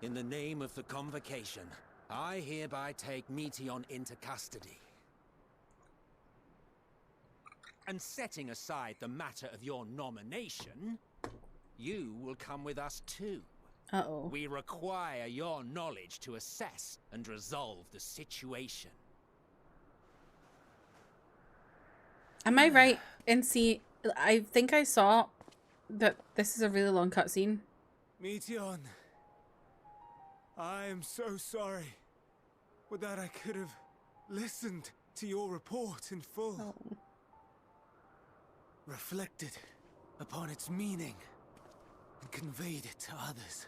In the name of the convocation, I hereby take Meteon into custody. And setting aside the matter of your nomination, you will come with us too. Uh-oh. We require your knowledge to assess and resolve the situation. Am I right? And see, I think I saw that this is a really long cutscene. Meteon, I am so sorry. With that, I could have listened to your report in full. Oh. Reflected upon its meaning and conveyed it to others,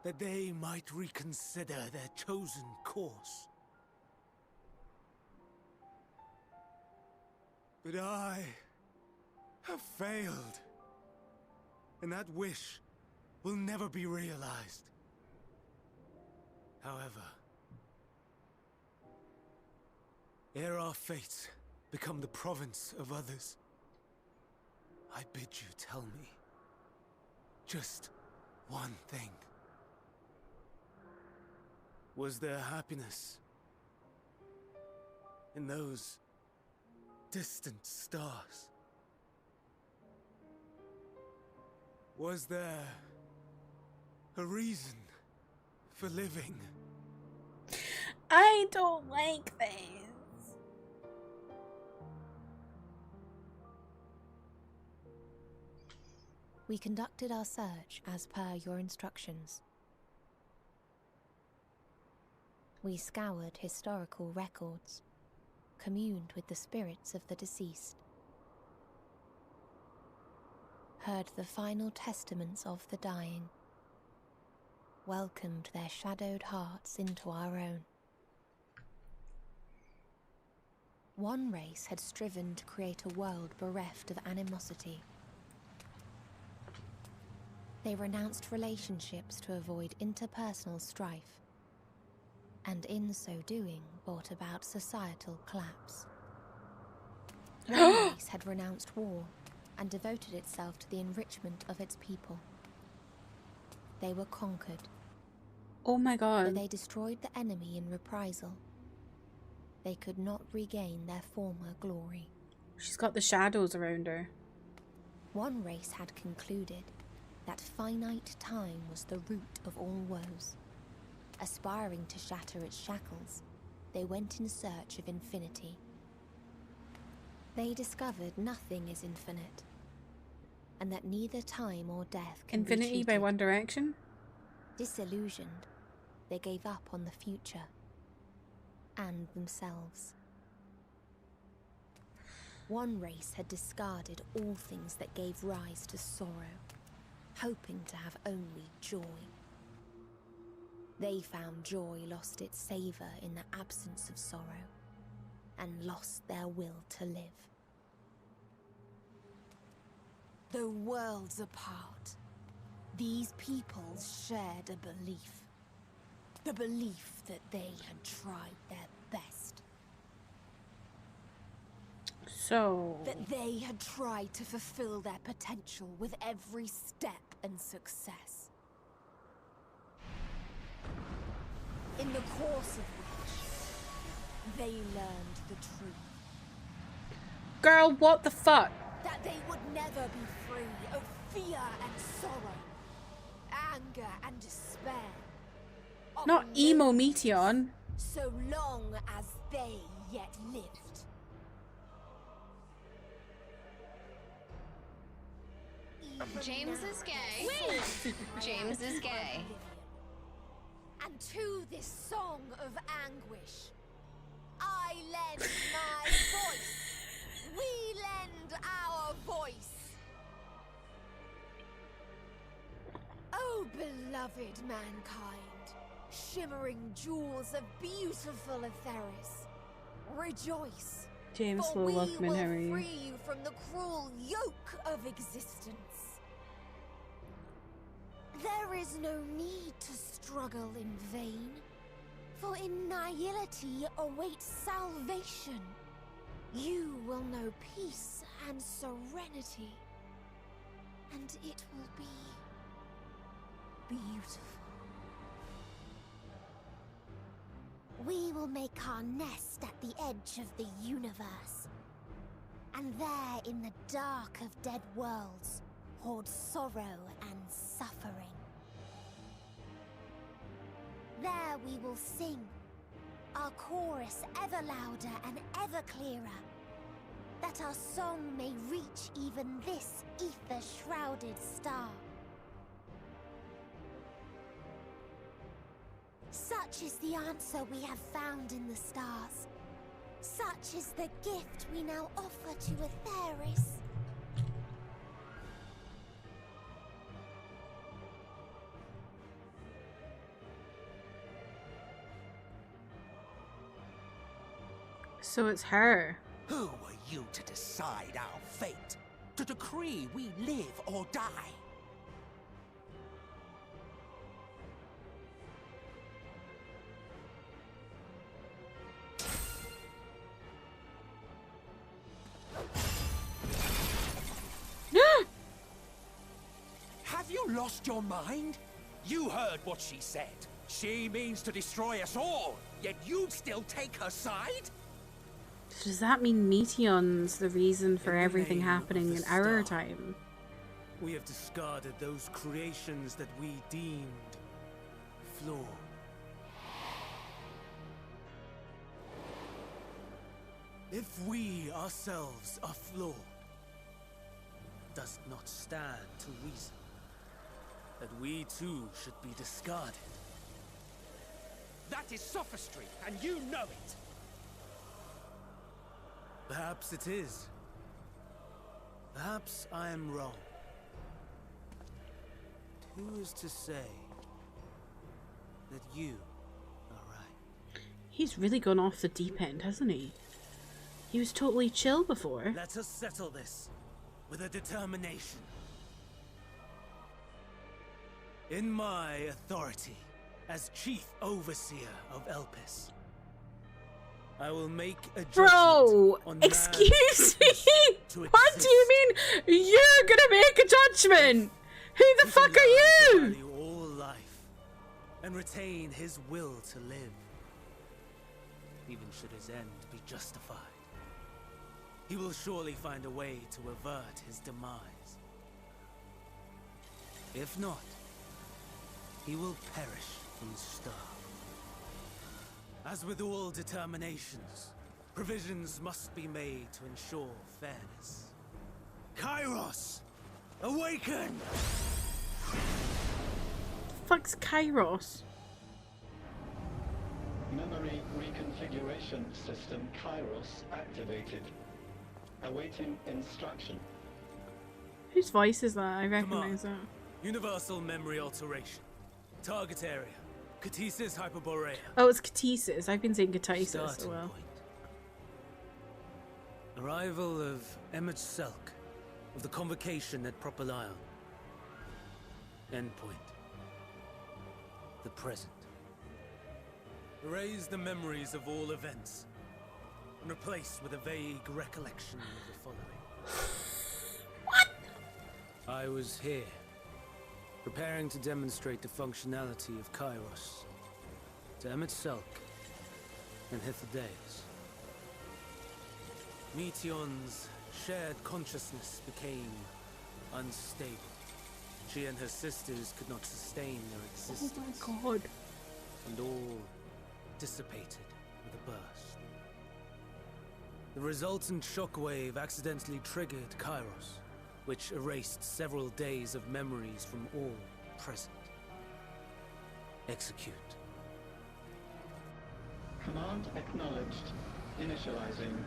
that they might reconsider their chosen course. But I have failed, and that wish will never be realized. However, ere our fates become the province of others, I bid you tell me just one thing. Was there happiness in those distant stars? Was there a reason for living? I don't like this. We conducted our search as per your instructions. We scoured historical records, communed with the spirits of the deceased, heard the final testaments of the dying, welcomed their shadowed hearts into our own. One race had striven to create a world bereft of animosity. They renounced relationships to avoid interpersonal strife, and in so doing brought about societal collapse. One race had renounced war and devoted itself to the enrichment of its people. They were conquered. Oh my god. But they destroyed the enemy in reprisal. They could not regain their former glory. She's got the shadows around her. One race had concluded that finite time was the root of all woes. Aspiring to shatter its shackles, they went in search of infinity. They discovered nothing is infinite, and that neither time or death can be Infinity by cheated. One Direction? Disillusioned, they gave up on the future and themselves. One race had discarded all things that gave rise to sorrow, hoping to have only joy. They found joy lost its savour in the absence of sorrow, and lost their will to live. Though worlds apart, these peoples shared a belief. The belief that they had tried their best. So... That they had tried to fulfill their potential with every step and success. In the course of which, they learned the truth. Girl, what the fuck? That they would never be free of fear and sorrow, anger and despair. Of Not emo Meteon. so long as they yet lived. James is gay. James is gay. And to this song of anguish, I lend my voice. We lend our voice. Oh, beloved mankind, shimmering jewels of beautiful Etheris, rejoice. James For will we welcome in will Harry. free you from the cruel yoke of existence. There is no need to struggle in vain, for in nihility awaits salvation. You will know peace and serenity, and it will be beautiful. We will make our nest at the edge of the universe, and there in the dark of dead worlds hoard sorrow and suffering. There we will sing, our chorus ever louder and ever clearer, that our song may reach even this ether-shrouded star. Such is the answer we have found in the stars. Such is the gift we now offer to Etheris. So it's her. Who were you to decide our fate? To decree we live or die? Have you lost your mind? You heard what she said. She means to destroy us all, yet you'd still take her side? So does that mean Meteon's the reason for In the everything name happening of in the our star. time? We have discarded those creations that we deemed flawed. If we ourselves are flawed, does it not stand to reason that we too should be discarded? That is sophistry, and you know it. Perhaps it is. Perhaps I am wrong. Who is to say that you are right? He's really gone off the deep end, hasn't he? He was totally chill before. Let us settle this with a determination. In my authority as Chief Overseer of Elpis, I will make a judgment Bro, on excuse me? to What do you mean you're gonna make a judgment? Who the fuck are you? Value all life and retain his will to live, even should his end be justified. He will surely find a way to avert his demise. If not, he will perish from starve. As with all determinations, provisions must be made to ensure fairness. Kairos, awaken! The fuck's Kairos? Memory reconfiguration system Kairos activated. Awaiting instruction. Whose voice is that? I recognize that. Universal memory alteration. Target area. Catesis Hyperborea. Oh, it's Catesis. I've been saying Catesis as Starting well. point. Arrival of MSQ of the convocation at Propylion. Endpoint. The present. Erase the memories of all events and replace with a vague recollection of the following. What? I was here, preparing to demonstrate the functionality of Kairos to MSQ and Hithodeus. Meteon's shared consciousness became unstable. She and her sisters could not sustain their existence. Oh my god. And all dissipated with a burst. The resultant shockwave accidentally triggered Kairos, which erased several days of memories from all present. Execute. Command acknowledged. Initializing.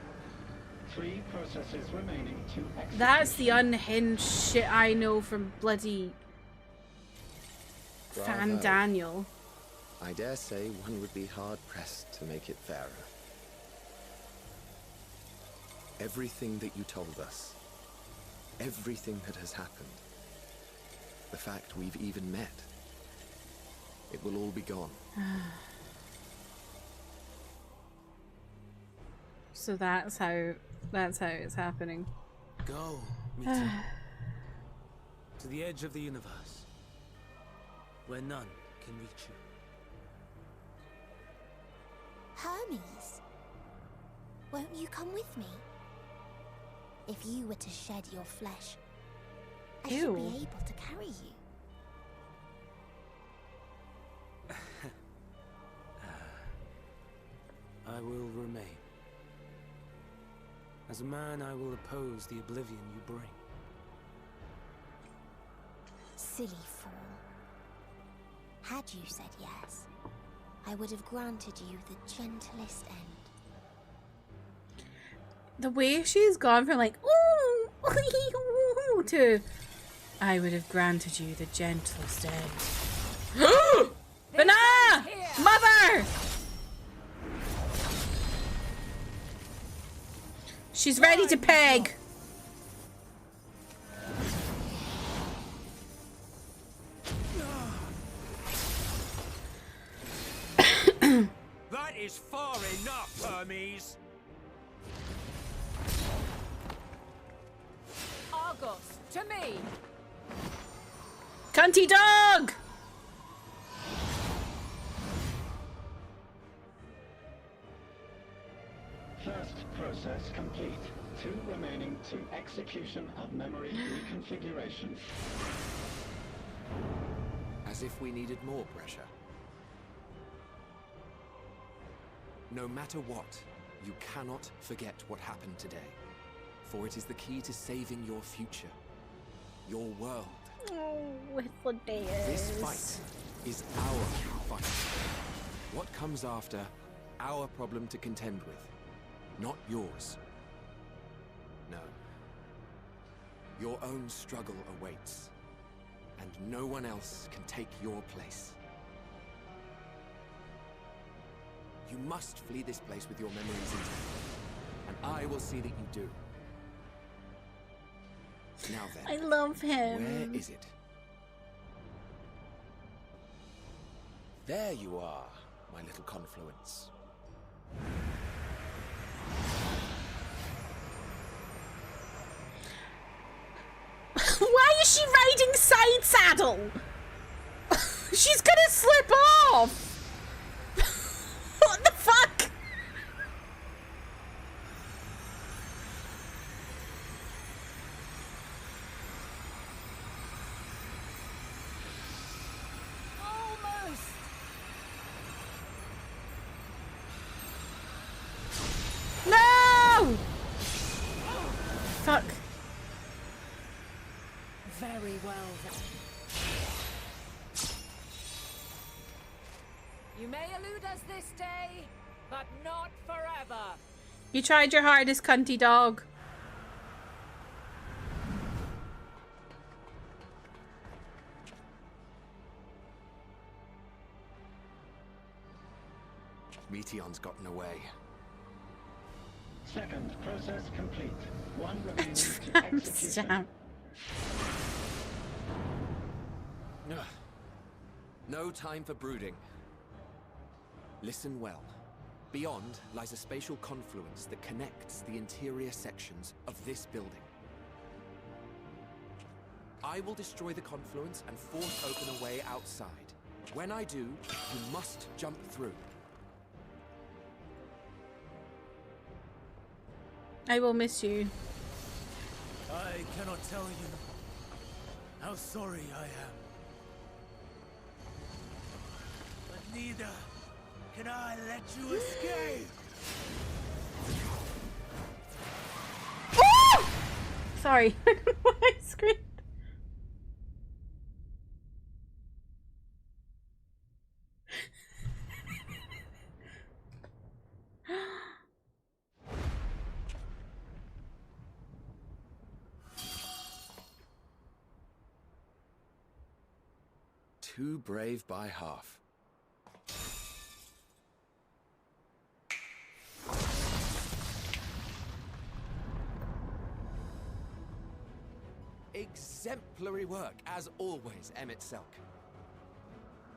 3 processes remaining to execute. That's the unhinged shit I know from bloody Fan Bravo. Daniel. I dare say one would be hard-pressed to make it fairer. Everything that you told us, everything that has happened, the fact we've even met, it will all be gone. So that's how it's happening. Go, Meteon. To the edge of the universe, where none can reach you. Hermes, won't you come with me? If you were to shed your flesh, I should Ew. be able to carry you. I will remain. As a man, I will oppose the oblivion you bring. Silly fool. Had you said yes, I would have granted you the gentlest end. The way she's gone from like, ooh, to, I would have granted you the gentlest end. Banana! Mother! She's ready to peg. That is far enough, Hermes. Argos, to me! Cunty dog! First process complete. 2 remaining to execution of memory reconfiguration. As if we needed more pressure. No matter what, you cannot forget what happened today. For it is the key to saving your future. Your world. Oh, with the This fight is our fight. What comes after, our problem to contend with, not yours. No. Your own struggle awaits, and no one else can take your place. You must flee this place with your memories intact, and I will see that you do. Now then, I love him. where is it? There you are, my little confluence. Why is she riding side saddle? She's gonna slip off. What the fuck? Almost. No! Fuck. Very well then. You may elude us this day, but not forever. You tried your hardest, cunty dog. Meteon's gotten away. Second process complete. One remaining to execution. Damn. Ugh. No time for brooding. Listen well. Beyond lies a spatial confluence that connects the interior sections of this building. I will destroy the confluence and force open a way outside. When I do, you must jump through. I will miss you. I cannot tell you how sorry I am. But neither can I let you escape. Ah! Sorry, I don't know why I screamed. Too brave by half. Exemplary work, as always, Emmett Selk.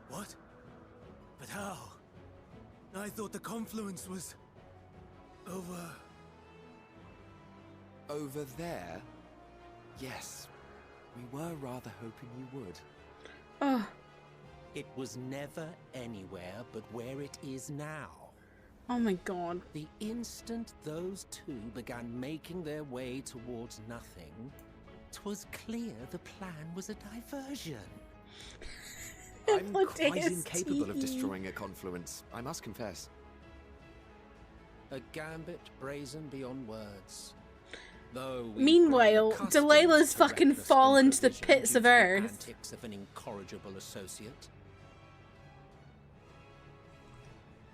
What? But how? I thought the confluence was over. Over there? Yes. We were rather hoping you would. Oh, It was never anywhere but where it is now. oh my god. The instant those two began making their way towards nothing, 'twas clear the plan was a diversion. I'm What quite is incapable of he? destroying a confluence, I must confess. A gambit brazen beyond words. Though we've Meanwhile, grown accustomed Delilah's to fucking reckless fallen to the improvisation pits due of to the earth. antics of an incorrigible associate.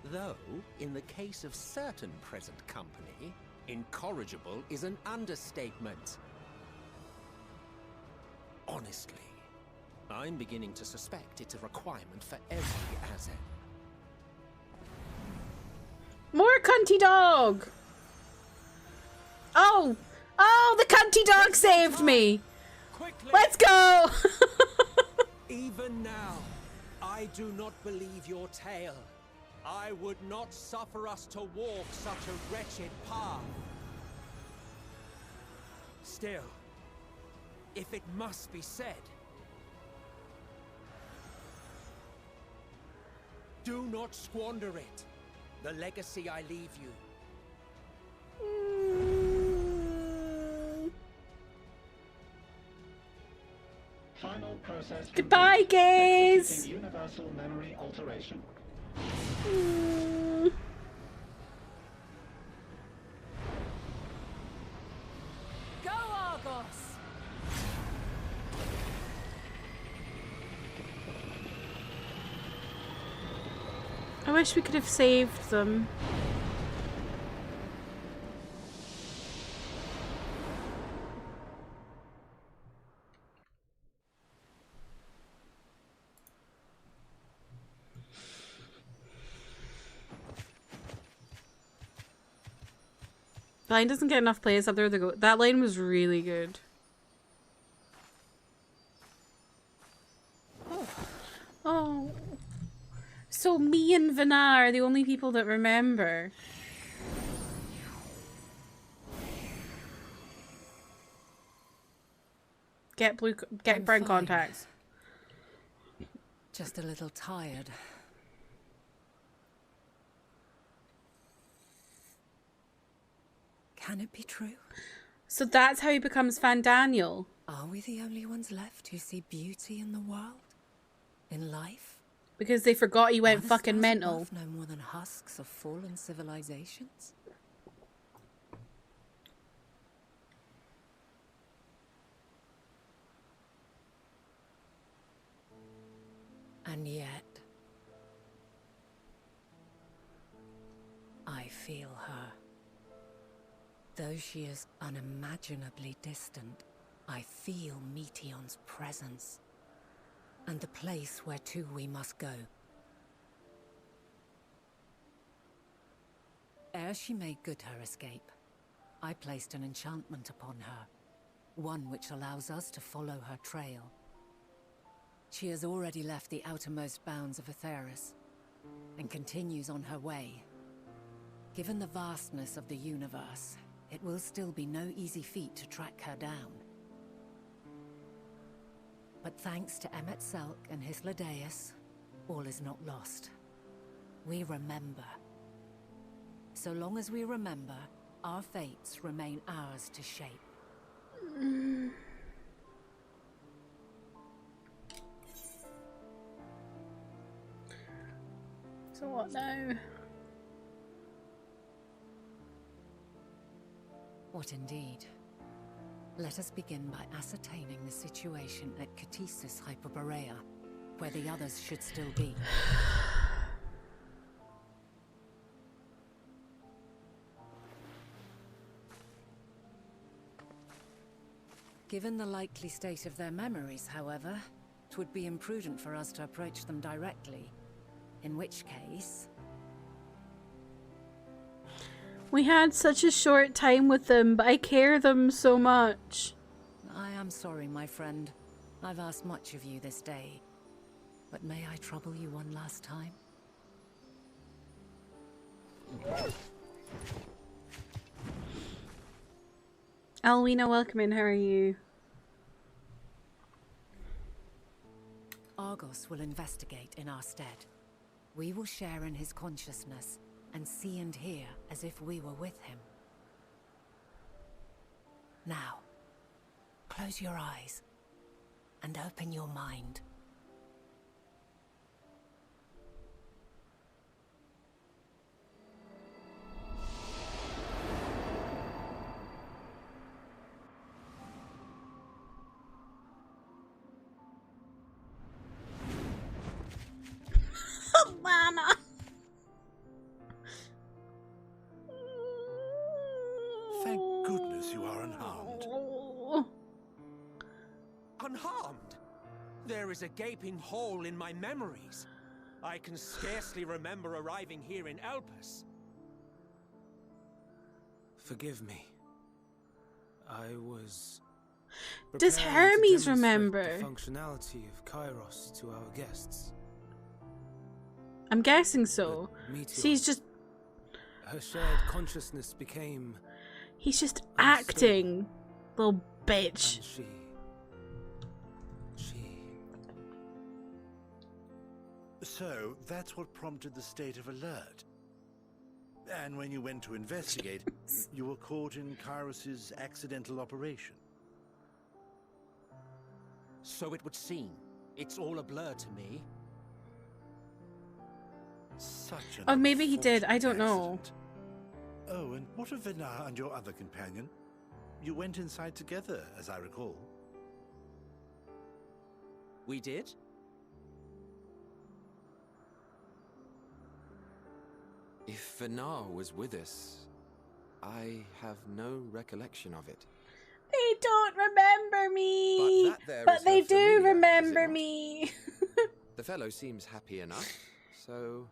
Though, in the case of certain present company, incorrigible is an understatement. Honestly, I'm beginning to suspect it's a requirement for every Azen. More cunty dog! Oh! Oh, the cunty dog saved me! Quickly! Let's go! Even now, I do not believe your tale. I would not suffer us to walk such a wretched path. Still, if it must be said, do not squander it. The legacy I leave you. Final process Goodbye, complete. gays! Executing universal memory alteration. Go, Argos! I wish we could have saved them. The line doesn't get enough plays up there to go. That line was really good. Oh. So me and Vana are the only people that remember. Get brown fine. contacts. Just a little tired. Can it be true? So that's how he becomes Fandaniel. Are we the only ones left who see beauty in the world? In life? Because they forgot he went Are the fucking stars mental. above no more than husks of fallen civilizations? And yet, I feel her. Though she is unimaginably distant, I feel Meteion's presence, and the place where to we must go. Ere she made good her escape, I placed an enchantment upon her, one which allows us to follow her trail. She has already left the outermost bounds of Aetheris, and continues on her way. Given the vastness of the universe, it will still be no easy feat to track her down. But thanks to Emet-Selch and Hythlodaeus, all is not lost. We remember. So long as we remember, our fates remain ours to shape. So what now? What indeed? Let us begin by ascertaining the situation at Catesis Hyperborea, where the others should still be. Given the likely state of their memories, however, it would be imprudent for us to approach them directly. In which case... We had such a short time with them, but I care them so much. I am sorry, my friend. I've asked much of you this day. But may I trouble you one last time? Alwina, welcome in. How are you? Argos will investigate in our stead. We will share in his consciousness and see and hear as if we were with him. Now, close your eyes and open your mind. Lana. Thank goodness you are unharmed. Unharmed? There is a gaping hole in my memories. I can scarcely remember arriving here in Elpis. Forgive me. I was... Does preparing to Hermes demonstrate remember? the functionality of Kairos to our guests. I'm guessing so. Meteor, She's just... her shared consciousness became... He's just unstable, acting. Little bitch. and she... So, that's what prompted the state of alert. And when you went to investigate, you were caught in Kairos's accidental operation. So it would seem. It's all a blur to me. Such an Oh, maybe he did. I don't unfortunate know. accident. Oh, and what of Venar and your other companion? You went inside together, as I recall. We did? If Venar was with us, I have no recollection of it. They don't remember me. But that there But is they her do familiar, is it remember not? me. The fellow seems happy enough, so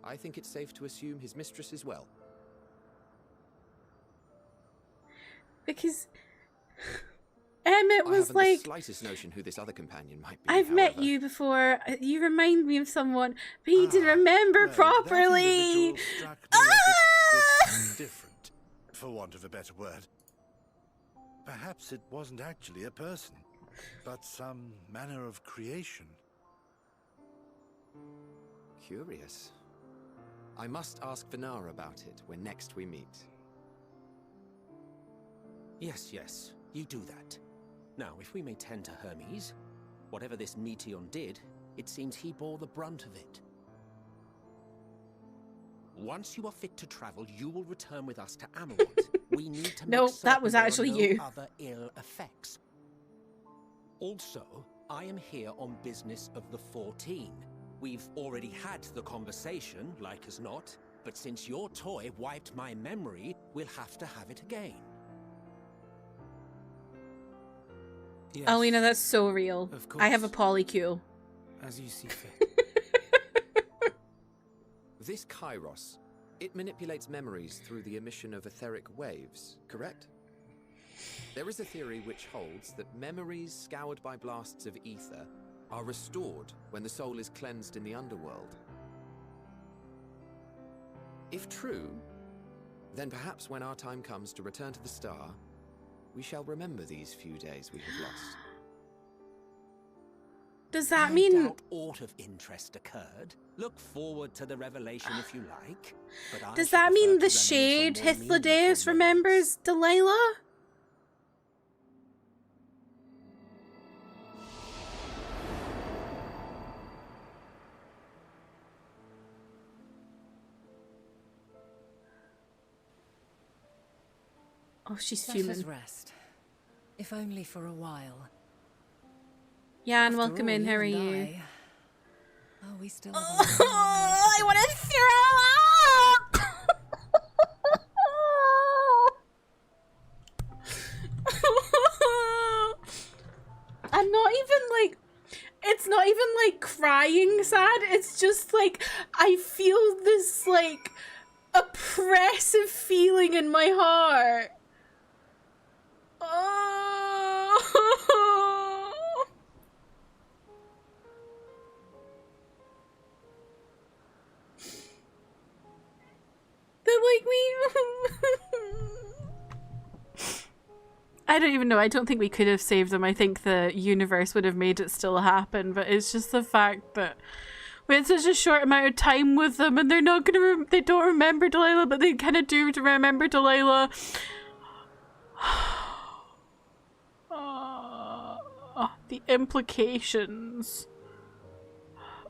I think it's safe to assume his mistress is well. Because Emmett I was haven't like, the slightest notion who this other companion might be. I've met however. you before. You remind me of someone, but he didn't remember Well, properly. that individual struck me as a bit different, for want of a better word. Perhaps it wasn't actually a person, but some manner of creation. Curious. I must ask Venara about it when next we meet. Yes, yes, you do that. Now, if we may tend to Hermes, whatever this Meteon did, it seems he bore the brunt of it. Once you are fit to travel, you will return with us to Amarant. We need to No, make that was certain there are actually no you. other ill effects. Also, I am here on business of the 14. We've already had the conversation, like as not, but since your toy wiped my memory, we'll have to have it again. Yes, Alina, that's so real. of I have a course. polycule. As you see fit. This Kairos, it manipulates memories through the emission of etheric waves, correct? There is a theory which holds that memories scoured by blasts of ether are restored when the soul is cleansed in the underworld. If true, then perhaps when our time comes to return to the star, we shall remember these few days we have lost. Does that I mean... doubt aught of interest occurred. Look forward to the revelation if you like. But I Does should that prefer mean to the reminisce shade on more Hythlodaeus meaningful remembers Delilah? Oh, she's Let us fuming. rest, if only for a while. Jan, After welcome all, in. How are and you? We still Oh, have a long way I to want go. to throw up! I'm not even like... It's not even like crying sad. It's just like I feel this like oppressive feeling in my heart. Oh. That like we I don't even know. I don't think we could have saved them. I think the universe would have made it still happen, but it's just the fact that we had such a short amount of time with them and they're not gonna they don't remember Delilah, but they kind of do to remember Delilah. The implications.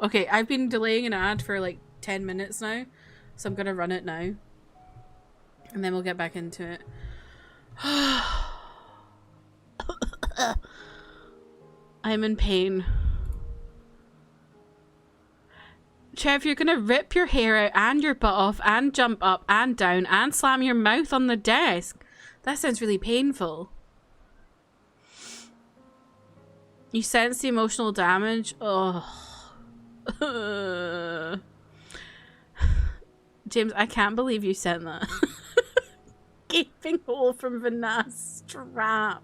Okay, I've been delaying an ad for like 10 minutes now, so I'm gonna run it now. And then we'll get back into it. I'm in pain. Trev, you're gonna rip your hair out and your butt off and jump up and down and slam your mouth on the desk. That sounds really painful. You sense the emotional damage? Oh. James, I can't believe you sent that. Gaping hole from Vanessa's strap.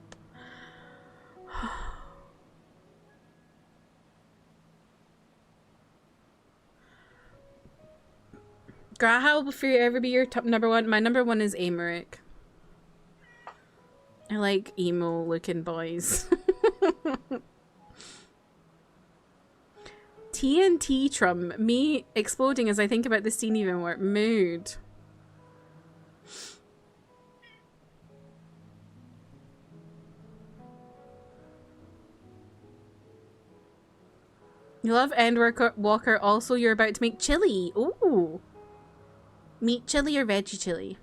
Grahal will forever be your top number one. My number one is Amaric. I like emo looking boys. TNT Trum. Me exploding as I think about this scene even more. Mood. You love Endwalker. Also, you're about to make chili. Ooh. Meat chili or veggie chili?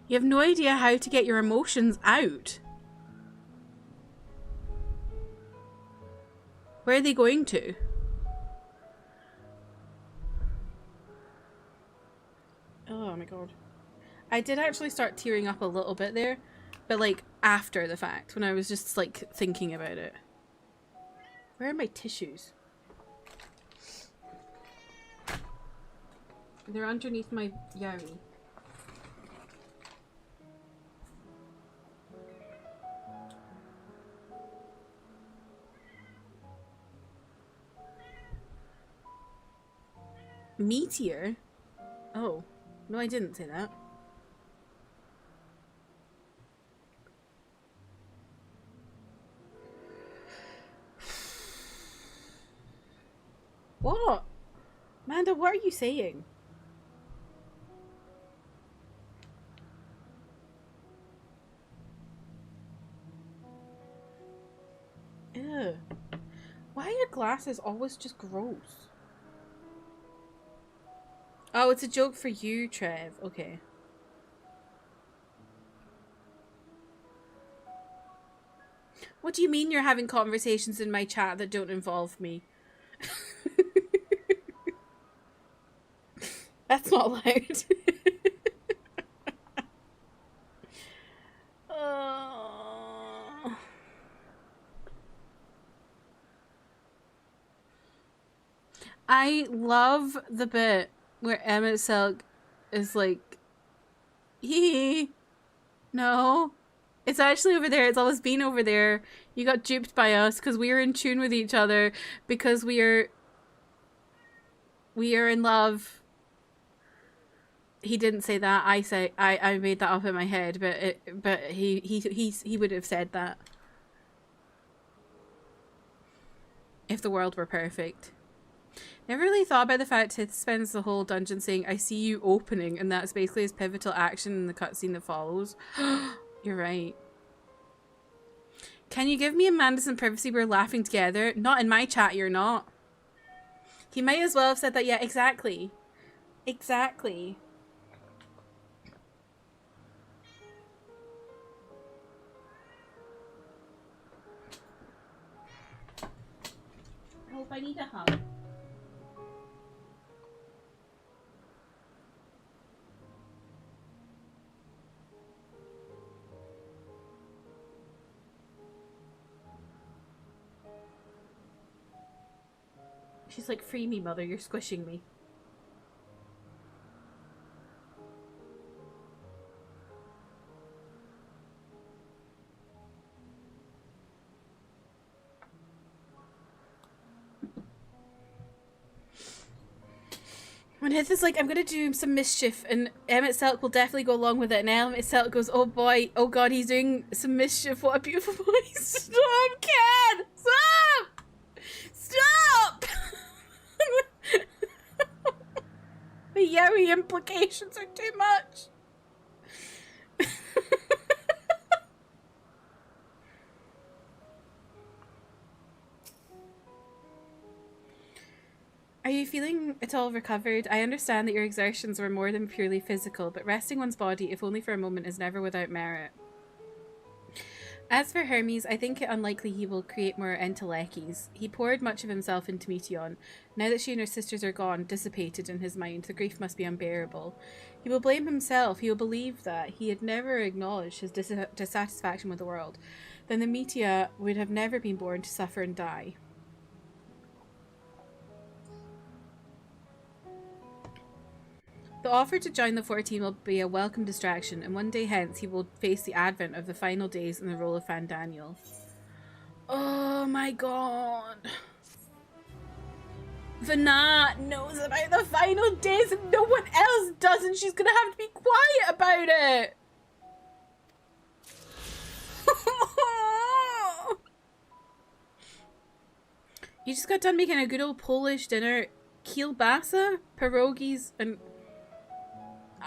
You have no idea how to get your emotions out. Where are they going to? Oh my god. I did actually start tearing up a little bit there, but like after the fact, when I was just like thinking about it. Where are my tissues? They're underneath my Yowie. Meteor? Oh. No, I didn't say that. What? Amanda, what are you saying? Ew. Why are your glasses always just gross? Oh, it's a joke for you, Trev. Okay. What do you mean you're having conversations in my chat that don't involve me? That's not allowed. I love the bit where Emmett Silk is like, hee, no, it's actually over there. It's always been over there. You got duped by us because we are in tune with each other, because we are in love. He didn't say that. I made that up in my head, but he would have said that if the world were perfect. Never really thought about the fact Tith spends the whole dungeon saying, I see you opening, and that's basically his pivotal action in the cutscene that follows. You're right. Can you give me Amanda some privacy? We're laughing together. Not in my chat, you're not. He might as well have said that. Yeah, exactly. Exactly. I hope I need a hug. She's like, free me, mother, you're squishing me. When Hith is like, I'm gonna do some mischief, and Emmett Selk will definitely go along with it, and Emmett Selk goes, oh boy, oh god, he's doing some mischief, what a beautiful boy. Stop, Ken! Stop! Stop! The Yowie implications are too much. Are you feeling at all recovered? I understand that your exertions were more than purely physical, but resting one's body, if only for a moment, is never without merit. As for Hermes, I think it unlikely he will create more entelechies. He poured much of himself into Meteon. Now that she and her sisters are gone, dissipated in his mind, the grief must be unbearable. He will blame himself. He will believe that he had never acknowledged his dissatisfaction with the world. Then the Metea would have never been born to suffer and die. The offer to join the 14 will be a welcome distraction, and one day hence he will face the advent of the final days in the role of Fandaniel. Oh my god. Vanat knows about the final days and no one else does, and she's gonna have to be quiet about it. You just got done making a good old Polish dinner. Kielbasa, pierogies, and...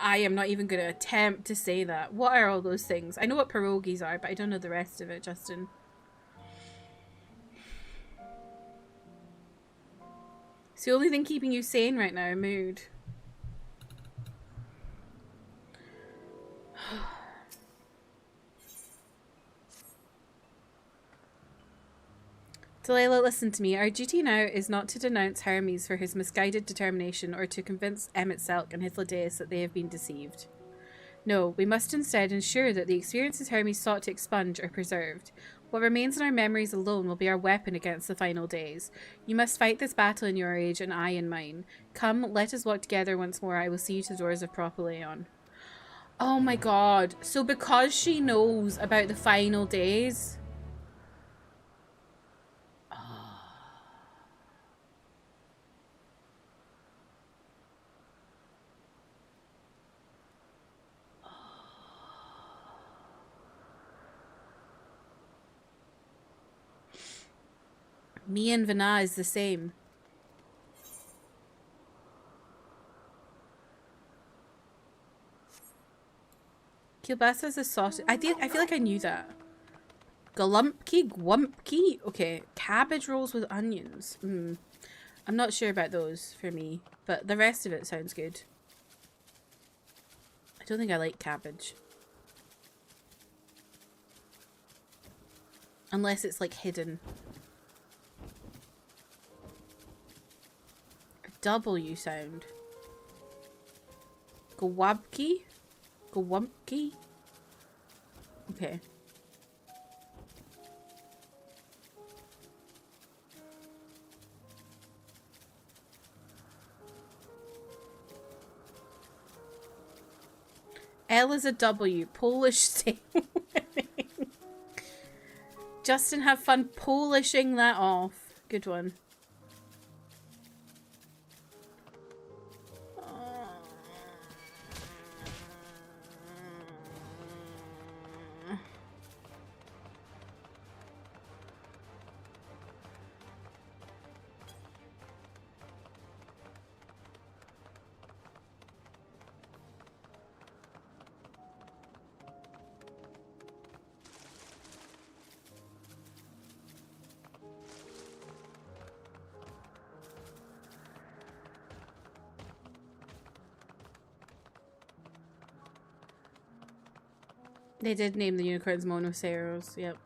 I am not even going to attempt to say that. What are all those things? I know what pierogies are, but I don't know the rest of it, Justin. It's the only thing keeping you sane right now, mood. Delilah, listen to me. Our duty now is not to denounce Hermes for his misguided determination or to convince Emmett Selk and Hythlodaeus that they have been deceived. No, we must instead ensure that the experiences Hermes sought to expunge are preserved. What remains in our memories alone will be our weapon against the final days. You must fight this battle in your age and I in mine. Come, let us walk together once more. I will see you to the doors of Propylaeon. Oh my god. So because she knows about the final days... Me and Vana is the same. Kielbasa is a sausage. I feel like I knew that. Glumpki, Gwumpki. Okay, cabbage rolls with onions. I'm not sure about those for me, but the rest of it sounds good. I don't think I like cabbage. Unless it's like hidden. A W sound. Gwabki? Gwumpki? Okay. L is a W. Polish style. Justin, have fun polishing that off. Good one. They did name the unicorns Monoceros, yep.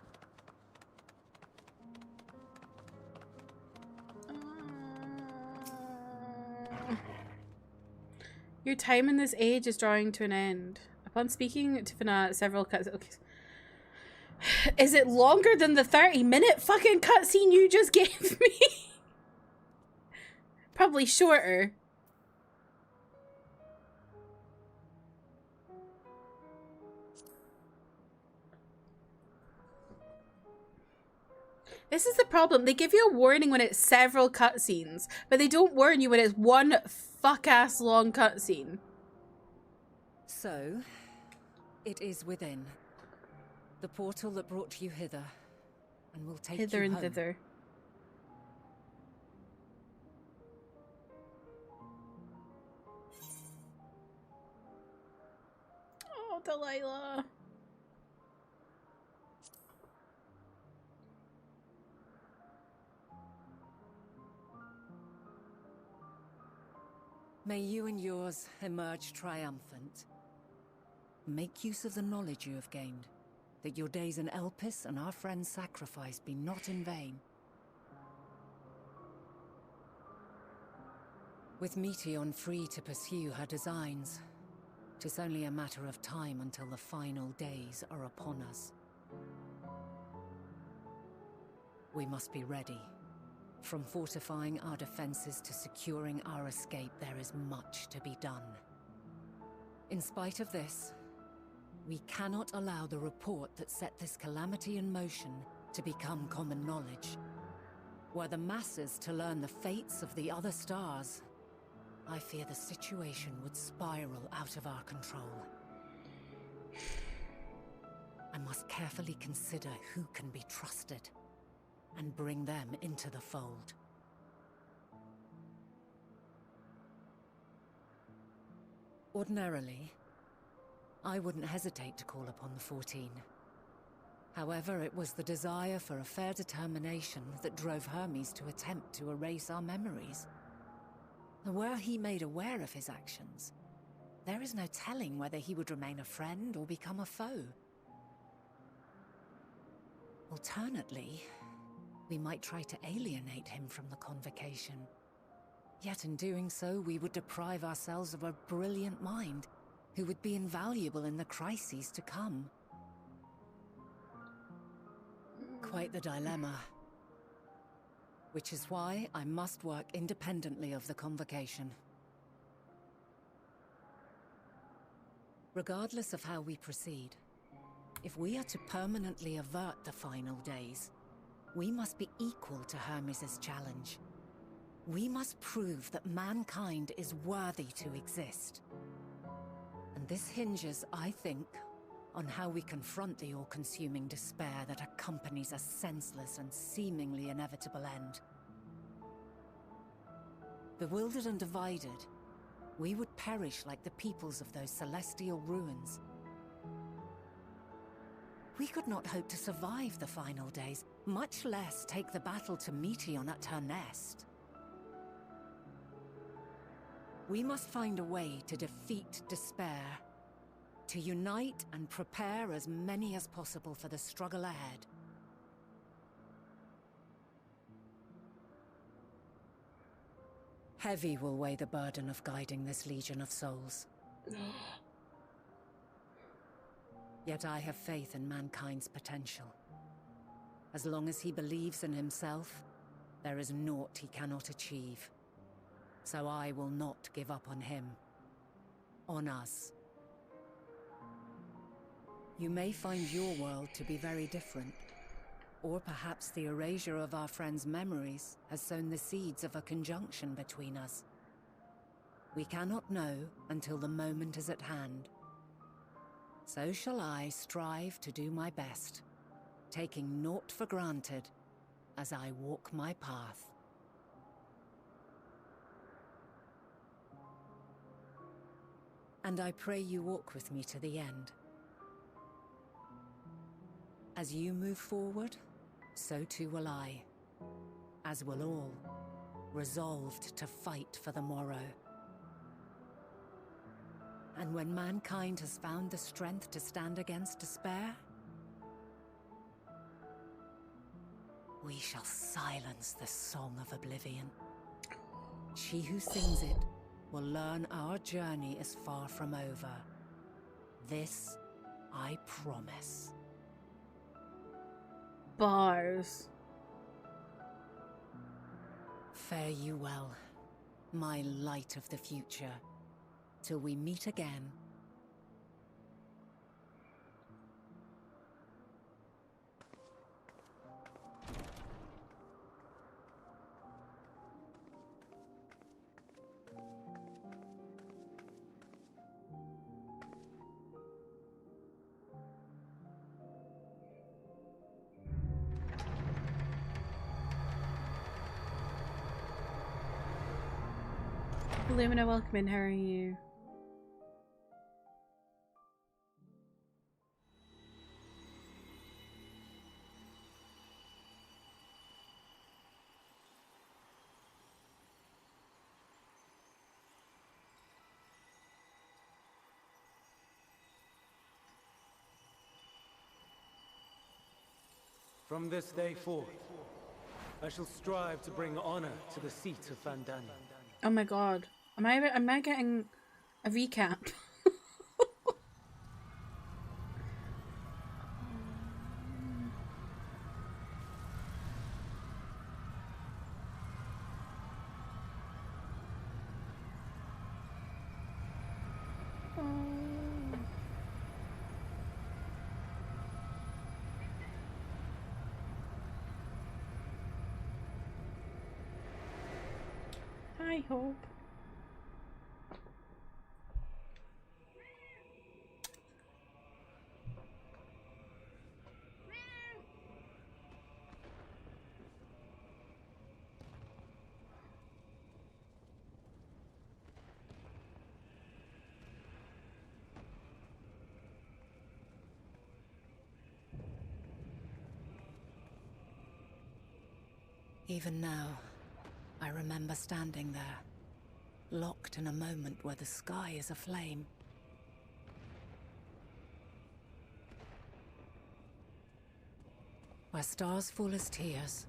Your time in this age is drawing to an end. Upon speaking to Fana, several cuts. Okay. Is it longer than the 30-minute fucking cutscene you just gave me? Probably shorter. This is the problem. They give you a warning when it's several cutscenes, but they don't warn you when it's one fuck-ass long cutscene. So, it is within. The portal that brought you hither, and will take hither you and home. thither. Oh, Delilah. May you and yours emerge triumphant. Make use of the knowledge you have gained, that your days in Elpis and our friend's sacrifice be not in vain. With Meteion free to pursue her designs, 'tis only a matter of time until the final days are upon us. We must be ready. From fortifying our defenses to securing our escape, there is much to be done. In spite of this, we cannot allow the report that set this calamity in motion to become common knowledge. Were the masses to learn the fates of the other stars, I fear the situation would spiral out of our control. I must carefully consider who can be trusted and bring them into the fold. Ordinarily, I wouldn't hesitate to call upon the 14. However, it was the desire for a fair determination that drove Hermes to attempt to erase our memories. And were he made aware of his actions, there is no telling whether he would remain a friend or become a foe. Alternately, we might try to alienate him from the convocation. Yet in doing so, we would deprive ourselves of a brilliant mind who would be invaluable in the crises to come. Quite the dilemma. Which is why I must work independently of the convocation. Regardless of how we proceed, if we are to permanently avert the final days, we must be equal to Hermes' challenge. We must prove that mankind is worthy to exist. And this hinges, I think, on how we confront the all-consuming despair that accompanies a senseless and seemingly inevitable end. Bewildered and divided, we would perish like the peoples of those celestial ruins. We could not hope to survive the final days, much less take the battle to Meteion at her nest. We must find a way to defeat despair, to unite and prepare as many as possible for the struggle ahead. Heavy will weigh the burden of guiding this legion of souls. Yet I have faith in mankind's potential. As long as he believes in himself, there is naught he cannot achieve. So I will not give up on him. On us. You may find your world to be very different. Or perhaps the erasure of our friends' memories has sown the seeds of a conjunction between us. We cannot know until the moment is at hand. So shall I strive to do my best, taking naught for granted as I walk my path. And I pray you walk with me to the end. As you move forward, so too will I, as will all, resolved to fight for the morrow. And when mankind has found the strength to stand against despair, we shall silence the song of oblivion. She who sings it will learn our journey is far from over. This I promise. Bars. Fare you well, my light of the future, till we meet again. Lumina, welcome in. How are you? From this day forth, I shall strive to bring honor to the seat of Vandani. Oh my god. Am I getting a recap? I hope. Even now, I remember standing there, locked in a moment where the sky is aflame. Where stars fall as tears,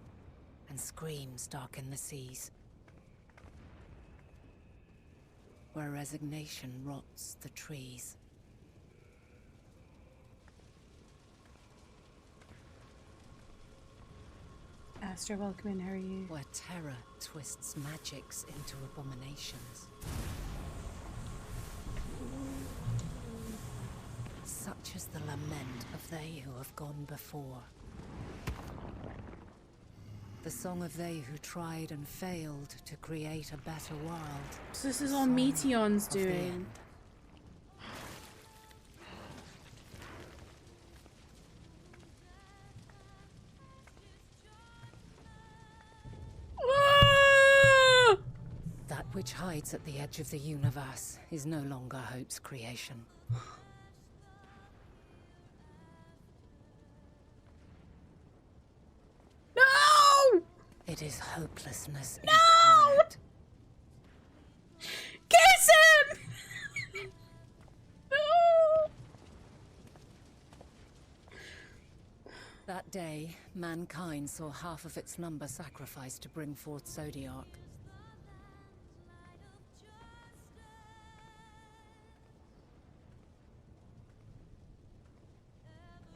and screams darken the seas. Where resignation rots the trees. Astra, welcome in. How are you? Where terror twists magics into abominations. Such is the lament of they who have gone before. The song of they who tried and failed to create a better world. So this is all Meteion's doing. hides at the edge of the universe is no longer Hope's creation. No! It is hopelessness No! incarnate. Kiss him! No! That day, mankind saw half of its number sacrificed to bring forth Zodiark.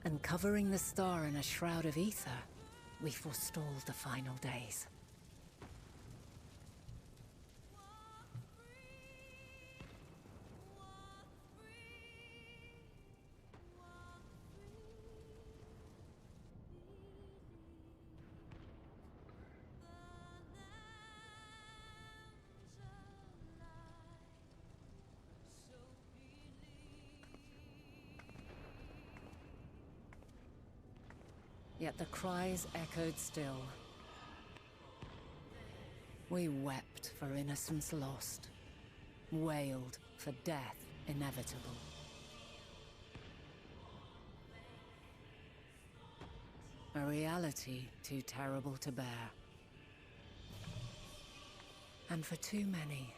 And covering the star in a shroud of ether, we forestalled the final days. Yet the cries echoed still. We wept for innocence lost, wailed for death inevitable. A reality too terrible to bear. And for too many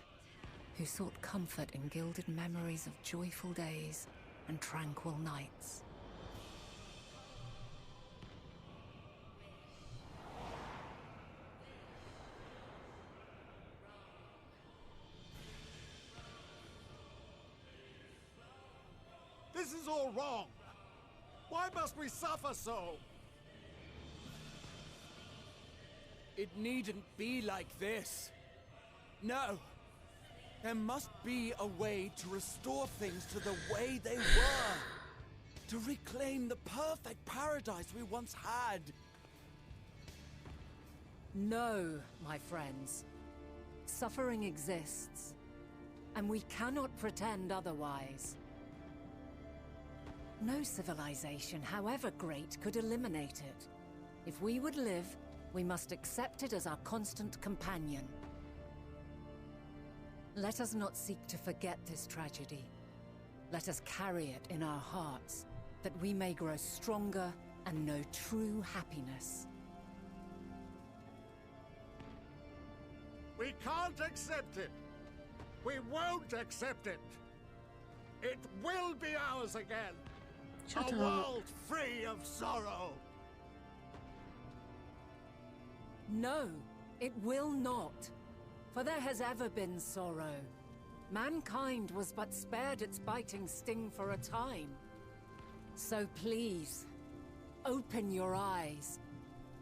who sought comfort in gilded memories of joyful days and tranquil nights. This is all wrong. Why must we suffer so? It needn't be like this. No. There must be a way to restore things to the way they were. To reclaim the perfect paradise we once had. No, my friends. Suffering exists, and we cannot pretend otherwise. No civilization, however great, could eliminate it. If we would live, we must accept it as our constant companion. Let us not seek to forget this tragedy. Let us carry it in our hearts, that we may grow stronger and know true happiness. We can't accept it. We won't accept it. It will be ours again. Shut a up. world free of sorrow. No, it will not. For there has ever been sorrow. Mankind was but spared its biting sting for a time. So please, open your eyes.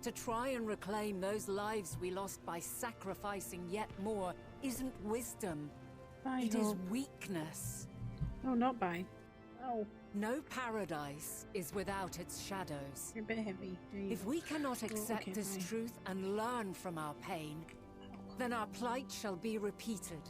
To try and reclaim those lives we lost by sacrificing yet more isn't wisdom. It is weakness. Oh, not by. Oh. No paradise is without its shadows. You're a bit heavy. If we cannot accept this truth and learn from our pain, then our plight shall be repeated.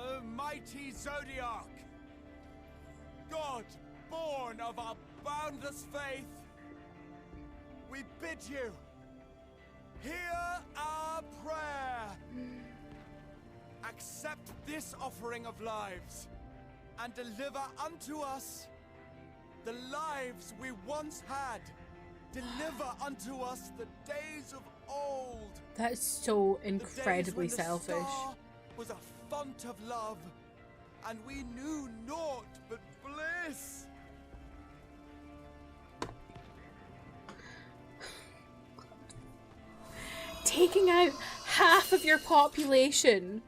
O mighty Zodiark, God born of our boundless faith, we bid you, hear our prayer. Accept this offering of lives, and deliver unto us the lives we once had. Deliver unto us the days of old. That's so incredibly the days when selfish. the star was a font of love, and we knew naught but bliss. Taking out half of your population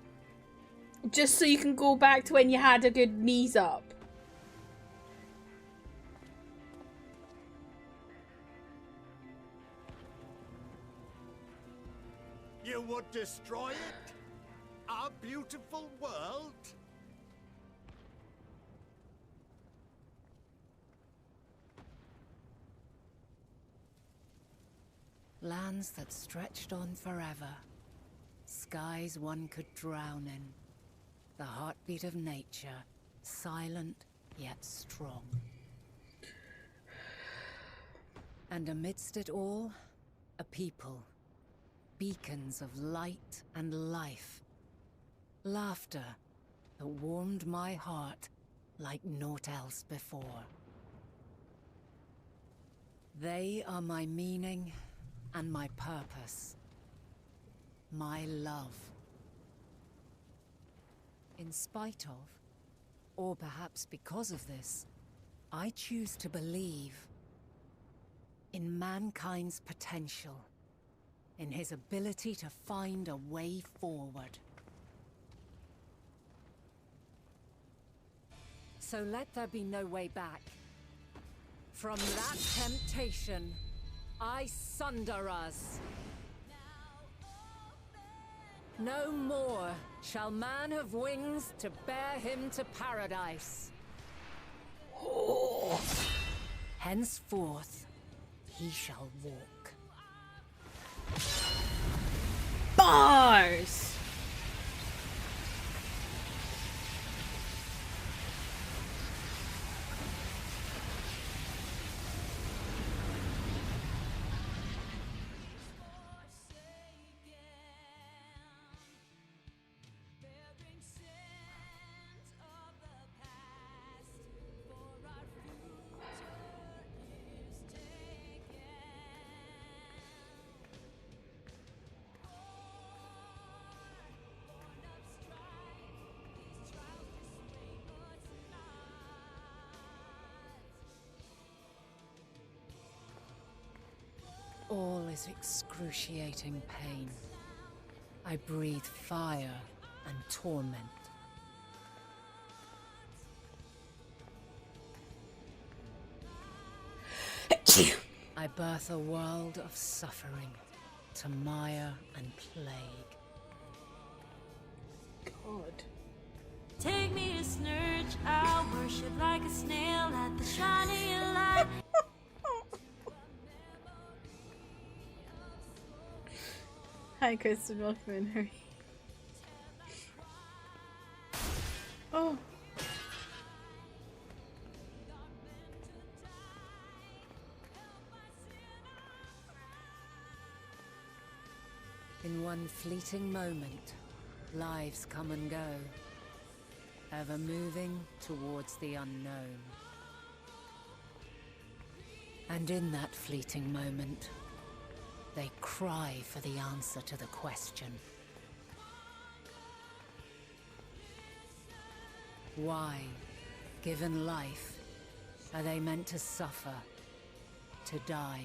just so you can go back to when you had a good knees up. You would destroy it? Our beautiful world? Lands that stretched on forever. Skies one could drown in. The heartbeat of nature, silent yet strong. And amidst it all, a people. Beacons of light and life. Laughter that warmed my heart like naught else before. They are my meaning and my purpose. My love. In spite of, or perhaps because of this, I choose to believe in mankind's potential, in his ability to find a way forward. So let there be no way back. From that temptation, I sunder us. No more shall man have wings to bear him to paradise. Henceforth, he shall walk. Bars! All is excruciating pain. I breathe fire and torment. I birth a world of suffering to mire and plague. God. Take me to Snurge, I'll worship like a snail at the shining light. Hi, Kristen. Welcome in. Hurry. Oh. In one fleeting moment, lives come and go, ever moving towards the unknown. And in that fleeting moment, they cry for the answer to the question. Why, given life, are they meant to suffer, to die?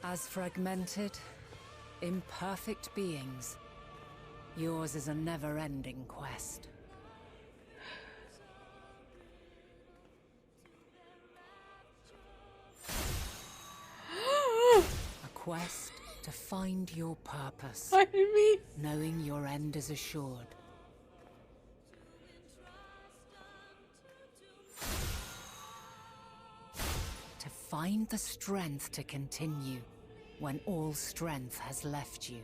As fragmented, imperfect beings, yours is a never-ending quest. A quest to find your purpose. Pardon me? Knowing your end is assured. To find the strength to continue when all strength has left you.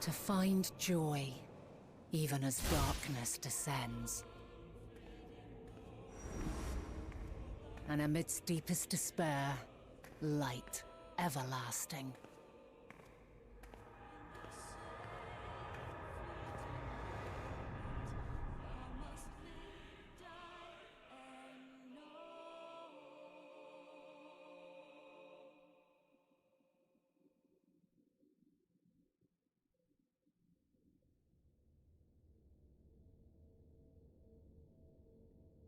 To find joy even as darkness descends. And amidst deepest despair, light everlasting.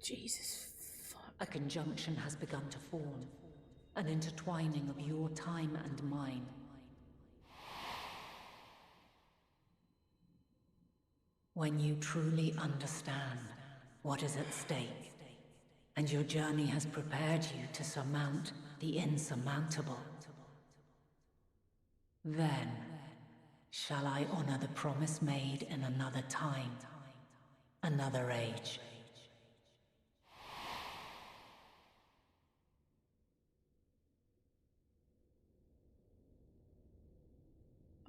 Jesus fuck. A conjunction has begun to form, an intertwining of your time and mine. When you truly understand what is at stake, and your journey has prepared you to surmount the insurmountable, then Shall I honor the promise made in another time, another age?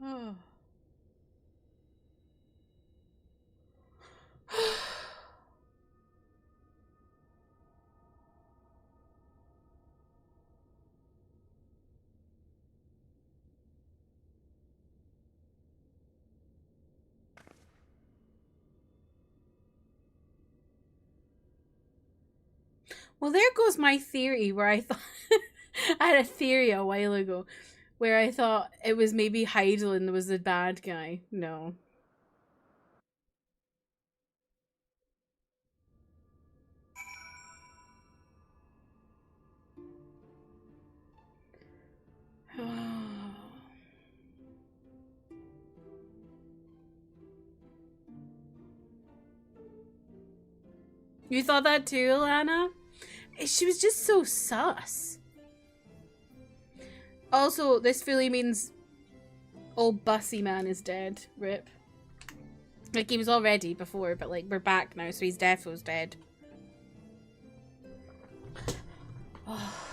Oh. Well, there goes my theory where I thought I had a theory a while ago where I thought it was maybe Heidelin was the bad guy. No. You thought that too, Alana? She was just so sus. Also, this fully means old Bussy Man is dead. Rip. Like, he was already before, but like, we're back now, so he's definitely dead. Oh.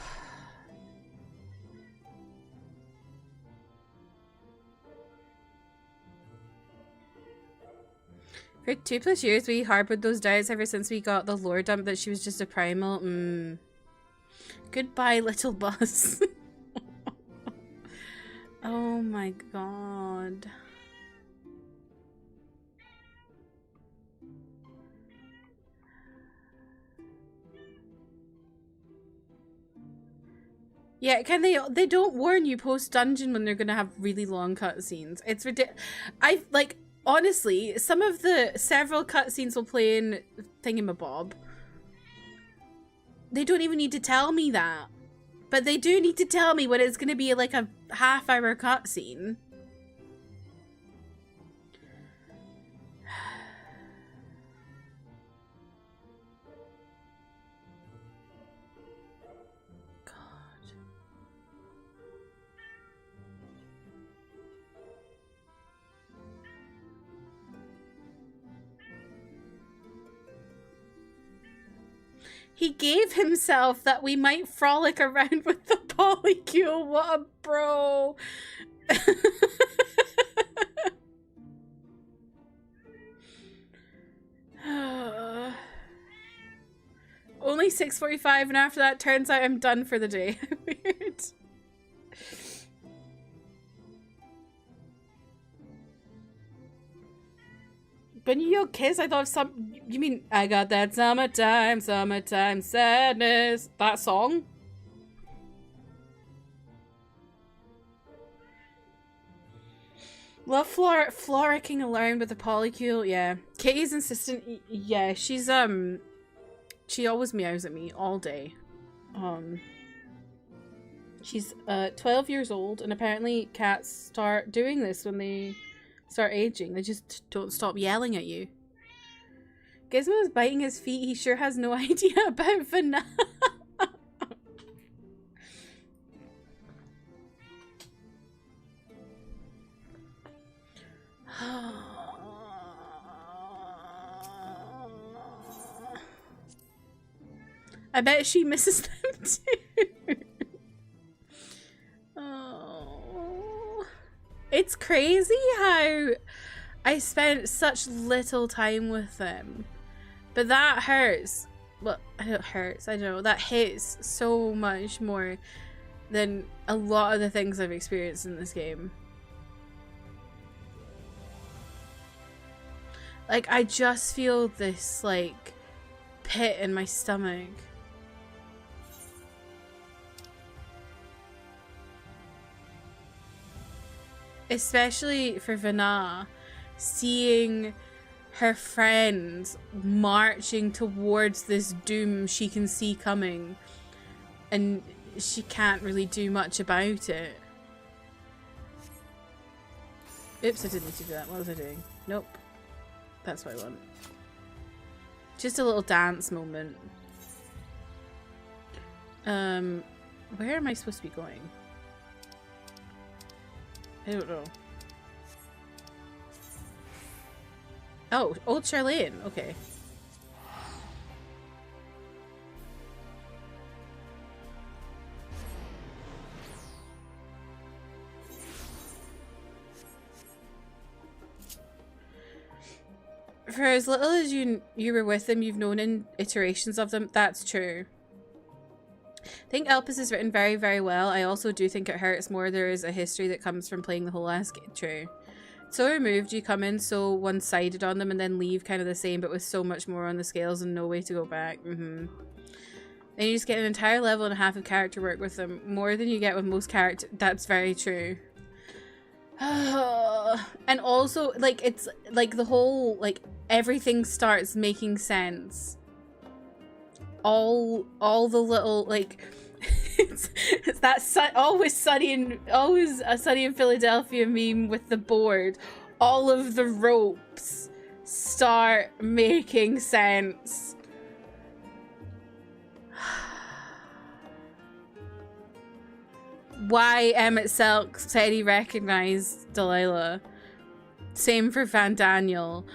For 2+ years, we harbored those doubts ever since we got the lore dump that she was just a primal. Goodbye, little bus. Oh my god. Yeah, they don't warn you post-dungeon when they're gonna have really long cutscenes. It's ridiculous. Honestly, some of the several cutscenes will play in Thingamabob. They don't even need to tell me that. But they do need to tell me when it's going to be like a half-hour cutscene. He gave himself that we might frolic around with the polycule. What a bro. Only 6:45 and after that turns out I'm done for the day. Weird. But you kids, I thought you mean I got that summertime sadness. That song? Love frolicking around with the polycule, yeah. Kitty's insistent, yeah, she's she always meows at me all day. She's 12 years old, and apparently cats start doing this when they start aging. They just don't stop yelling at you. Gizmo is biting his feet. He sure has no idea about Vanilla. I bet she misses them too. Oh. It's crazy how I spent such little time with them. But that hurts. Well, it hurts. I don't know. That hits so much more than a lot of the things I've experienced in this game. Like, I just feel this, like, pit in my stomach. Especially for Vanna, seeing her friends marching towards this doom she can see coming, and she can't really do much about it. Oops, I didn't need to do that. What was I doing? Nope. That's what I want. Just a little dance moment. Where am I supposed to be going? I don't know. Oh, Old Charlene. Okay. For as little as you were with them, you've known in iterations of them. That's true. I think Elpis is written very, very well. I also do think it hurts more there is a history that comes from playing the whole last game. True. So removed, you come in so one-sided on them and then leave kind of the same, but with so much more on the scales and no way to go back. Then you just get an entire level and a half of character work with them. More than you get with most characters. That's very true. And also, like, it's like the whole, like, everything starts making sense. All the little, like, it's that always sunny in Philadelphia meme with the board. All of the ropes start making sense. Why Emmett Selk said he recognized Delilah. Same for Van Daniel.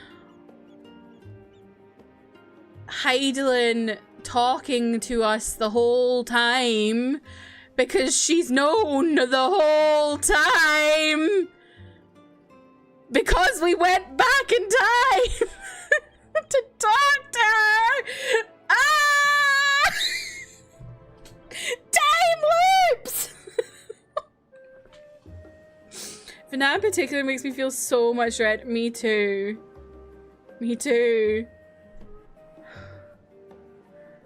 Heidelin talking to us the whole time because she's known the whole time because we went back in time to talk to her. Ah! Time loops! Vanna in particular makes me feel so much dread. Me too. Me too.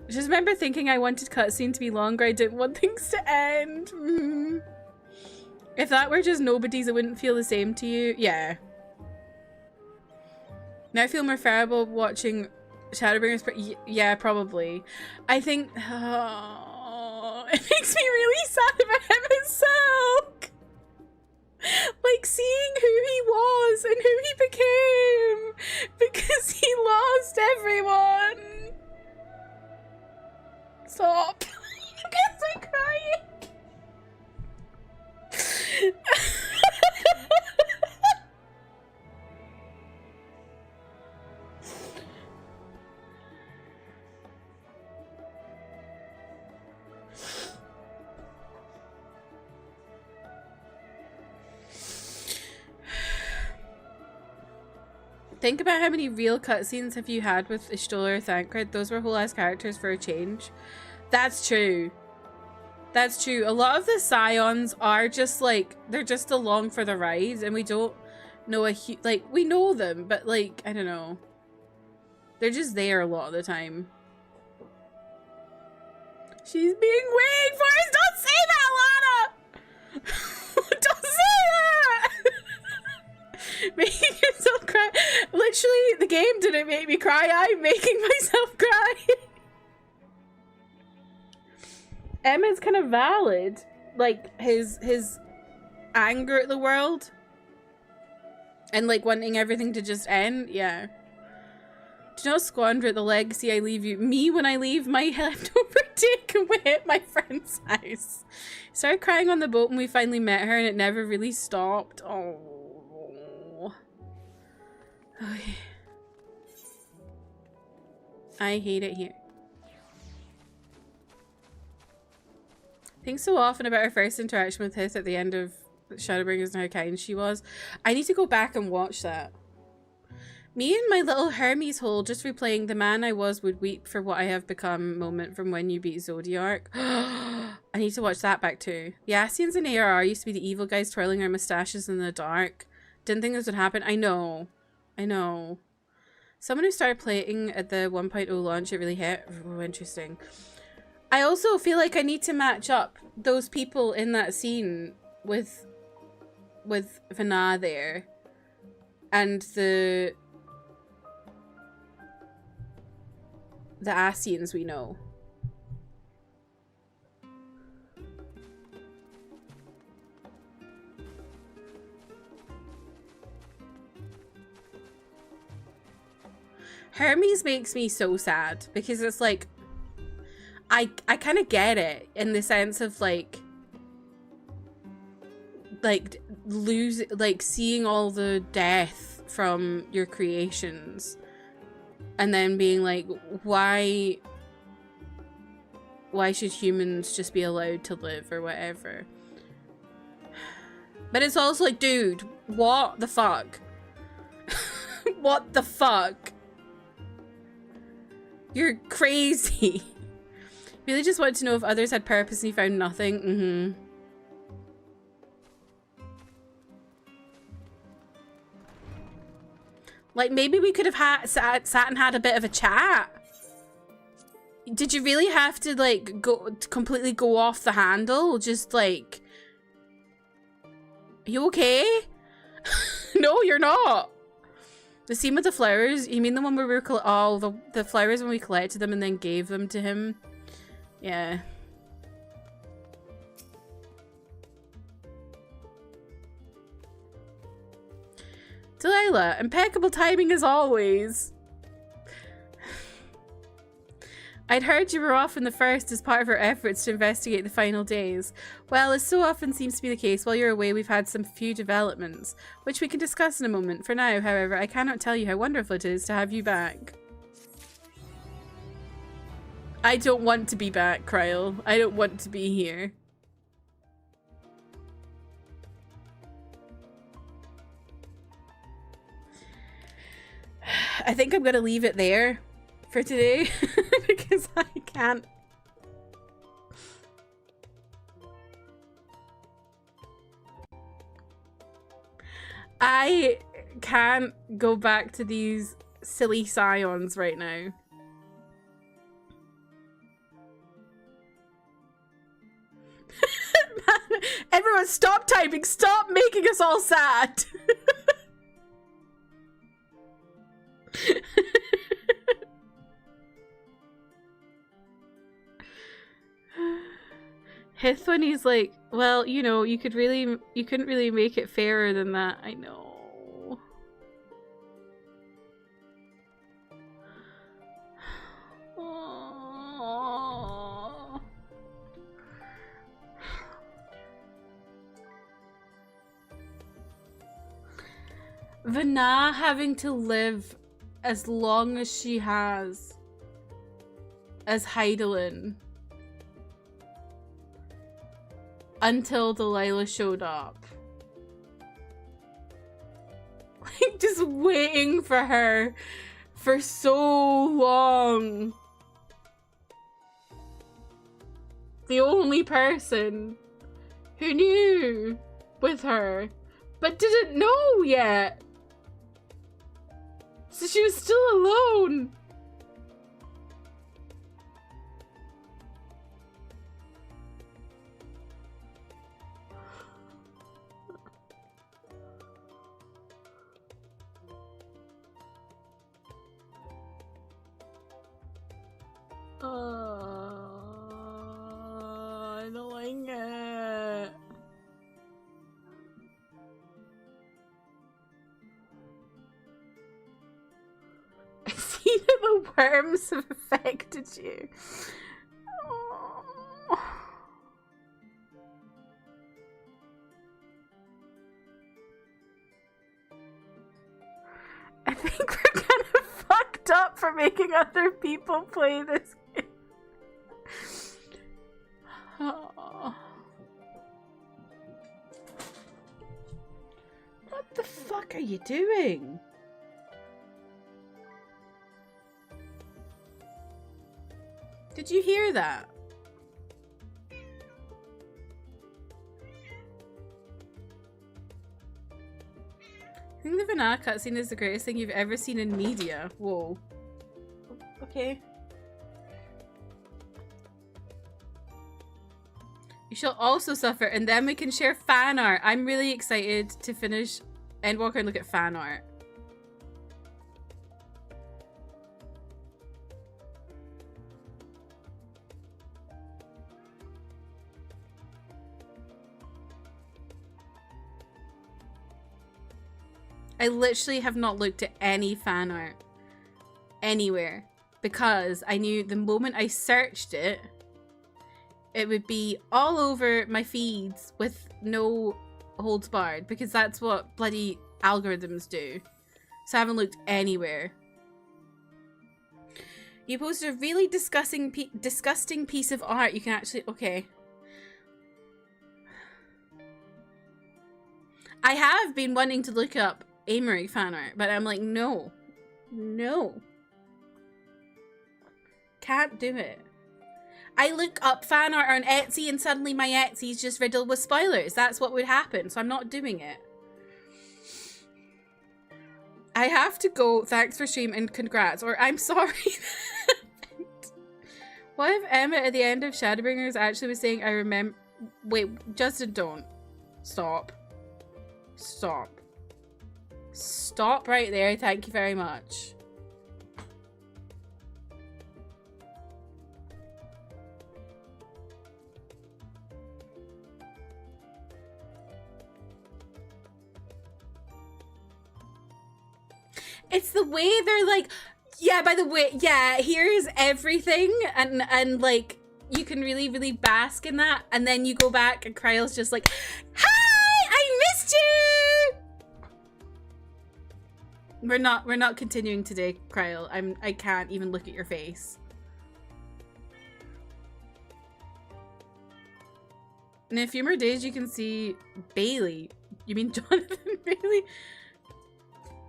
I just remember thinking I wanted cutscene to be longer. I didn't want things to end. If that were just Nobody's, it wouldn't feel the same to you. Yeah. Now I feel more favorable watching Shadowbringers. Yeah, probably. I think... Oh, it makes me really sad about him himself. Like seeing who he was and who he became because he lost everyone. Stop. I guess I'm crying. Think about how many real cutscenes have you had with Ishtola or Thancred. Those were whole ass characters for a change. That's true. That's true. A lot of the Scions are just like, they're just along for the ride and we don't know like, we know them, but like, I don't know. They're just there a lot of the time. She's being reinforced! Don't say that, Lana! Don't say that! Making yourself cry. Literally, the game didn't make me cry. I'm making myself cry. Emma's kind of valid. Like, his anger at the world. And, like, wanting everything to just end. Yeah. Do not squander the legacy I leave you. Me, when I leave my leftover takeaway at my friend's house. Started crying on the boat when we finally met her and it never really stopped. Oh. Okay. I hate it here. Think so often about our first interaction with Hith at the end of Shadowbringers and how kind she was. I need to go back and watch that. Me and my little Hermes hole just replaying the man I was would weep for what I have become moment from when you beat Zodiark. I need to watch that back too. The Asians in ARR used to be the evil guys twirling our mustaches in the dark. Didn't think this would happen. I know. I know. Someone who started playing at the 1.0 launch, it really hit. Oh, interesting. I also feel like I need to match up those people in that scene with Vanna there. And the Asians we know. Hermes makes me so sad because it's like I kind of get it in the sense of like seeing all the death from your creations and then being like, why should humans just be allowed to live or whatever? But it's also like, dude, what the fuck? What the fuck? You're crazy. Really just wanted to know if others had purpose and you found nothing. Mm-hmm. Like, maybe we could have sat and had a bit of a chat. Did you really have to, like, completely go off the handle? Just, like... Are you okay? No, you're not. The scene with the flowers? You mean the one where we were... the flowers when we collected them and then gave them to him? Yeah. Delilah, impeccable timing as always. I'd heard you were off in the first as part of our efforts to investigate the final days. Well, as so often seems to be the case, while you're away we've had some few developments, which we can discuss in a moment. For now, however, I cannot tell you how wonderful it is to have you back. I don't want to be back, Kryle. I don't want to be here. I think I'm gonna leave it there for today because I can't. I can't go back to these silly scions right now. Man, everyone stop typing, stop making us all sad. Hith when he's like, well, you know, you couldn't really make it fairer than that. I know. Aww. Vana having to live as long as she has as Hydaelyn until Delilah showed up. Like, just waiting for her for so long. The only person who knew with her, but didn't know yet. So she was still alone. I don't like it. I see that the worms have affected you. Oh. I think we're kind of fucked up for making other people play this game. Oh. What the fuck are you doing? Did you hear that? I think the Vana cutscene is the greatest thing you've ever seen in media. Whoa. Okay. You shall also suffer, and then we can share fan art. I'm really excited to finish Endwalker and look at fan art. I literally have not looked at any fan art anywhere because I knew the moment I searched it, it would be all over my feeds with no holds barred, because that's what bloody algorithms do. So I haven't looked anywhere. You posted a really disgusting piece of art. You can actually... Okay. I have been wanting to look up Amory fan art, but I'm like, no. No. Can't do it. I look up fan art on Etsy and suddenly my Etsy's just riddled with spoilers. That's what would happen, so I'm not doing it. I have to go. Thanks for stream and congrats. Or I'm sorry. What if Emma at the end of Shadowbringers actually was saying, I remember... Wait, Justin, don't. Stop. Stop. Stop right there. Thank you very much. It's the way they're like, yeah, by the way, yeah, here's everything, and like, you can really, really bask in that, and then you go back and Kryle's just like, hi, I missed you! We're not continuing today, Kryle. I can't even look at your face. In a few more days you can see Bailey. You mean Jonathan Bailey?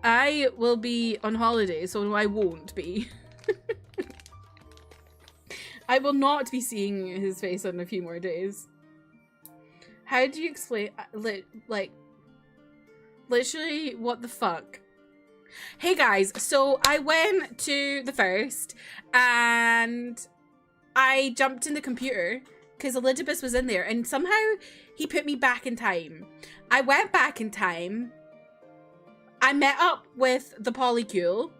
I will be on holiday, so I won't be. I will not be seeing his face in a few more days. How do you explain, like, literally, what the fuck? Hey guys, so I went to the first, and I jumped in the computer, because Elidibus was in there, and somehow he put me back in time. I went back in time. I met up with the Polycule.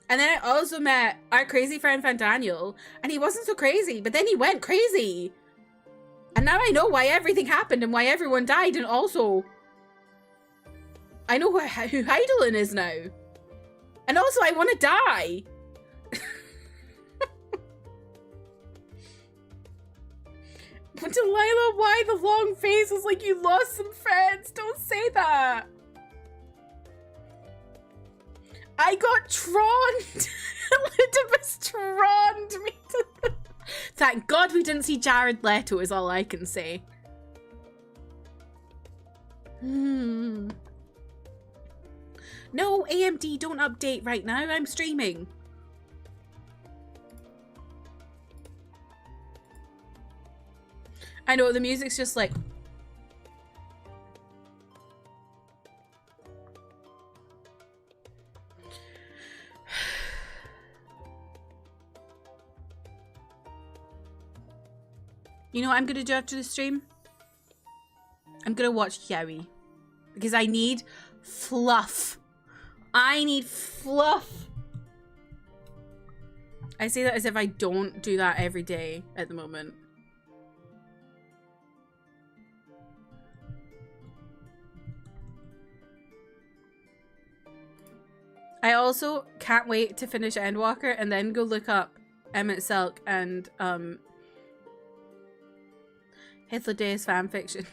And then I also met our crazy friend Fandaniel. And he wasn't so crazy, but then he went crazy. And now I know why everything happened and why everyone died. And also, I know who Heidelin is now. And also, I want to die. But Delilah, why the long face was like you lost some friends? Don't say that. I got troned. Elidibus troned me. Thank God we didn't see Jared Leto is all I can say. No, AMD, don't update right now. I'm streaming. I know, the music's just like... You know what I'm gonna do after the stream? I'm gonna watch Yowie. Because I need fluff. I need fluff. I say that as if I don't do that every day at the moment. I also can't wait to finish Endwalker and then go look up Emmett Selk and Hythlodaeus fanfiction.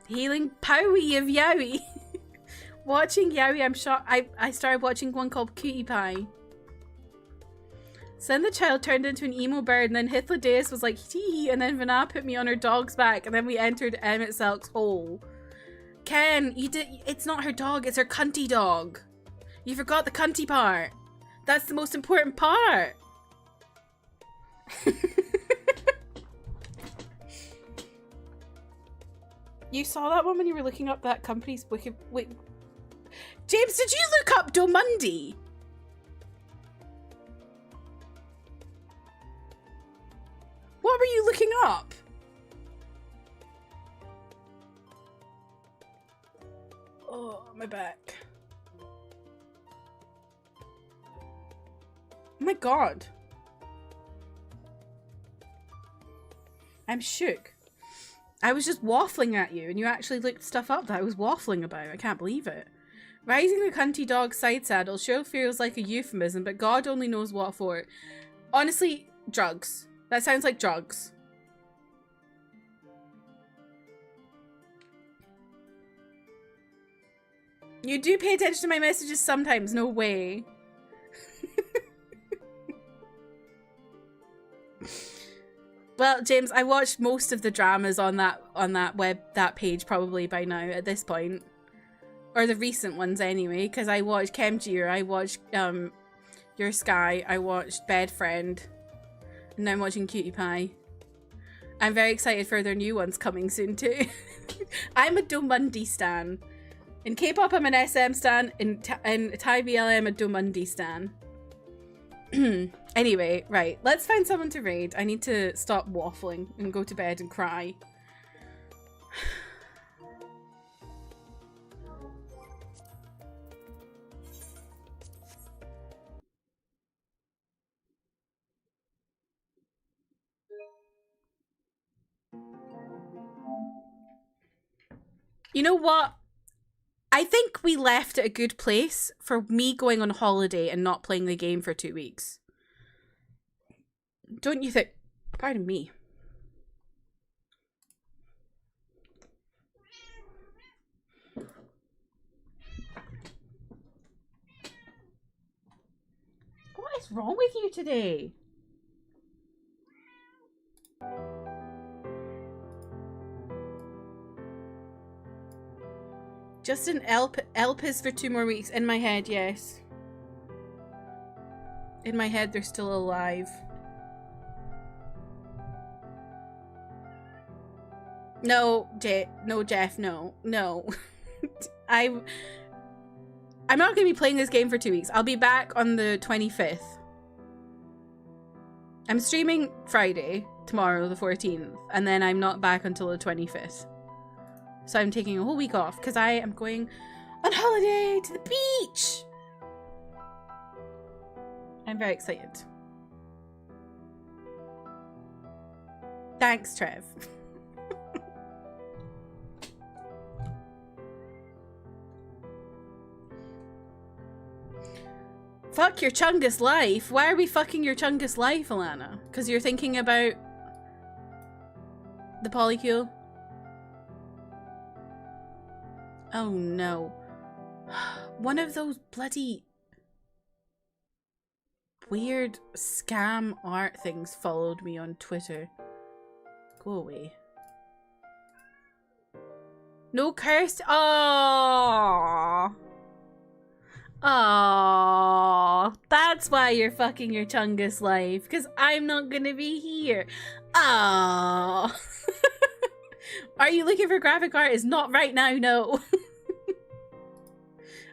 Healing Powie of Yowie. Watching Yowie, I'm shocked. I started watching one called Cutie Pie. So then the child turned into an emo bird, and then Hythlodaeus was like, tee, and then Vanna put me on her dog's back, and then we entered Emmett Selk's hole. Ken, it's not her dog, it's her cunty dog. You forgot the cunty part. That's the most important part. You saw that one when you were looking up that company's wiki. Wait, James, did you look up Domundi? What were you looking up? Oh, my back. Oh my god. I'm shook. I was just waffling at you and you actually looked stuff up that I was waffling about. I can't believe it. Rising the cunty dog side saddle sure feels like a euphemism, but God only knows what for. Honestly, drugs. That sounds like drugs. You do pay attention to my messages sometimes. No way. Well, James, I watched most of the dramas on that page probably by now at this point. Or the recent ones anyway, because I watched Chemgear, I watched Your Sky, I watched Bed Friend, and now I'm watching Cutie Pie. I'm very excited for their new ones coming soon too. I'm a Domundi stan. In K-pop I'm an SM stan, in Thai BL I'm a Domundi stan. Anyway, right, let's find someone to raid. I need to stop waffling and go to bed and cry. You know what? I think we left at a good place for me going on holiday and not playing the game for 2 weeks. Don't you think? Pardon me. What is wrong with you today? Just an elpis for 2 more weeks. In my head, yes. In my head, they're still alive. No, Jeff, no. I'm not going to be playing this game for 2 weeks. I'll be back on the 25th. I'm streaming Friday, tomorrow, the 14th, and then I'm not back until the 25th. So I'm taking a whole week off because I am going on holiday to the beach. I'm very excited. Thanks, Trev. Fuck your Chungus life. Why are we fucking your Chungus life, Alana? Because you're thinking about the polycule? Oh no. One of those bloody weird scam art things followed me on Twitter. Go away. No cursed. Aww. Aww. That's why you're fucking your Chungus life. Because I'm not gonna be here. Aww. Are you looking for graphic art? It's not right now, no.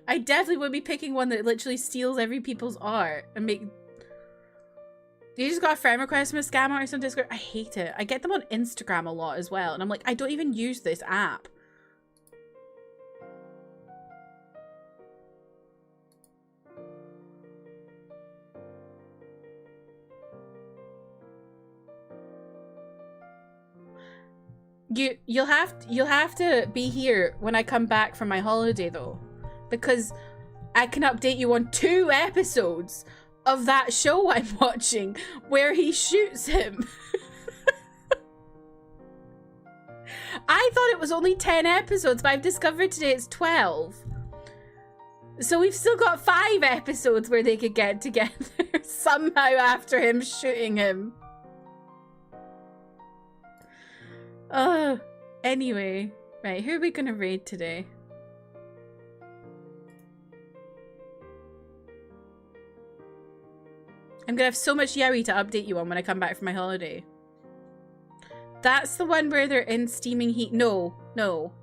I definitely would be picking one that literally steals every people's art and make... You just got a friend request from a scam artist on Discord? I hate it. I get them on Instagram a lot as well. And I'm like, I don't even use this app. You'll have to be here when I come back from my holiday though, because I can update you on 2 episodes of that show I'm watching where he shoots him. I thought it was only 10 episodes, but I've discovered today it's 12. So we've still got 5 episodes where they could get together somehow after him shooting him. Anyway. Right, who are we gonna raid today? I'm gonna have so much yaoi to update you on when I come back from my holiday. That's the one where they're in steaming heat. No,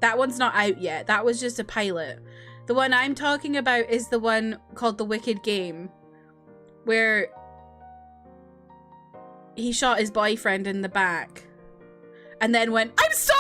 that one's not out yet. That was just a pilot. The one I'm talking about is the one called The Wicked Game, where he shot his boyfriend in the back and then went, "I'm sorry!"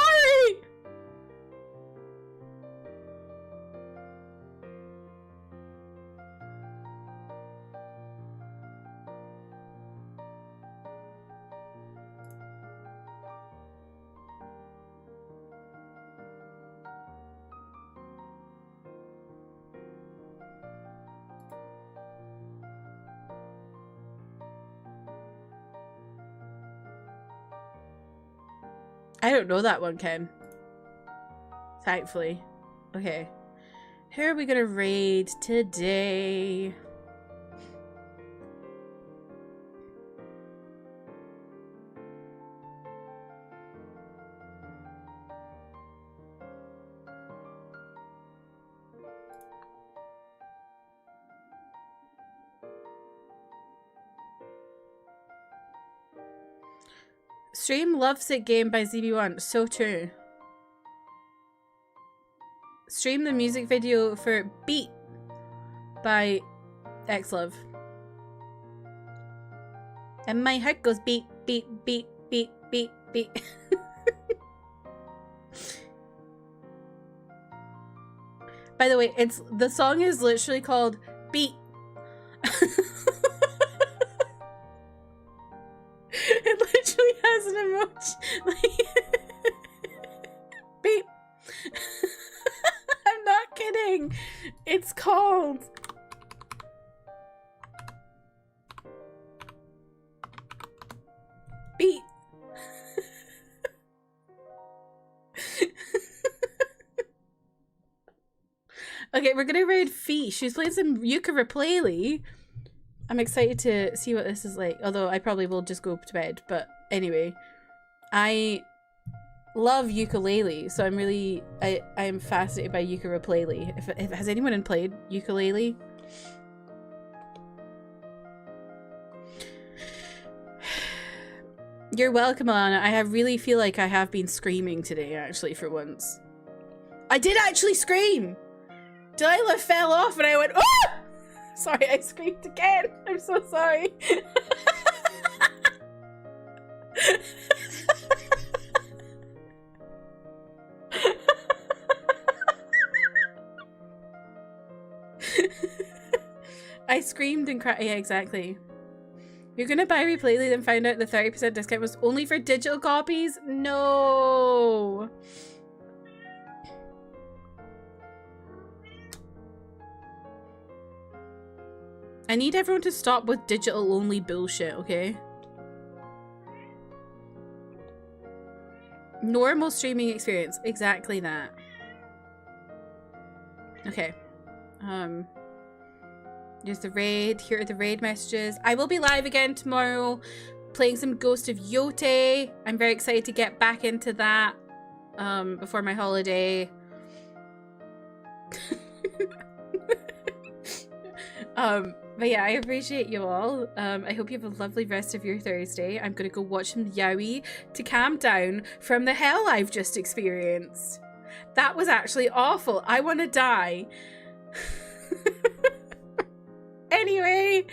I don't know that one, Ken. Thankfully. Okay. Who are we gonna raid today? Stream Loves It Game by ZB1. So true. Stream the music video for Beat by XLove. And my heart goes beat, beat, beat, beat, beat, beat. By the way, the song is literally called Beat. It literally has an emoji. Like, beep. I'm not kidding. It's called Beat. Okay, we're gonna raid Fee. She's playing some ukulele. I'm excited to see what this is like, although I probably will just go to bed. But anyway, I love ukulele, so I'm fascinated by ukulele. If has anyone played ukulele? You're welcome, Alana. I really feel like I have been screaming today, actually, for once. I did actually scream! Delilah fell off and I went, oh! Sorry, I screamed again. I'm so sorry. I screamed and cried. Yeah, exactly. You're gonna buy Replayly then find out the 30% discount was only for digital copies? No. I need everyone to stop with digital only bullshit, okay? Normal streaming experience. Exactly that. Okay. There's the raid. Here are the raid messages. I will be live again tomorrow playing some Ghost of Yote. I'm very excited to get back into that before my holiday. But yeah, I appreciate you all. I hope you have a lovely rest of your Thursday. I'm gonna go watch some Yowie to calm down from the hell I've just experienced. That was actually awful. I want to die. Anyway,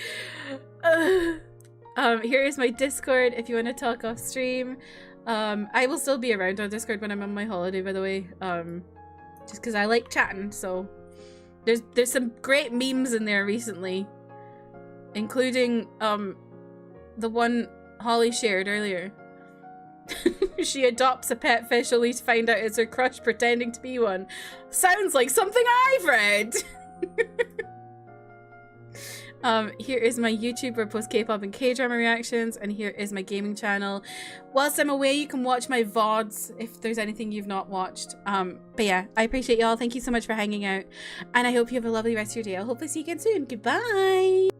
here is my Discord if you want to talk off stream. I will still be around on Discord when I'm on my holiday, by the way. Just because I like chatting, so there's some great memes in there recently. Including, the one Holly shared earlier. She adopts a pet fish only to find out it's her crush pretending to be one. Sounds like something I've read! Here is my YouTube where I post K-pop and K-drama reactions, and here is my gaming channel. Whilst I'm away, you can watch my VODs if there's anything you've not watched. But yeah, I appreciate y'all. Thank you so much for hanging out, and I hope you have a lovely rest of your day. I'll hopefully see you again soon. Goodbye!